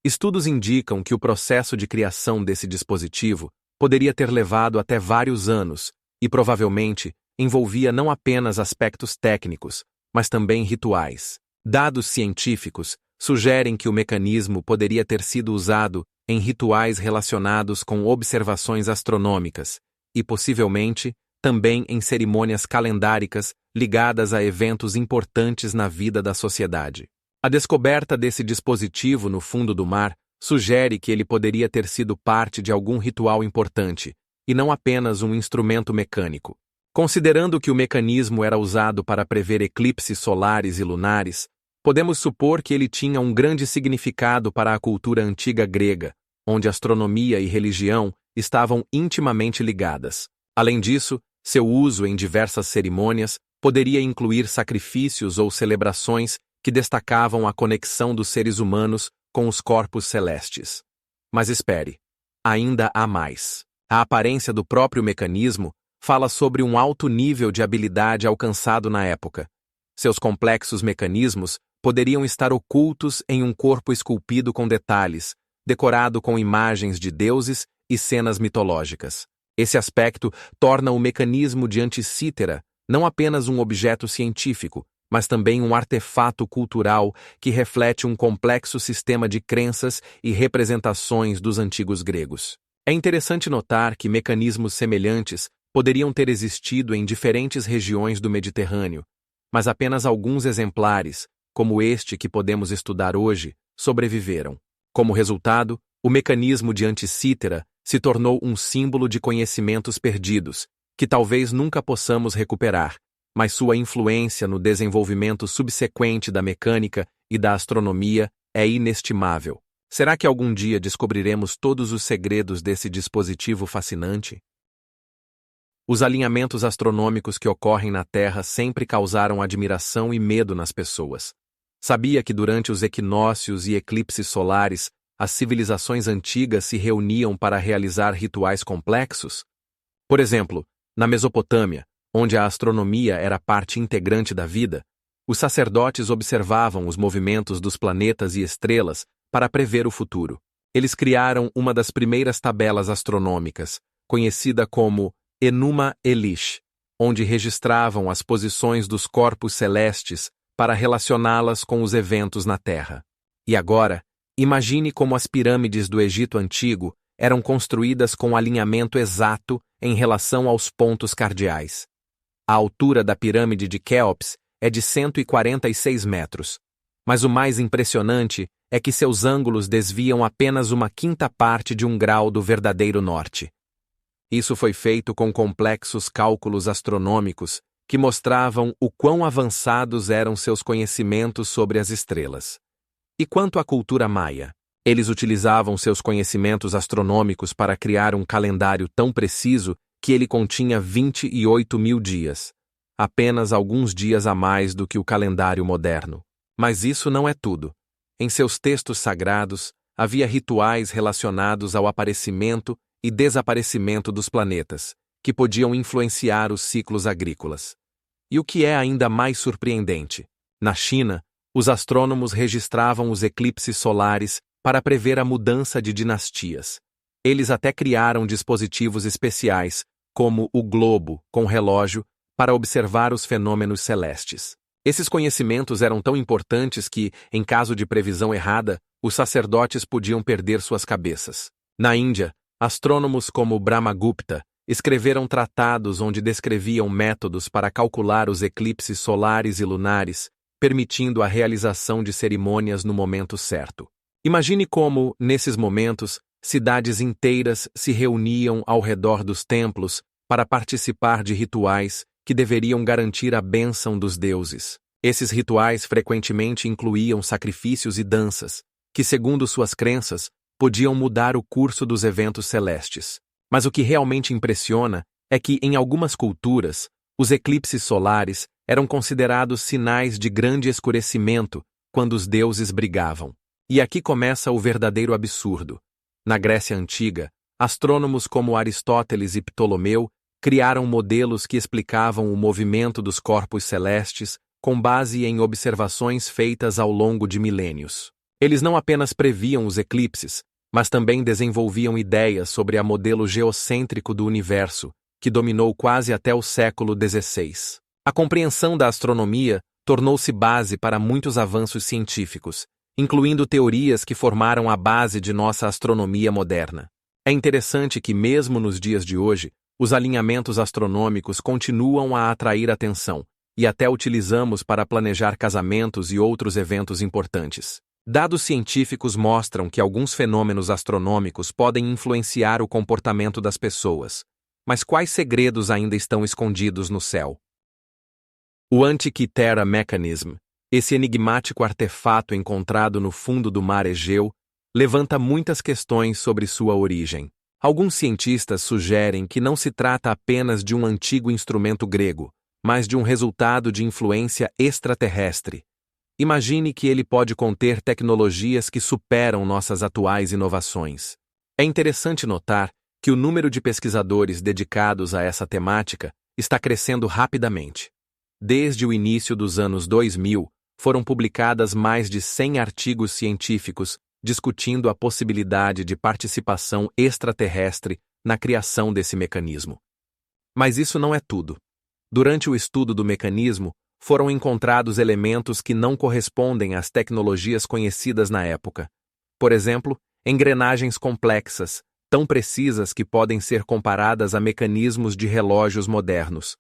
Estudos indicam que o processo de criação desse dispositivo poderia ter levado até vários anos e provavelmente envolvia não apenas aspectos técnicos, mas também rituais. Dados científicos sugerem que o mecanismo poderia ter sido usado em rituais relacionados com observações astronômicas e, possivelmente, também em cerimônias calendáricas ligadas a eventos importantes na vida da sociedade. A descoberta desse dispositivo no fundo do mar sugere que ele poderia ter sido parte de algum ritual importante, e não apenas um instrumento mecânico. Considerando que o mecanismo era usado para prever eclipses solares e lunares, podemos supor que ele tinha um grande significado para a cultura antiga grega, onde astronomia e religião estavam intimamente ligadas. Além disso, seu uso em diversas cerimônias poderia incluir sacrifícios ou celebrações que destacavam a conexão dos seres humanos com os corpos celestes. Mas espere, ainda há mais. A aparência do próprio mecanismo fala sobre um alto nível de habilidade alcançado na época. Seus complexos mecanismos poderiam estar ocultos em um corpo esculpido com detalhes, decorado com imagens de deuses e cenas mitológicas. Esse aspecto torna o mecanismo de Anticítera não apenas um objeto científico, mas também um artefato cultural que reflete um complexo sistema de crenças e representações dos antigos gregos. É interessante notar que mecanismos semelhantes poderiam ter existido em diferentes regiões do Mediterrâneo, mas apenas alguns exemplares, como este que podemos estudar hoje, sobreviveram. Como resultado, o mecanismo de Anticítera se tornou um símbolo de conhecimentos perdidos, que talvez nunca possamos recuperar, mas sua influência no desenvolvimento subsequente da mecânica e da astronomia é inestimável. Será que algum dia descobriremos todos os segredos desse dispositivo fascinante? Os alinhamentos astronômicos que ocorrem na Terra sempre causaram admiração e medo nas pessoas. Sabia que durante os equinócios e eclipses solares, as civilizações antigas se reuniam para realizar rituais complexos? Por exemplo, na Mesopotâmia, onde a astronomia era parte integrante da vida, os sacerdotes observavam os movimentos dos planetas e estrelas para prever o futuro. Eles criaram uma das primeiras tabelas astronômicas, conhecida como Enuma Elish, onde registravam as posições dos corpos celestes para relacioná-las com os eventos na Terra. E agora, imagine como as pirâmides do Egito Antigo eram construídas com alinhamento exato em relação aos pontos cardeais. A altura da pirâmide de Quéops é de 146 metros, mas o mais impressionante é que seus ângulos desviam apenas uma quinta parte de um grau do verdadeiro norte. Isso foi feito com complexos cálculos astronômicos que mostravam o quão avançados eram seus conhecimentos sobre as estrelas. E quanto à cultura maia? Eles utilizavam seus conhecimentos astronômicos para criar um calendário tão preciso que ele continha 28.000 dias, apenas alguns dias a mais do que o calendário moderno. Mas isso não é tudo. Em seus textos sagrados, havia rituais relacionados ao aparecimento e desaparecimento dos planetas, que podiam influenciar os ciclos agrícolas. E o que é ainda mais surpreendente, na China, os astrônomos registravam os eclipses solares para prever a mudança de dinastias. Eles até criaram dispositivos especiais, como o globo com relógio, para observar os fenômenos celestes. Esses conhecimentos eram tão importantes que, em caso de previsão errada, os sacerdotes podiam perder suas cabeças. Na Índia, astrônomos como Brahmagupta escreveram tratados onde descreviam métodos para calcular os eclipses solares e lunares, permitindo a realização de cerimônias no momento certo. Imagine como, nesses momentos, cidades inteiras se reuniam ao redor dos templos para participar de rituais que deveriam garantir a bênção dos deuses. Esses rituais frequentemente incluíam sacrifícios e danças, que, segundo suas crenças, podiam mudar o curso dos eventos celestes. Mas o que realmente impressiona é que, em algumas culturas, os eclipses solares eram considerados sinais de grande escurecimento quando os deuses brigavam. E aqui começa o verdadeiro absurdo. Na Grécia Antiga, astrônomos como Aristóteles e Ptolomeu criaram modelos que explicavam o movimento dos corpos celestes com base em observações feitas ao longo de milênios. Eles não apenas previam os eclipses, mas também desenvolviam ideias sobre a modelo geocêntrico do universo, que dominou quase até o século XVI. A compreensão da astronomia tornou-se base para muitos avanços científicos, incluindo teorias que formaram a base de nossa astronomia moderna. É interessante que, mesmo nos dias de hoje, os alinhamentos astronômicos continuam a atrair atenção, e até utilizamos para planejar casamentos e outros eventos importantes. Dados científicos mostram que alguns fenômenos astronômicos podem influenciar o comportamento das pessoas. Mas quais segredos ainda estão escondidos no céu? O Antikythera Mechanism, esse enigmático artefato encontrado no fundo do mar Egeu, levanta muitas questões sobre sua origem. Alguns cientistas sugerem que não se trata apenas de um antigo instrumento grego, mas de um resultado de influência extraterrestre. Imagine que ele pode conter tecnologias que superam nossas atuais inovações. É interessante notar que o número de pesquisadores dedicados a essa temática está crescendo rapidamente. Desde o início dos anos 2000, foram publicadas mais de 100 artigos científicos discutindo a possibilidade de participação extraterrestre na criação desse mecanismo. Mas isso não é tudo. Durante o estudo do mecanismo, foram encontrados elementos que não correspondem às tecnologias conhecidas na época. Por exemplo, engrenagens complexas, tão precisas que podem ser comparadas a mecanismos de relógios modernos.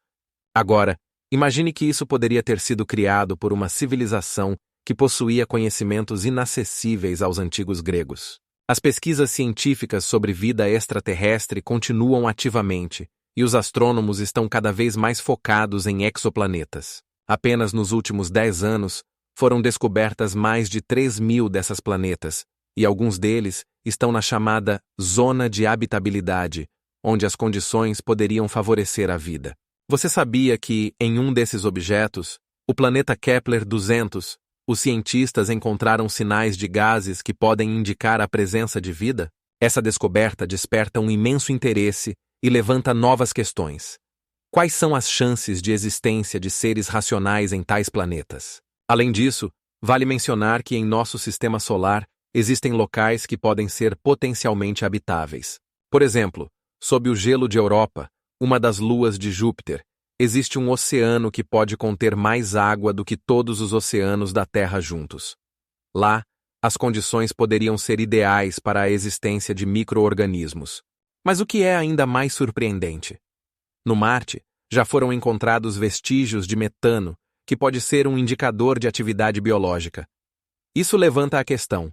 Agora, imagine que isso poderia ter sido criado por uma civilização que possuía conhecimentos inacessíveis aos antigos gregos. As pesquisas científicas sobre vida extraterrestre continuam ativamente, e os astrônomos estão cada vez mais focados em exoplanetas. Apenas nos últimos 10 anos, foram descobertas mais de 3.000 dessas planetas, e alguns deles estão na chamada zona de habitabilidade, onde as condições poderiam favorecer a vida. Você sabia que, em um desses objetos, o planeta Kepler-200, os cientistas encontraram sinais de gases que podem indicar a presença de vida? Essa descoberta desperta um imenso interesse e levanta novas questões. Quais são as chances de existência de seres racionais em tais planetas? Além disso, vale mencionar que em nosso sistema solar existem locais que podem ser potencialmente habitáveis. Por exemplo, sob o gelo de Europa, uma das luas de Júpiter, existe um oceano que pode conter mais água do que todos os oceanos da Terra juntos. Lá, as condições poderiam ser ideais para a existência de micro-organismos. Mas o que é ainda mais surpreendente? No Marte, já foram encontrados vestígios de metano, que pode ser um indicador de atividade biológica. Isso levanta a questão: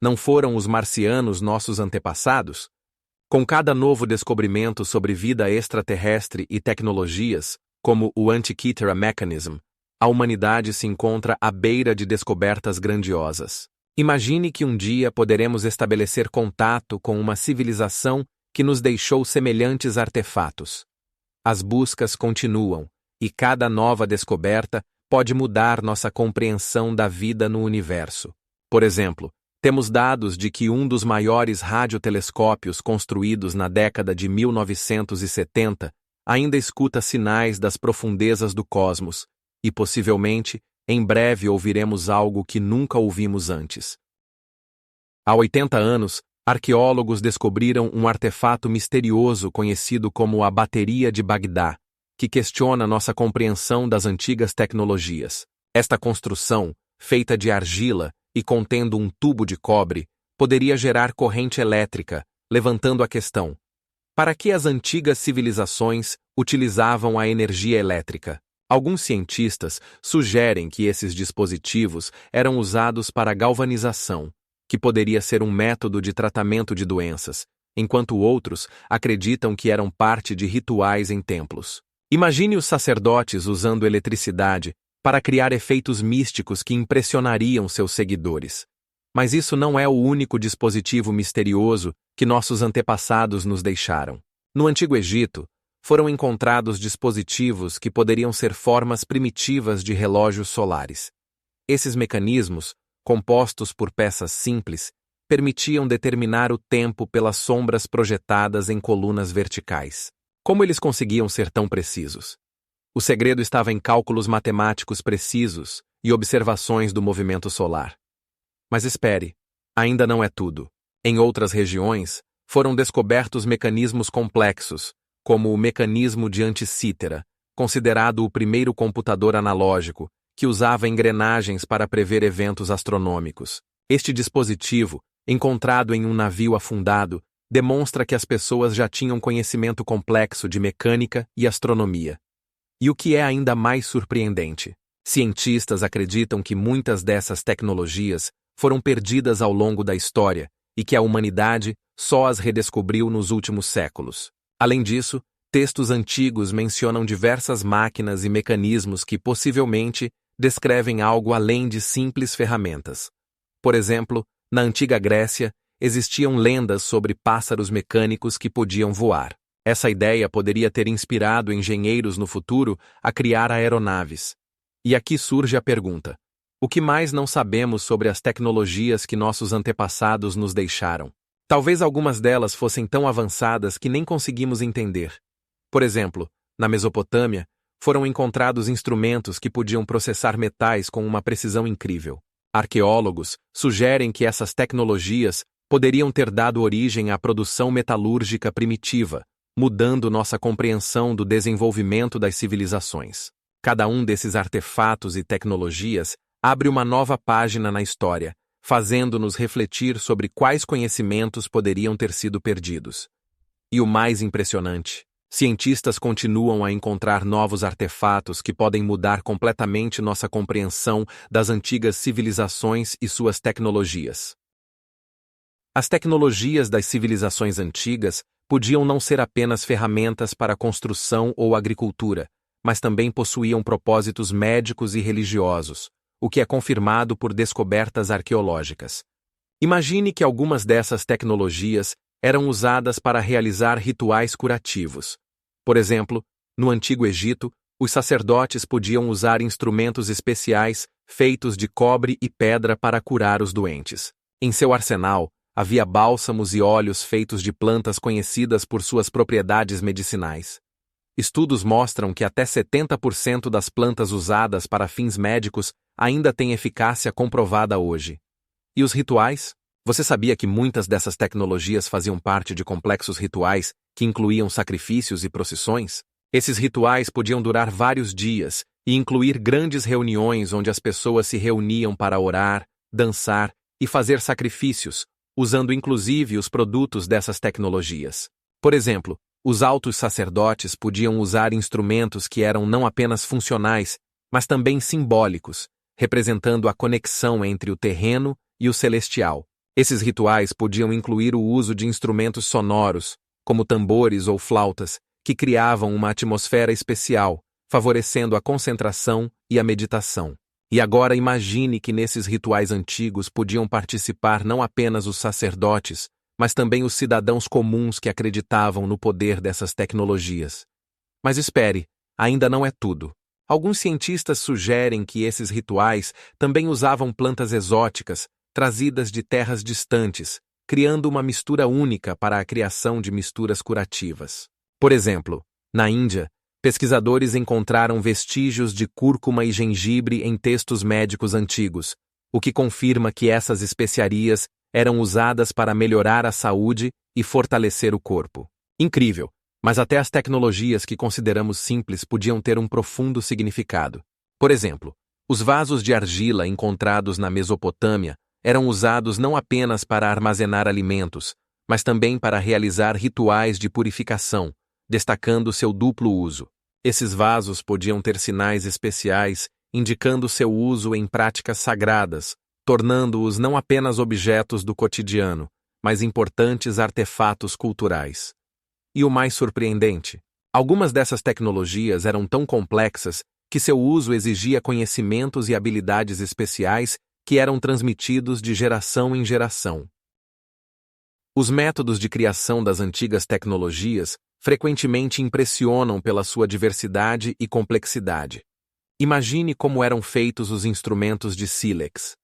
não foram os marcianos nossos antepassados? Com cada novo descobrimento sobre vida extraterrestre e tecnologias, como o Antikythera Mechanism, a humanidade se encontra à beira de descobertas grandiosas. Imagine que um dia poderemos estabelecer contato com uma civilização que nos deixou semelhantes artefatos. As buscas continuam, e cada nova descoberta pode mudar nossa compreensão da vida no universo. Por exemplo, temos dados de que um dos maiores radiotelescópios construídos na década de 1970 ainda escuta sinais das profundezas do cosmos, e possivelmente, em breve ouviremos algo que nunca ouvimos antes. Há 80 anos, arqueólogos descobriram um artefato misterioso conhecido como a Bateria de Bagdá, que questiona nossa compreensão das antigas tecnologias. Esta construção, feita de argila e contendo um tubo de cobre, poderia gerar corrente elétrica, levantando a questão: para que as antigas civilizações utilizavam a energia elétrica? Alguns cientistas sugerem que esses dispositivos eram usados para galvanização, que poderia ser um método de tratamento de doenças, enquanto outros acreditam que eram parte de rituais em templos. Imagine os sacerdotes usando eletricidade para criar efeitos místicos que impressionariam seus seguidores. Mas isso não é o único dispositivo misterioso que nossos antepassados nos deixaram. No Antigo Egito, foram encontrados dispositivos que poderiam ser formas primitivas de relógios solares. Esses mecanismos, compostos por peças simples, permitiam determinar o tempo pelas sombras projetadas em colunas verticais. Como eles conseguiam ser tão precisos? O segredo estava em cálculos matemáticos precisos e observações do movimento solar. Mas espere, ainda não é tudo. Em outras regiões, foram descobertos mecanismos complexos, como o mecanismo de Anticítera, considerado o primeiro computador analógico, que usava engrenagens para prever eventos astronômicos. Este dispositivo, encontrado em um navio afundado, demonstra que as pessoas já tinham conhecimento complexo de mecânica e astronomia. E o que é ainda mais surpreendente, cientistas acreditam que muitas dessas tecnologias foram perdidas ao longo da história e que a humanidade só as redescobriu nos últimos séculos. Além disso, textos antigos mencionam diversas máquinas e mecanismos que possivelmente descrevem algo além de simples ferramentas. Por exemplo, na antiga Grécia, existiam lendas sobre pássaros mecânicos que podiam voar. Essa ideia poderia ter inspirado engenheiros no futuro a criar aeronaves. E aqui surge a pergunta: o que mais não sabemos sobre as tecnologias que nossos antepassados nos deixaram? Talvez algumas delas fossem tão avançadas que nem conseguimos entender. Por exemplo, na Mesopotâmia, foram encontrados instrumentos que podiam processar metais com uma precisão incrível. Arqueólogos sugerem que essas tecnologias poderiam ter dado origem à produção metalúrgica primitiva, mudando nossa compreensão do desenvolvimento das civilizações. Cada um desses artefatos e tecnologias abre uma nova página na história, fazendo-nos refletir sobre quais conhecimentos poderiam ter sido perdidos. E o mais impressionante, cientistas continuam a encontrar novos artefatos que podem mudar completamente nossa compreensão das antigas civilizações e suas tecnologias. As tecnologias das civilizações antigas podiam não ser apenas ferramentas para construção ou agricultura, mas também possuíam propósitos médicos e religiosos, o que é confirmado por descobertas arqueológicas. Imagine que algumas dessas tecnologias eram usadas para realizar rituais curativos. Por exemplo, no Antigo Egito, os sacerdotes podiam usar instrumentos especiais feitos de cobre e pedra para curar os doentes. Em seu arsenal, havia bálsamos e óleos feitos de plantas conhecidas por suas propriedades medicinais. Estudos mostram que até 70% das plantas usadas para fins médicos ainda têm eficácia comprovada hoje. E os rituais? Você sabia que muitas dessas tecnologias faziam parte de complexos rituais que incluíam sacrifícios e procissões? Esses rituais podiam durar vários dias e incluir grandes reuniões onde as pessoas se reuniam para orar, dançar e fazer sacrifícios, usando inclusive os produtos dessas tecnologias. Por exemplo, os altos sacerdotes podiam usar instrumentos que eram não apenas funcionais, mas também simbólicos, representando a conexão entre o terreno e o celestial. Esses rituais podiam incluir o uso de instrumentos sonoros, como tambores ou flautas, que criavam uma atmosfera especial, favorecendo a concentração e a meditação. E agora imagine que nesses rituais antigos podiam participar não apenas os sacerdotes, mas também os cidadãos comuns que acreditavam no poder dessas tecnologias. Mas espere, ainda não é tudo. Alguns cientistas sugerem que esses rituais também usavam plantas exóticas, trazidas de terras distantes, criando uma mistura única para a criação de misturas curativas. Por exemplo, na Índia, pesquisadores encontraram vestígios de cúrcuma e gengibre em textos médicos antigos, o que confirma que essas especiarias eram usadas para melhorar a saúde e fortalecer o corpo. Incrível, mas até as tecnologias que consideramos simples podiam ter um profundo significado. Por exemplo, os vasos de argila encontrados na Mesopotâmia eram usados não apenas para armazenar alimentos, mas também para realizar rituais de purificação, destacando seu duplo uso. Esses vasos podiam ter sinais especiais, indicando seu uso em práticas sagradas, tornando-os não apenas objetos do cotidiano, mas importantes artefatos culturais. E o mais surpreendente, algumas dessas tecnologias eram tão complexas que seu uso exigia conhecimentos e habilidades especiais que eram transmitidos de geração em geração. Os métodos de criação das antigas tecnologias frequentemente impressionam pela sua diversidade e complexidade. Imagine como eram feitos os instrumentos de sílex.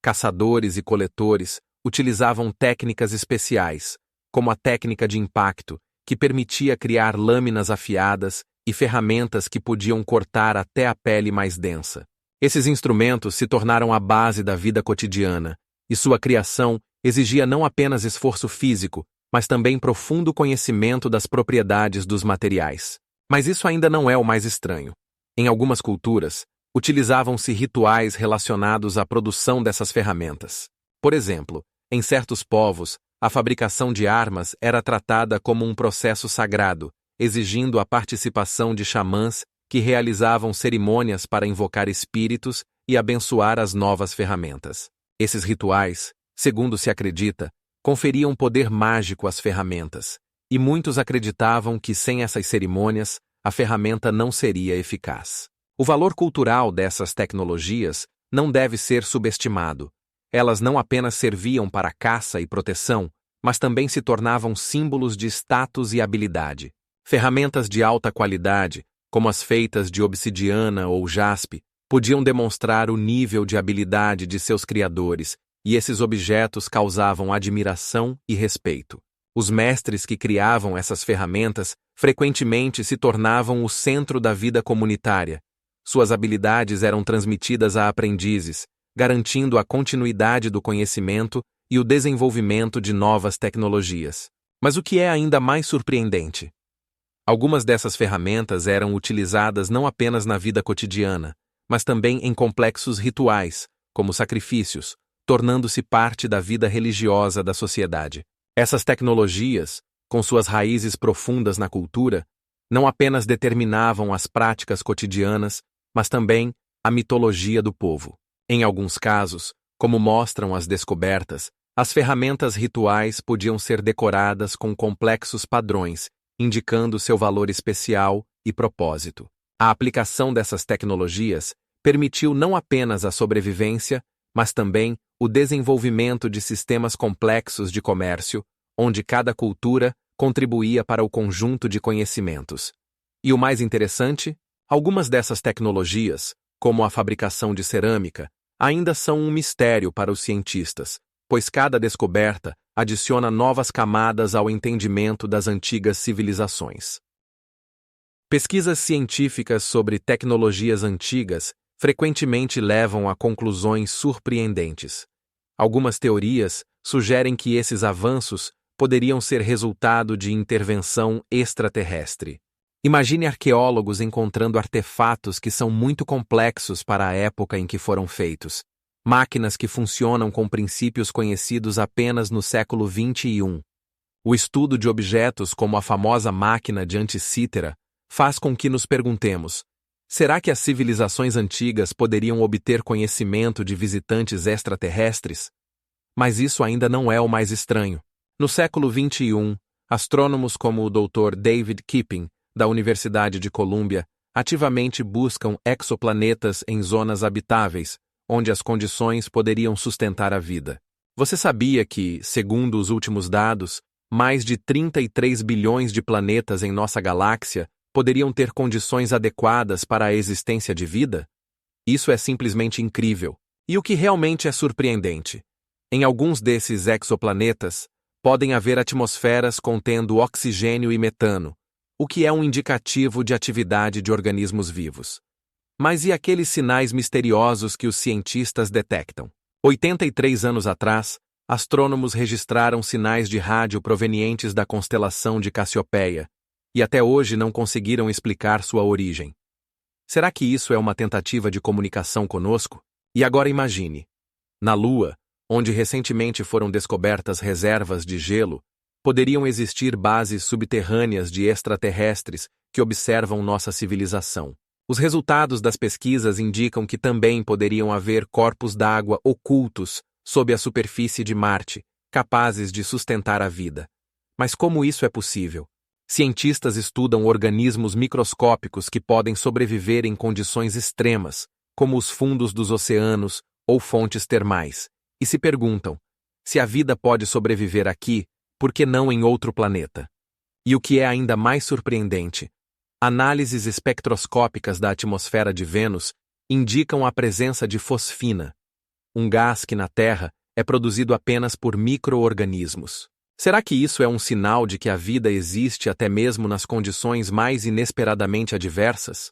Caçadores e coletores utilizavam técnicas especiais, como a técnica de impacto, que permitia criar lâminas afiadas e ferramentas que podiam cortar até a pele mais densa. Esses instrumentos se tornaram a base da vida cotidiana, e sua criação exigia não apenas esforço físico, mas também profundo conhecimento das propriedades dos materiais. Mas isso ainda não é o mais estranho. Em algumas culturas, utilizavam-se rituais relacionados à produção dessas ferramentas. Por exemplo, em certos povos, a fabricação de armas era tratada como um processo sagrado, exigindo a participação de xamãs que realizavam cerimônias para invocar espíritos e abençoar as novas ferramentas. Esses rituais, segundo se acredita, conferiam poder mágico às ferramentas, e muitos acreditavam que sem essas cerimônias, a ferramenta não seria eficaz. O valor cultural dessas tecnologias não deve ser subestimado. Elas não apenas serviam para caça e proteção, mas também se tornavam símbolos de status e habilidade. Ferramentas de alta qualidade, como as feitas de obsidiana ou jaspe, podiam demonstrar o nível de habilidade de seus criadores, e esses objetos causavam admiração e respeito. Os mestres que criavam essas ferramentas frequentemente se tornavam o centro da vida comunitária. Suas habilidades eram transmitidas a aprendizes, garantindo a continuidade do conhecimento e o desenvolvimento de novas tecnologias. Mas o que é ainda mais surpreendente? Algumas dessas ferramentas eram utilizadas não apenas na vida cotidiana, mas também em complexos rituais, como sacrifícios, tornando-se parte da vida religiosa da sociedade. Essas tecnologias, com suas raízes profundas na cultura, não apenas determinavam as práticas cotidianas, mas também a mitologia do povo. Em alguns casos, como mostram as descobertas, as ferramentas rituais podiam ser decoradas com complexos padrões, indicando seu valor especial e propósito. A aplicação dessas tecnologias permitiu não apenas a sobrevivência, mas também o desenvolvimento de sistemas complexos de comércio, onde cada cultura contribuía para o conjunto de conhecimentos. E o mais interessante, algumas dessas tecnologias, como a fabricação de cerâmica, ainda são um mistério para os cientistas, pois cada descoberta adiciona novas camadas ao entendimento das antigas civilizações. Pesquisas científicas sobre tecnologias antigas frequentemente levam a conclusões surpreendentes. Algumas teorias sugerem que esses avanços poderiam ser resultado de intervenção extraterrestre. Imagine arqueólogos encontrando artefatos que são muito complexos para a época em que foram feitos. Máquinas que funcionam com princípios conhecidos apenas no século XXI. O estudo de objetos como a famosa máquina de Anticítera faz com que nos perguntemos: será que as civilizações antigas poderiam obter conhecimento de visitantes extraterrestres? Mas isso ainda não é o mais estranho. No século XXI, astrônomos como o Dr. David Kipping, da Universidade de Colômbia, ativamente buscam exoplanetas em zonas habitáveis, onde as condições poderiam sustentar a vida. Você sabia que, segundo os últimos dados, mais de 33 bilhões de planetas em nossa galáxia poderiam ter condições adequadas para a existência de vida? Isso é simplesmente incrível. E o que realmente é surpreendente? Em alguns desses exoplanetas, podem haver atmosferas contendo oxigênio e metano, o que é um indicativo de atividade de organismos vivos. Mas e aqueles sinais misteriosos que os cientistas detectam? 83 anos atrás, astrônomos registraram sinais de rádio provenientes da constelação de Cassiopeia, e até hoje não conseguiram explicar sua origem. Será que isso é uma tentativa de comunicação conosco? E agora imagine. Na Lua, onde recentemente foram descobertas reservas de gelo, poderiam existir bases subterrâneas de extraterrestres que observam nossa civilização. Os resultados das pesquisas indicam que também poderiam haver corpos d'água ocultos sob a superfície de Marte, capazes de sustentar a vida. Mas como isso é possível? Cientistas estudam organismos microscópicos que podem sobreviver em condições extremas, como os fundos dos oceanos ou fontes termais, e se perguntam: se a vida pode sobreviver aqui, por que não em outro planeta? E o que é ainda mais surpreendente, análises espectroscópicas da atmosfera de Vênus indicam a presença de fosfina, um gás que na Terra é produzido apenas por micro-organismos. Será que isso é um sinal de que a vida existe até mesmo nas condições mais inesperadamente adversas?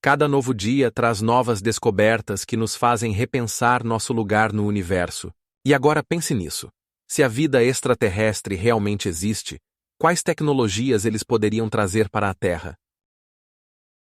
Cada novo dia traz novas descobertas que nos fazem repensar nosso lugar no universo. E agora pense nisso. Se a vida extraterrestre realmente existe, quais tecnologias eles poderiam trazer para a Terra?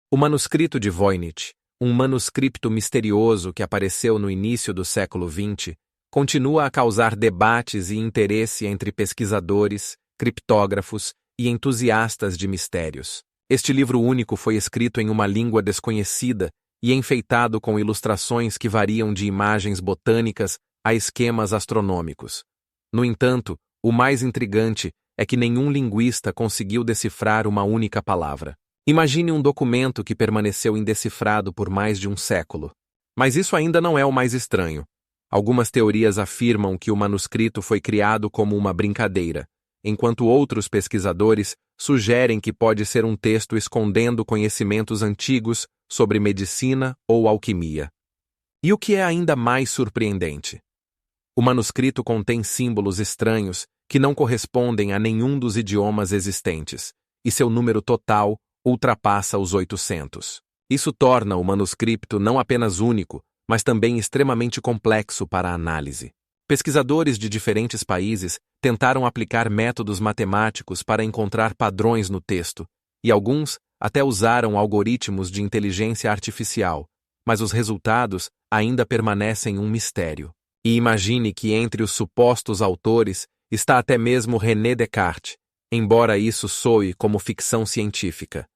O manuscrito de Voynich, um manuscrito misterioso que apareceu no início do século XX, continua a causar debates e interesse entre pesquisadores, criptógrafos e entusiastas de mistérios. Este livro único foi escrito em uma língua desconhecida e enfeitado com ilustrações que variam de imagens botânicas a esquemas astronômicos. No entanto, o mais intrigante é que nenhum linguista conseguiu decifrar uma única palavra. Imagine um documento que permaneceu indecifrado por mais de um século. Mas isso ainda não é o mais estranho. Algumas teorias afirmam que o manuscrito foi criado como uma brincadeira, enquanto outros pesquisadores sugerem que pode ser um texto escondendo conhecimentos antigos sobre medicina ou alquimia. E o que é ainda mais surpreendente? O manuscrito contém símbolos estranhos que não correspondem a nenhum dos idiomas existentes, e seu número total ultrapassa os 800. Isso torna o manuscrito não apenas único, mas também extremamente complexo para a análise. Pesquisadores de diferentes países tentaram aplicar métodos matemáticos para encontrar padrões no texto, e alguns até usaram algoritmos de inteligência artificial, mas os resultados ainda permanecem um mistério. E imagine que entre os supostos autores está até mesmo René Descartes, embora isso soe como ficção científica.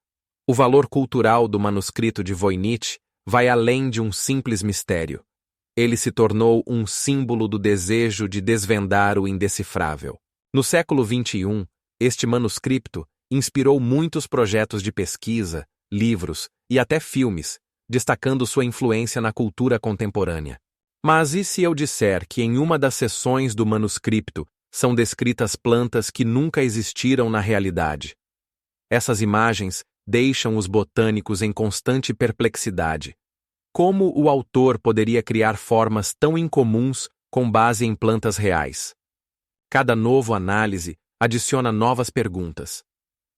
O valor cultural do manuscrito de Voynich vai além de um simples mistério. Ele se tornou um símbolo do desejo de desvendar o indecifrável. No século XXI, este manuscrito inspirou muitos projetos de pesquisa, livros e até filmes, destacando sua influência na cultura contemporânea. Mas e se eu disser que em uma das seções do manuscrito são descritas plantas que nunca existiram na realidade? Essas imagens deixam os botânicos em constante perplexidade. Como o autor poderia criar formas tão incomuns com base em plantas reais? Cada novo análise adiciona novas perguntas.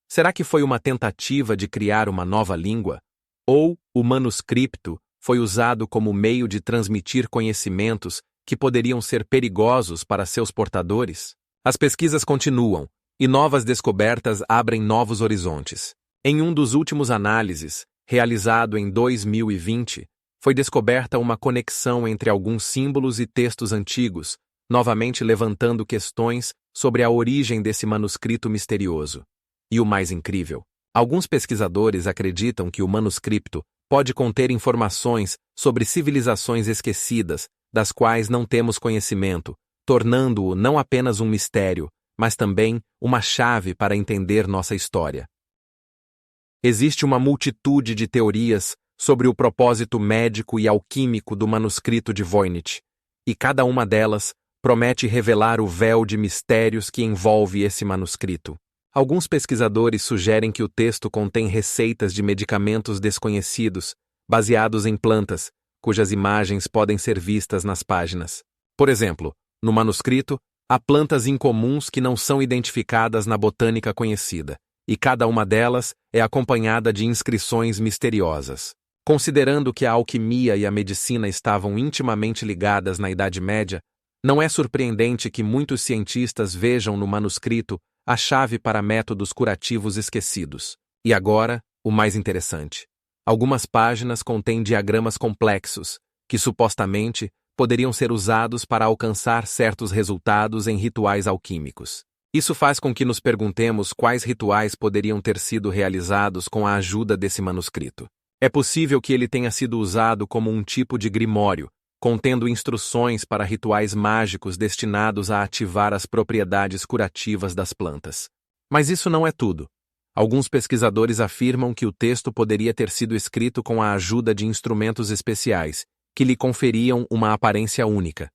Será que foi uma tentativa de criar uma nova língua? Ou o manuscrito foi usado como meio de transmitir conhecimentos que poderiam ser perigosos para seus portadores? As pesquisas continuam, e novas descobertas abrem novos horizontes. Em um dos últimos análises, realizado em 2020, foi descoberta uma conexão entre alguns símbolos e textos antigos, novamente levantando questões sobre a origem desse manuscrito misterioso. E o mais incrível, alguns pesquisadores acreditam que o manuscrito pode conter informações sobre civilizações esquecidas, das quais não temos conhecimento, tornando-o não apenas um mistério, mas também uma chave para entender nossa história. Existe uma multitude de teorias sobre o propósito médico e alquímico do manuscrito de Voynich, e cada uma delas promete revelar o véu de mistérios que envolve esse manuscrito. Alguns pesquisadores sugerem que o texto contém receitas de medicamentos desconhecidos, baseados em plantas, cujas imagens podem ser vistas nas páginas. Por exemplo, no manuscrito, há plantas incomuns que não são identificadas na botânica conhecida, e cada uma delas é acompanhada de inscrições misteriosas. Considerando que a alquimia e a medicina estavam intimamente ligadas na Idade Média, não é surpreendente que muitos cientistas vejam no manuscrito a chave para métodos curativos esquecidos. E agora, o mais interessante. Algumas páginas contêm diagramas complexos, que supostamente poderiam ser usados para alcançar certos resultados em rituais alquímicos. Isso faz com que nos perguntemos quais rituais poderiam ter sido realizados com a ajuda desse manuscrito. É possível que ele tenha sido usado como um tipo de grimório, contendo instruções para rituais mágicos destinados a ativar as propriedades curativas das plantas. Mas isso não é tudo. Alguns pesquisadores afirmam que o texto poderia ter sido escrito com a ajuda de instrumentos especiais, que lhe conferiam uma aparência única.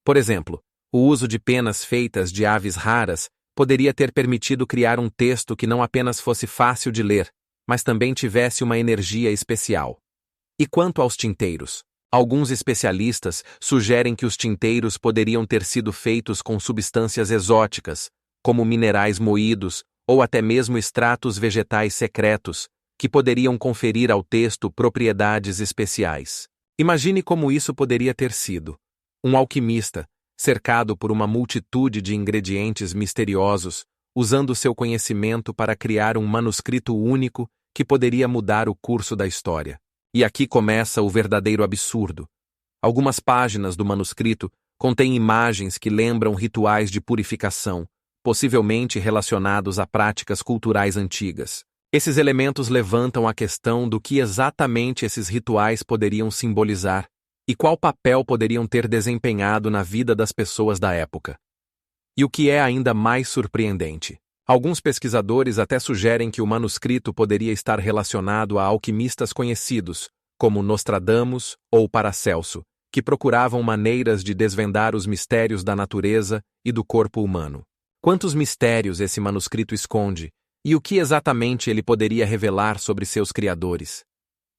Por exemplo, o uso de penas feitas de aves raras poderia ter permitido criar um texto que não apenas fosse fácil de ler, mas também tivesse uma energia especial. E quanto aos tinteiros? Alguns especialistas sugerem que os tinteiros poderiam ter sido feitos com substâncias exóticas, como minerais moídos ou até mesmo extratos vegetais secretos, que poderiam conferir ao texto propriedades especiais. Imagine como isso poderia ter sido. Um alquimista, cercado por uma multitude de ingredientes misteriosos, usando seu conhecimento para criar um manuscrito único que poderia mudar o curso da história. E aqui começa o verdadeiro absurdo. Algumas páginas do manuscrito contêm imagens que lembram rituais de purificação, possivelmente relacionados a práticas culturais antigas. Esses elementos levantam a questão do que exatamente esses rituais poderiam simbolizar e qual papel poderiam ter desempenhado na vida das pessoas da época. E o que é ainda mais surpreendente, alguns pesquisadores até sugerem que o manuscrito poderia estar relacionado a alquimistas conhecidos, como Nostradamus ou Paracelso, que procuravam maneiras de desvendar os mistérios da natureza e do corpo humano. Quantos mistérios esse manuscrito esconde, e o que exatamente ele poderia revelar sobre seus criadores?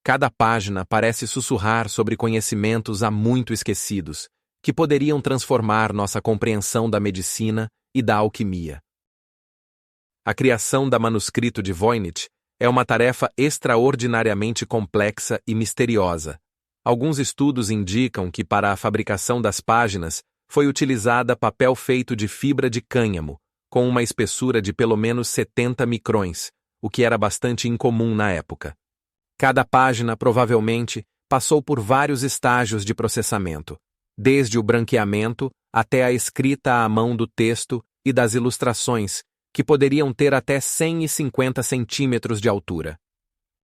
Cada página parece sussurrar sobre conhecimentos há muito esquecidos, que poderiam transformar nossa compreensão da medicina e da alquimia. A criação da manuscrito de Voynich é uma tarefa extraordinariamente complexa e misteriosa. Alguns estudos indicam que para a fabricação das páginas foi utilizada papel feito de fibra de cânhamo, com uma espessura de pelo menos 70 micrões, o que era bastante incomum na época. Cada página, provavelmente, passou por vários estágios de processamento, desde o branqueamento até a escrita à mão do texto e das ilustrações, que poderiam ter até 150 centímetros de altura.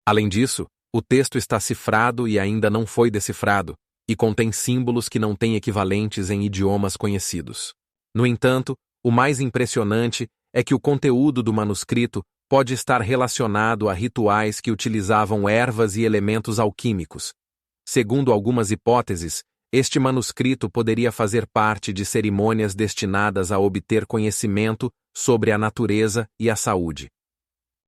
Além disso, o texto está cifrado e ainda não foi decifrado, e contém símbolos que não têm equivalentes em idiomas conhecidos. No entanto, o mais impressionante é que o conteúdo do manuscrito pode estar relacionado a rituais que utilizavam ervas e elementos alquímicos. Segundo algumas hipóteses, este manuscrito poderia fazer parte de cerimônias destinadas a obter conhecimento sobre a natureza e a saúde.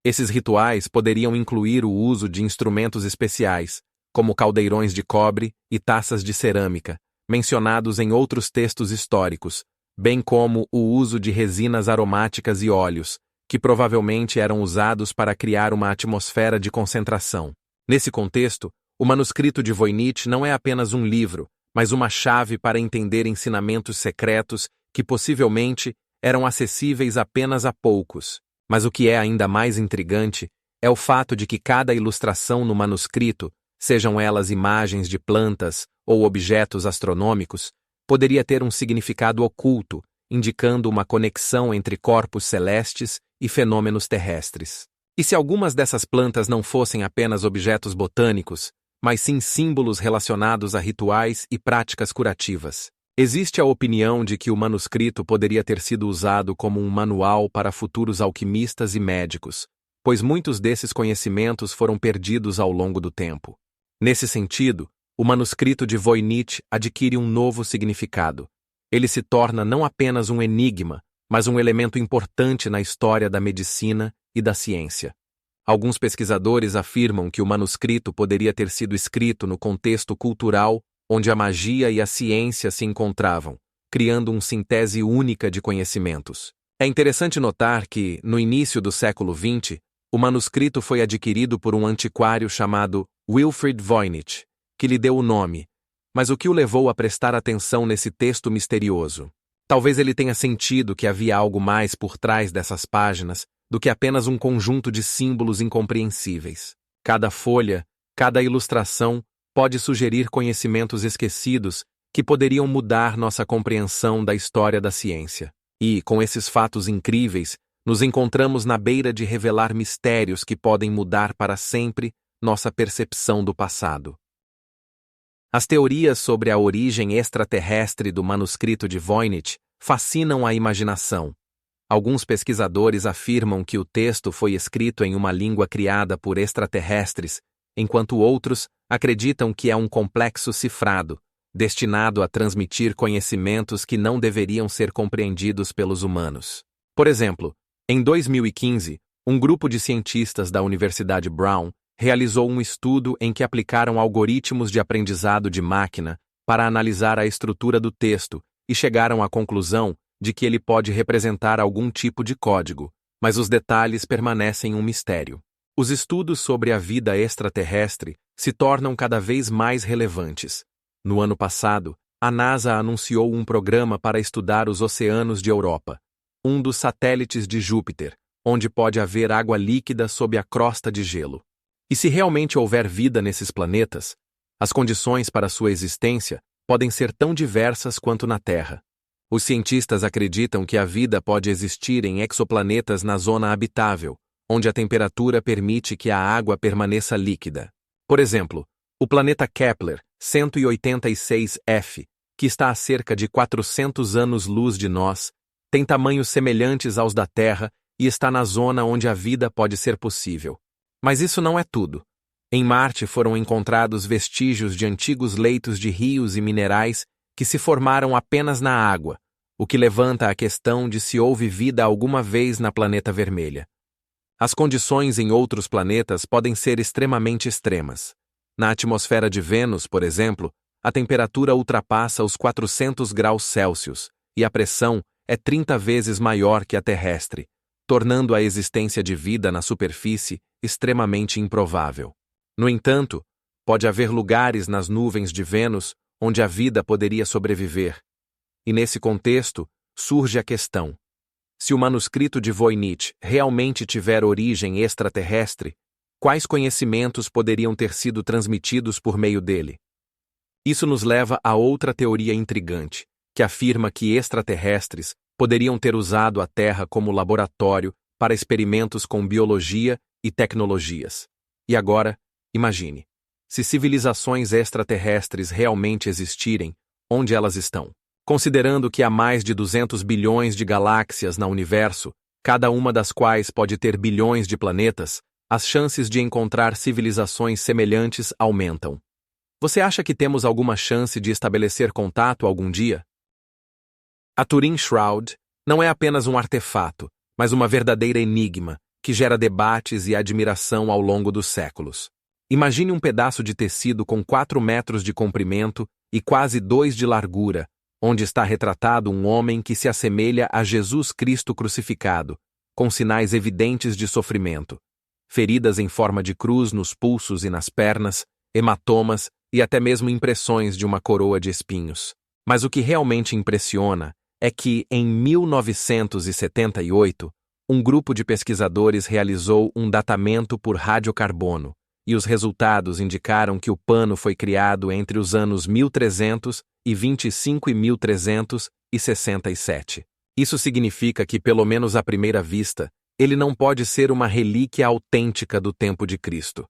Esses rituais poderiam incluir o uso de instrumentos especiais, como caldeirões de cobre e taças de cerâmica, mencionados em outros textos históricos, bem como o uso de resinas aromáticas e óleos, que provavelmente eram usados para criar uma atmosfera de concentração. Nesse contexto, o manuscrito de Voynich não é apenas um livro, mas uma chave para entender ensinamentos secretos que possivelmente eram acessíveis apenas a poucos. Mas o que é ainda mais intrigante é o fato de que cada ilustração no manuscrito, sejam elas imagens de plantas ou objetos astronômicos, poderia ter um significado oculto, indicando uma conexão entre corpos celestes e fenômenos terrestres. E se algumas dessas plantas não fossem apenas objetos botânicos, mas sim símbolos relacionados a rituais e práticas curativas? Existe a opinião de que o manuscrito poderia ter sido usado como um manual para futuros alquimistas e médicos, pois muitos desses conhecimentos foram perdidos ao longo do tempo. Nesse sentido, o manuscrito de Voynich adquire um novo significado. Ele se torna não apenas um enigma, mas um elemento importante na história da medicina e da ciência. Alguns pesquisadores afirmam que o manuscrito poderia ter sido escrito no contexto cultural onde a magia e a ciência se encontravam, criando uma síntese única de conhecimentos. É interessante notar que, no início do século XX, o manuscrito foi adquirido por um antiquário chamado Wilfrid Voynich, que lhe deu o nome. Mas o que o levou a prestar atenção nesse texto misterioso? Talvez ele tenha sentido que havia algo mais por trás dessas páginas do que apenas um conjunto de símbolos incompreensíveis. Cada folha, cada ilustração, pode sugerir conhecimentos esquecidos que poderiam mudar nossa compreensão da história da ciência. E, com esses fatos incríveis, nos encontramos na beira de revelar mistérios que podem mudar para sempre nossa percepção do passado. As teorias sobre a origem extraterrestre do manuscrito de Voynich fascinam a imaginação. Alguns pesquisadores afirmam que o texto foi escrito em uma língua criada por extraterrestres, enquanto outros acreditam que é um complexo cifrado, destinado a transmitir conhecimentos que não deveriam ser compreendidos pelos humanos. Por exemplo, em 2015, um grupo de cientistas da Universidade Brown realizou um estudo em que aplicaram algoritmos de aprendizado de máquina para analisar a estrutura do texto e chegaram à conclusão de que ele pode representar algum tipo de código, mas os detalhes permanecem um mistério. Os estudos sobre a vida extraterrestre se tornam cada vez mais relevantes. No ano passado, a NASA anunciou um programa para estudar os oceanos de Europa, um dos satélites de Júpiter, onde pode haver água líquida sob a crosta de gelo. E se realmente houver vida nesses planetas, as condições para sua existência podem ser tão diversas quanto na Terra. Os cientistas acreditam que a vida pode existir em exoplanetas na zona habitável, onde a temperatura permite que a água permaneça líquida. Por exemplo, o planeta Kepler 186f, que está a cerca de 400 anos-luz de nós, tem tamanhos semelhantes aos da Terra e está na zona onde a vida pode ser possível. Mas isso não é tudo. Em Marte foram encontrados vestígios de antigos leitos de rios e minerais que se formaram apenas na água, o que levanta a questão de se houve vida alguma vez na planeta vermelha. As condições em outros planetas podem ser extremamente extremas. Na atmosfera de Vênus, por exemplo, a temperatura ultrapassa os 400 graus Celsius e a pressão é 30 vezes maior que a terrestre. tornando a existência de vida na superfície extremamente improvável. No entanto, pode haver lugares nas nuvens de Vênus onde a vida poderia sobreviver. E nesse contexto, surge a questão: se o manuscrito de Voynich realmente tiver origem extraterrestre, quais conhecimentos poderiam ter sido transmitidos por meio dele? Isso nos leva a outra teoria intrigante, que afirma que extraterrestres poderiam ter usado a Terra como laboratório para experimentos com biologia e tecnologias. E agora, imagine, se civilizações extraterrestres realmente existirem, onde elas estão? Considerando que há mais de 200 bilhões de galáxias no universo, cada uma das quais pode ter bilhões de planetas, as chances de encontrar civilizações semelhantes aumentam. Você acha que temos alguma chance de estabelecer contato algum dia? A Turin Shroud não é apenas um artefato, mas uma verdadeira enigma que gera debates e admiração ao longo dos séculos. Imagine um pedaço de tecido com 4 metros de comprimento e quase 2 de largura, onde está retratado um homem que se assemelha a Jesus Cristo crucificado, com sinais evidentes de sofrimento, feridas em forma de cruz nos pulsos e nas pernas, hematomas e até mesmo impressões de uma coroa de espinhos. Mas o que realmente impressiona é que, em 1978, um grupo de pesquisadores realizou um datamento por radiocarbono, e os resultados indicaram que o pano foi criado entre os anos 1325 e 1367. Isso significa que, pelo menos à primeira vista, ele não pode ser uma relíquia autêntica do tempo de Cristo.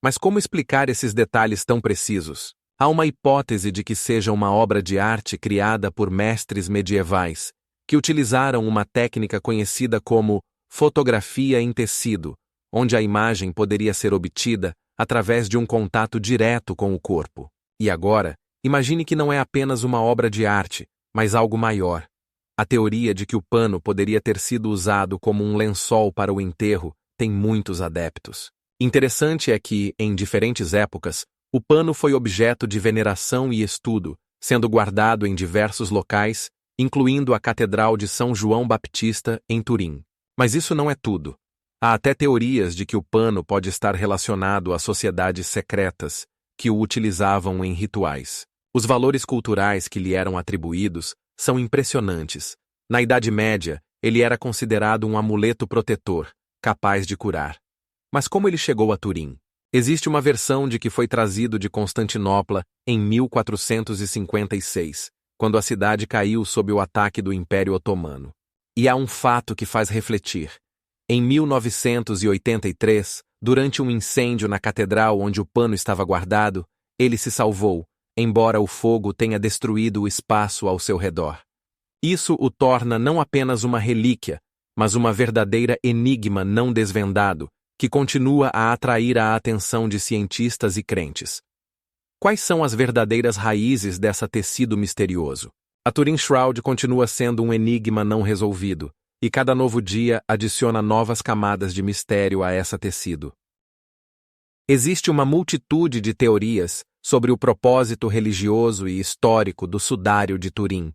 Mas como explicar esses detalhes tão precisos? Há uma hipótese de que seja uma obra de arte criada por mestres medievais, que utilizaram uma técnica conhecida como fotografia em tecido, onde a imagem poderia ser obtida através de um contato direto com o corpo. E agora, imagine que não é apenas uma obra de arte, mas algo maior. A teoria de que o pano poderia ter sido usado como um lençol para o enterro tem muitos adeptos. Interessante é que, em diferentes épocas, o pano foi objeto de veneração e estudo, sendo guardado em diversos locais, incluindo a Catedral de São João Baptista, em Turim. Mas isso não é tudo. Há até teorias de que o pano pode estar relacionado a sociedades secretas que o utilizavam em rituais. Os valores culturais que lhe eram atribuídos são impressionantes. Na Idade Média, ele era considerado um amuleto protetor, capaz de curar. Mas como ele chegou a Turim? Existe uma versão de que foi trazido de Constantinopla em 1456, quando a cidade caiu sob o ataque do Império Otomano. E há um fato que faz refletir. Em 1983, durante um incêndio na catedral onde o pano estava guardado, ele se salvou, embora o fogo tenha destruído o espaço ao seu redor. Isso o torna não apenas uma relíquia, mas uma verdadeira enigma não desvendado, que continua a atrair a atenção de cientistas e crentes. Quais são as verdadeiras raízes dessa tecido misterioso? A Turin Shroud continua sendo um enigma não resolvido, e cada novo dia adiciona novas camadas de mistério a essa tecido. Existe uma multitude de teorias sobre o propósito religioso e histórico do sudário de Turim,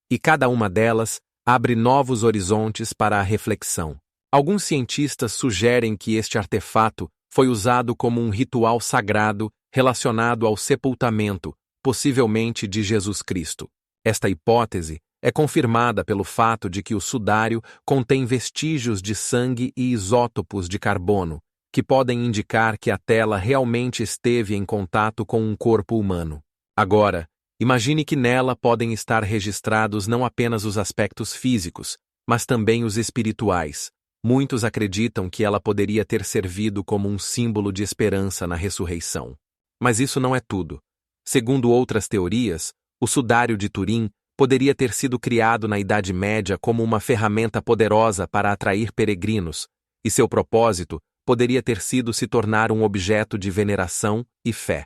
e cada uma delas abre novos horizontes para a reflexão. Alguns cientistas sugerem que este artefato foi usado como um ritual sagrado relacionado ao sepultamento, possivelmente de Jesus Cristo. Esta hipótese é confirmada pelo fato de que o sudário contém vestígios de sangue e isótopos de carbono, que podem indicar que a tela realmente esteve em contato com um corpo humano. Agora, imagine que nela podem estar registrados não apenas os aspectos físicos, mas também os espirituais. Muitos acreditam que ela poderia ter servido como um símbolo de esperança na ressurreição. Mas isso não é tudo. Segundo outras teorias, o sudário de Turim poderia ter sido criado na Idade Média como uma ferramenta poderosa para atrair peregrinos, e seu propósito poderia ter sido se tornar um objeto de veneração e fé.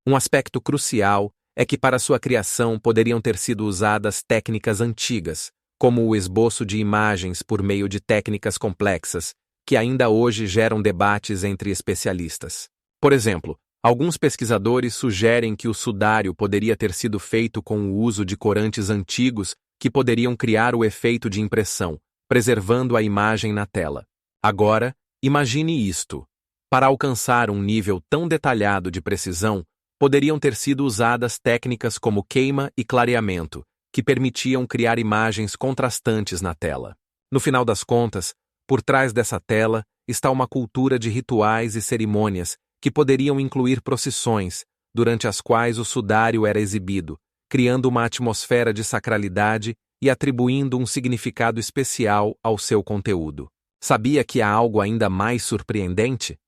Um aspecto crucial é que para sua criação poderiam ter sido usadas técnicas antigas, como o esboço de imagens por meio de técnicas complexas, que ainda hoje geram debates entre especialistas. Por exemplo, alguns pesquisadores sugerem que o sudário poderia ter sido feito com o uso de corantes antigos que poderiam criar o efeito de impressão, preservando a imagem na tela. Agora, imagine isto. Para alcançar um nível tão detalhado de precisão, poderiam ter sido usadas técnicas como queima e clareamento, que permitiam criar imagens contrastantes na tela. No final das contas, por trás dessa tela está uma cultura de rituais e cerimônias que poderiam incluir procissões, durante as quais o sudário era exibido, criando uma atmosfera de sacralidade e atribuindo um significado especial ao seu conteúdo. Sabia que há algo ainda mais surpreendente?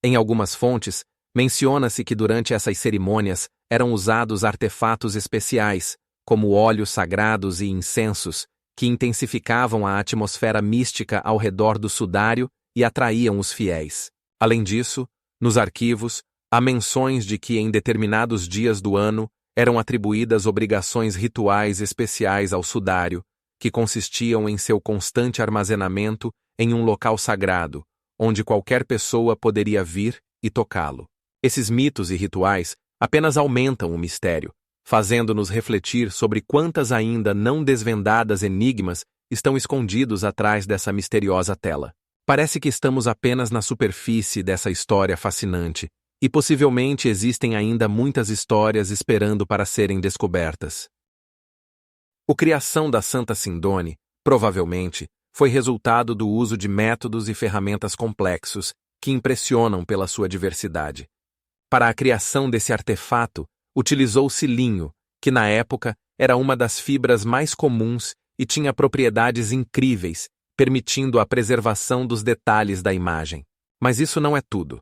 Em algumas fontes, menciona-se que durante essas cerimônias eram usados artefatos especiais, como óleos sagrados e incensos, que intensificavam a atmosfera mística ao redor do sudário e atraíam os fiéis. Além disso, nos arquivos, há menções de que em determinados dias do ano eram atribuídas obrigações rituais especiais ao sudário, que consistiam em seu constante armazenamento em um local sagrado, onde qualquer pessoa poderia vir e tocá-lo. Esses mitos e rituais apenas aumentam o mistério, fazendo-nos refletir sobre quantas ainda não desvendadas enigmas estão escondidos atrás dessa misteriosa tela. Parece que estamos apenas na superfície dessa história fascinante, e possivelmente existem ainda muitas histórias esperando para serem descobertas. A criação da Santa Sindone, provavelmente, foi resultado do uso de métodos e ferramentas complexos que impressionam pela sua diversidade. Para a criação desse artefato, utilizou-se linho, que na época era uma das fibras mais comuns e tinha propriedades incríveis, permitindo a preservação dos detalhes da imagem. Mas isso não é tudo.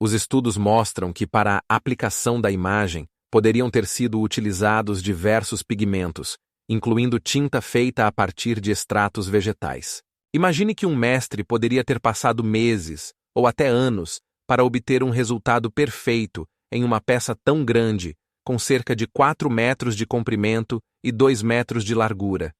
Os estudos mostram que para a aplicação da imagem poderiam ter sido utilizados diversos pigmentos, incluindo tinta feita a partir de extratos vegetais. Imagine que um mestre poderia ter passado meses, ou até anos, para obter um resultado perfeito em uma peça tão grande, com cerca de 4 metros de comprimento e 2 metros de largura.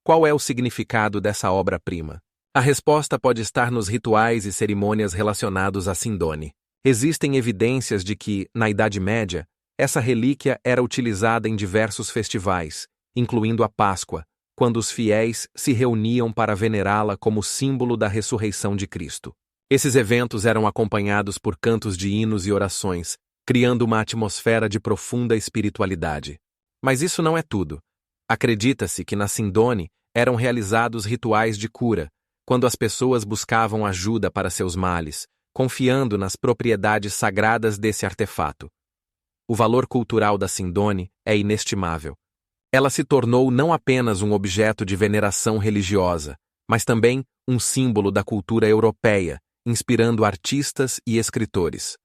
Qual é o significado dessa obra-prima? A resposta pode estar nos rituais e cerimônias relacionados a Sindone. Existem evidências de que, na Idade Média, essa relíquia era utilizada em diversos festivais, incluindo a Páscoa, quando os fiéis se reuniam para venerá-la como símbolo da ressurreição de Cristo. Esses eventos eram acompanhados por cantos de hinos e orações, criando uma atmosfera de profunda espiritualidade. Mas isso não é tudo. Acredita-se que na Sindone eram realizados rituais de cura, quando as pessoas buscavam ajuda para seus males, confiando nas propriedades sagradas desse artefato. O valor cultural da Sindone é inestimável. Ela se tornou não apenas um objeto de veneração religiosa, mas também um símbolo da cultura europeia, inspirando artistas e escritores.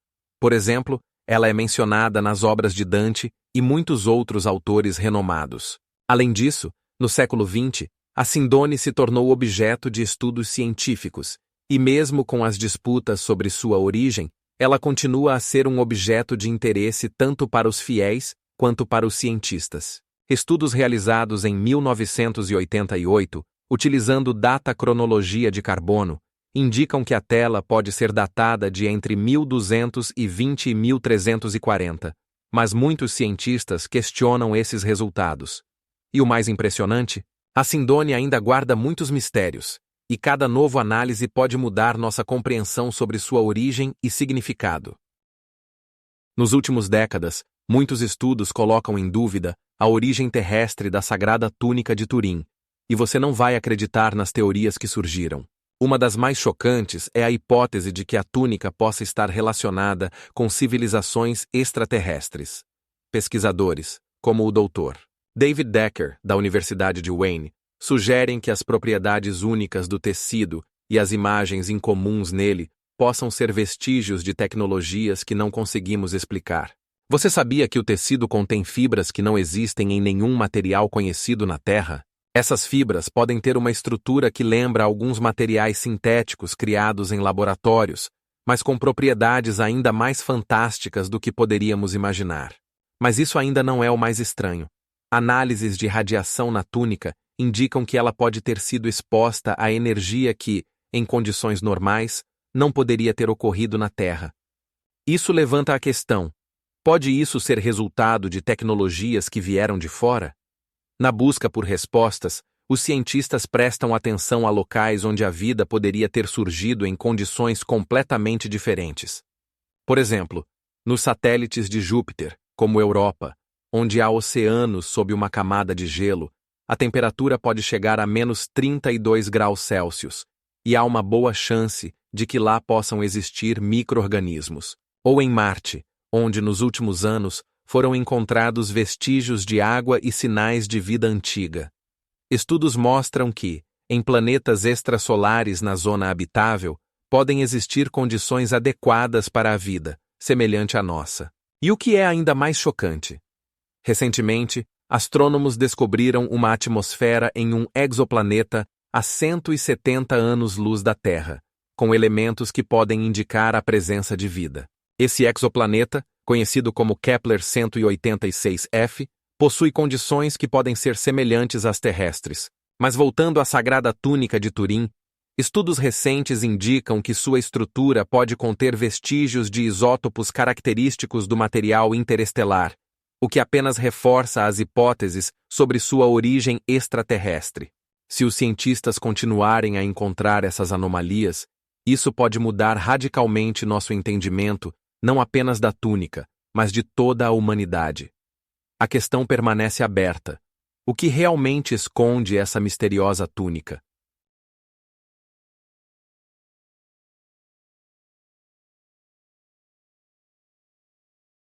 Por exemplo, ela é mencionada nas obras de Dante e muitos outros autores renomados. Além disso, no século XX, a Sindone se tornou objeto de estudos científicos, e mesmo com as disputas sobre sua origem, ela continua a ser um objeto de interesse tanto para os fiéis quanto para os cientistas. Estudos realizados em 1988, utilizando data-cronologia de carbono, indicam que a tela pode ser datada de entre 1220 e 1340, mas muitos cientistas questionam esses resultados. E o mais impressionante? A Sindone ainda guarda muitos mistérios, e cada novo análise pode mudar nossa compreensão sobre sua origem e significado. Nos últimos décadas, muitos estudos colocam em dúvida a origem terrestre da Sagrada Túnica de Turim, e você não vai acreditar nas teorias que surgiram. Uma das mais chocantes é a hipótese de que a túnica possa estar relacionada com civilizações extraterrestres. Pesquisadores, como o Dr. David Decker, da Universidade de Wayne, sugerem que as propriedades únicas do tecido e as imagens incomuns nele possam ser vestígios de tecnologias que não conseguimos explicar. Você sabia que o tecido contém fibras que não existem em nenhum material conhecido na Terra? Essas fibras podem ter uma estrutura que lembra alguns materiais sintéticos criados em laboratórios, mas com propriedades ainda mais fantásticas do que poderíamos imaginar. Mas isso ainda não é o mais estranho. Análises de radiação na túnica indicam que ela pode ter sido exposta a energia que, em condições normais, não poderia ter ocorrido na Terra. Isso levanta a questão: pode isso ser resultado de tecnologias que vieram de fora? Na busca por respostas, os cientistas prestam atenção a locais onde a vida poderia ter surgido em condições completamente diferentes. Por exemplo, nos satélites de Júpiter, como Europa, onde há oceanos sob uma camada de gelo, a temperatura pode chegar a menos 32 graus Celsius, e há uma boa chance de que lá possam existir micro-organismos. Ou em Marte, onde nos últimos anos foram encontrados vestígios de água e sinais de vida antiga. Estudos mostram que, em planetas extrasolares na zona habitável, podem existir condições adequadas para a vida, semelhante à nossa. E o que é ainda mais chocante? Recentemente, astrônomos descobriram uma atmosfera em um exoplaneta a 170 anos-luz da Terra, com elementos que podem indicar a presença de vida. Esse exoplaneta, conhecido como Kepler-186f, possui condições que podem ser semelhantes às terrestres. Mas voltando à Sagrada Túnica de Turim, estudos recentes indicam que sua estrutura pode conter vestígios de isótopos característicos do material interestelar, o que apenas reforça as hipóteses sobre sua origem extraterrestre. Se os cientistas continuarem a encontrar essas anomalias, isso pode mudar radicalmente nosso entendimento não apenas da túnica, mas de toda a humanidade. A questão permanece aberta. O que realmente esconde essa misteriosa túnica?